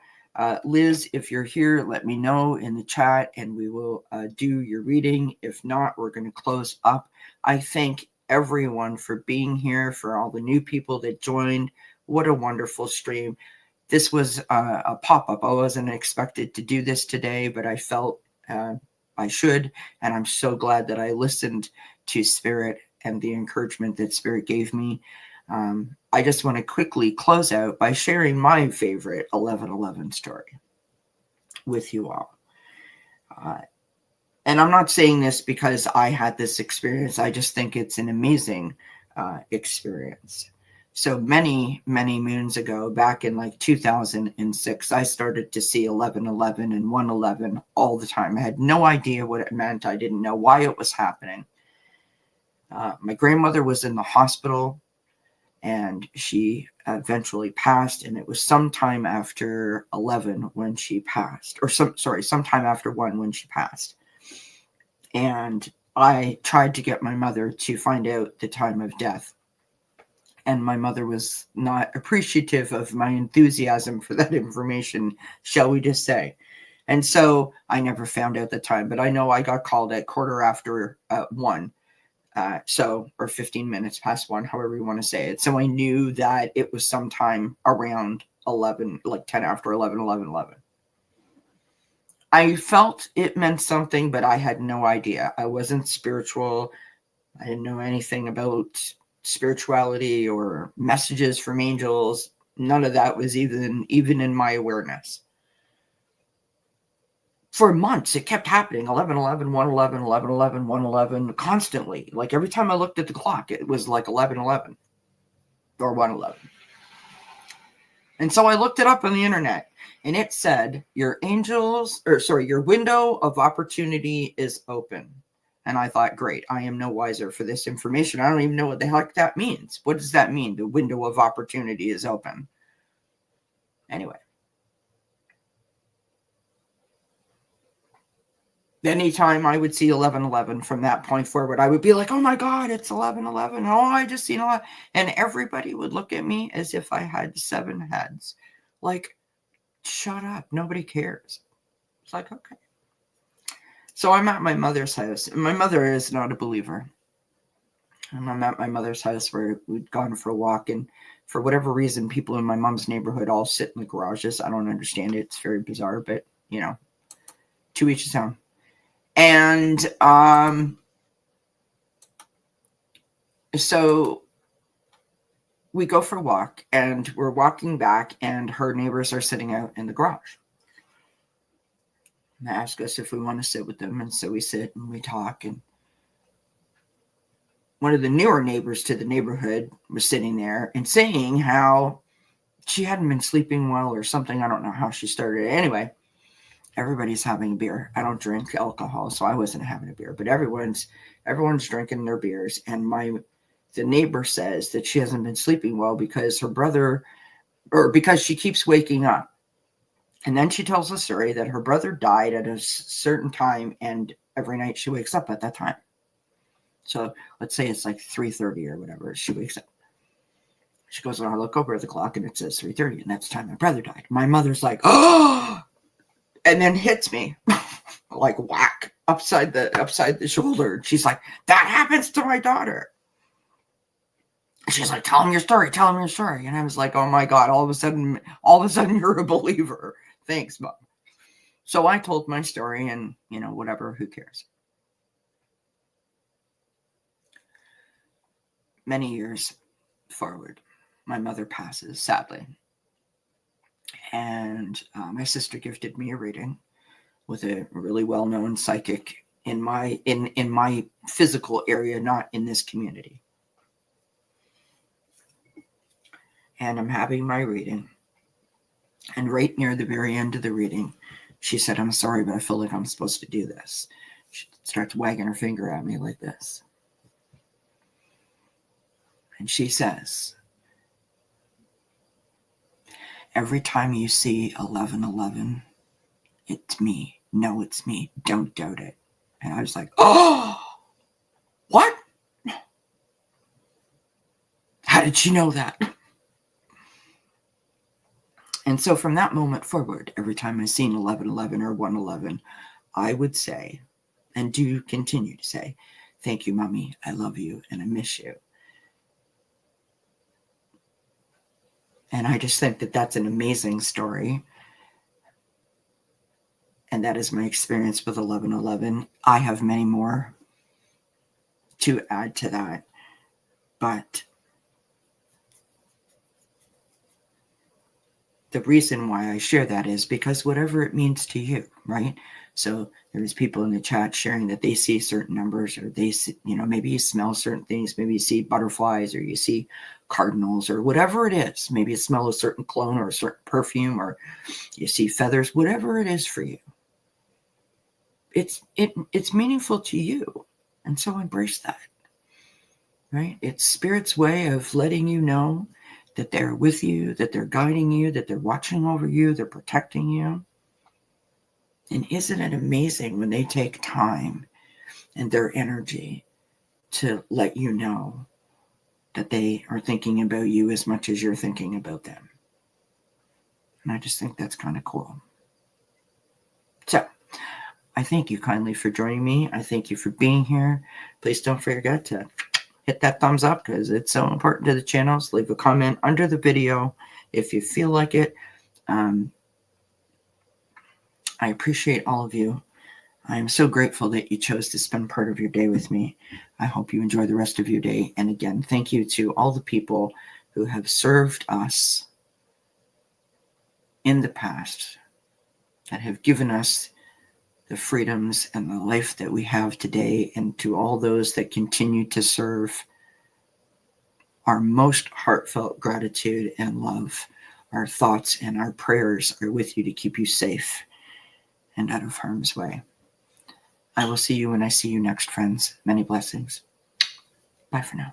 Liz, if you're here, let me know in the chat and we will do your reading. If not, we're going to close up. I thank everyone for being here, for all the new people that joined. What a wonderful stream. This was a pop-up. I wasn't expected to do this today, but I felt I should. And I'm so glad that I listened to Spirit and the encouragement that Spirit gave me. I just want to quickly close out by sharing my favorite 11:11 story with you all. And I'm not saying this because I had this experience. I just think it's an amazing experience. So many, many moons ago, back in like 2006, I started to see 11:11 and 1:11 all the time. I had no idea what it meant. I didn't know why it was happening. My grandmother was in the hospital and she eventually passed, and it was sometime after 11 when she passed, or sometime after 1 when she passed. And I tried to get my mother to find out the time of death. And my mother was not appreciative of my enthusiasm for that information, shall we just say. And so I never found out the time, but I know I got called at 1:15 or 15 minutes past 1, however you want to say it. So I knew that it was sometime around 11, like 10 after 11, 11:11. I felt it meant something, but I had no idea. I wasn't spiritual. I didn't know anything about spirituality or messages from angels. None of that was even in my awareness. for months, it kept happening. 11:11, 1:11, 11:11, 1:11, constantly. Like every time I looked at the clock, it was like 11:11 or 1:11. And so I looked it up on the internet, and it said your window of opportunity is open. And I thought, great, I am no wiser for this information. I don't even know what the heck that means. What does that mean? The window of opportunity is open. Anyway. Anytime I would see 11:11 from that point forward, I would be like, oh my God, it's 11:11. Oh, I just seen 11. And everybody would look at me as if I had 7 heads. Like, shut up. Nobody cares. It's like, okay. So I'm at my mother's house. My mother is not a believer. And I'm at my mother's house where we'd gone for a walk. And for whatever reason, people in my mom's neighborhood all sit in the garages. I don't understand it. It's very bizarre, but, to each his own. And so we go for a walk, and we're walking back, and her neighbors are sitting out in the garage. And they ask us if we want to sit with them, and so we sit and we talk. And one of the newer neighbors to the neighborhood was sitting there and saying how she hadn't been sleeping well or something. I don't know how she started it. Anyway, everybody's having a beer. I don't drink alcohol, so I wasn't having a beer, but everyone's drinking their beers. And the neighbor says that she hasn't been sleeping well because because she keeps waking up. And then she tells the story that her brother died at a certain time, and every night she wakes up at that time. So let's say it's like 3:30 or whatever. She wakes up. She goes, and I look over at the clock, and it says 3:30, and that's the time my brother died. My mother's like, oh, and then hits me like whack upside the shoulder. She's like, that happens to my daughter. She's like, tell him your story. And I was like, oh my God, all of a sudden you're a believer. Thanks, Mom. So I told my story, and whatever, who cares? Many years forward, my mother passes, sadly. And my sister gifted me a reading with a really well-known psychic in my physical area, not in this community. And I'm having my reading. And right near the very end of the reading, she said, I'm sorry, but I feel like I'm supposed to do this. She starts wagging her finger at me like this. And she says, every time you see 11:11, it's me. No, it's me. Don't doubt it. And I was like, oh, what? How did she know that? And so from that moment forward, every time I seen 11:11 or 1:11, I would say, and do continue to say, thank you, Mommy. I love you and I miss you. And I just think that that's an amazing story. And that is my experience with 11:11. I have many more to add to that. But the reason why I share that is because whatever it means to you, right? So there's people in the chat sharing that they see certain numbers, or they see, maybe you smell certain things. Maybe you see butterflies, or you see cardinals, or whatever it is. Maybe you smell a certain cologne or a certain perfume, or you see feathers, whatever it is for you. It's meaningful to you. And so embrace that, right? It's Spirit's way of letting you know that they're with you, that they're guiding you, that they're watching over you, they're protecting you. And isn't it amazing when they take time and their energy to let you know that they are thinking about you as much as you're thinking about them? And I just think that's kind of cool. So I thank you kindly for joining me. I thank you for being here. Please don't forget to hit that thumbs up, because it's so important to the channels. Leave a comment under the video if you feel like it. I appreciate all of you. I am so grateful that you chose to spend part of your day with me. I hope you enjoy the rest of your day. And again, thank you to all the people who have served us in the past, that have given us the freedoms and the life that we have today, and to all those that continue to serve, our most heartfelt gratitude and love. Our thoughts and our prayers are with you to keep you safe and out of harm's way. I will see you when I see you next, friends. Many blessings. Bye for now.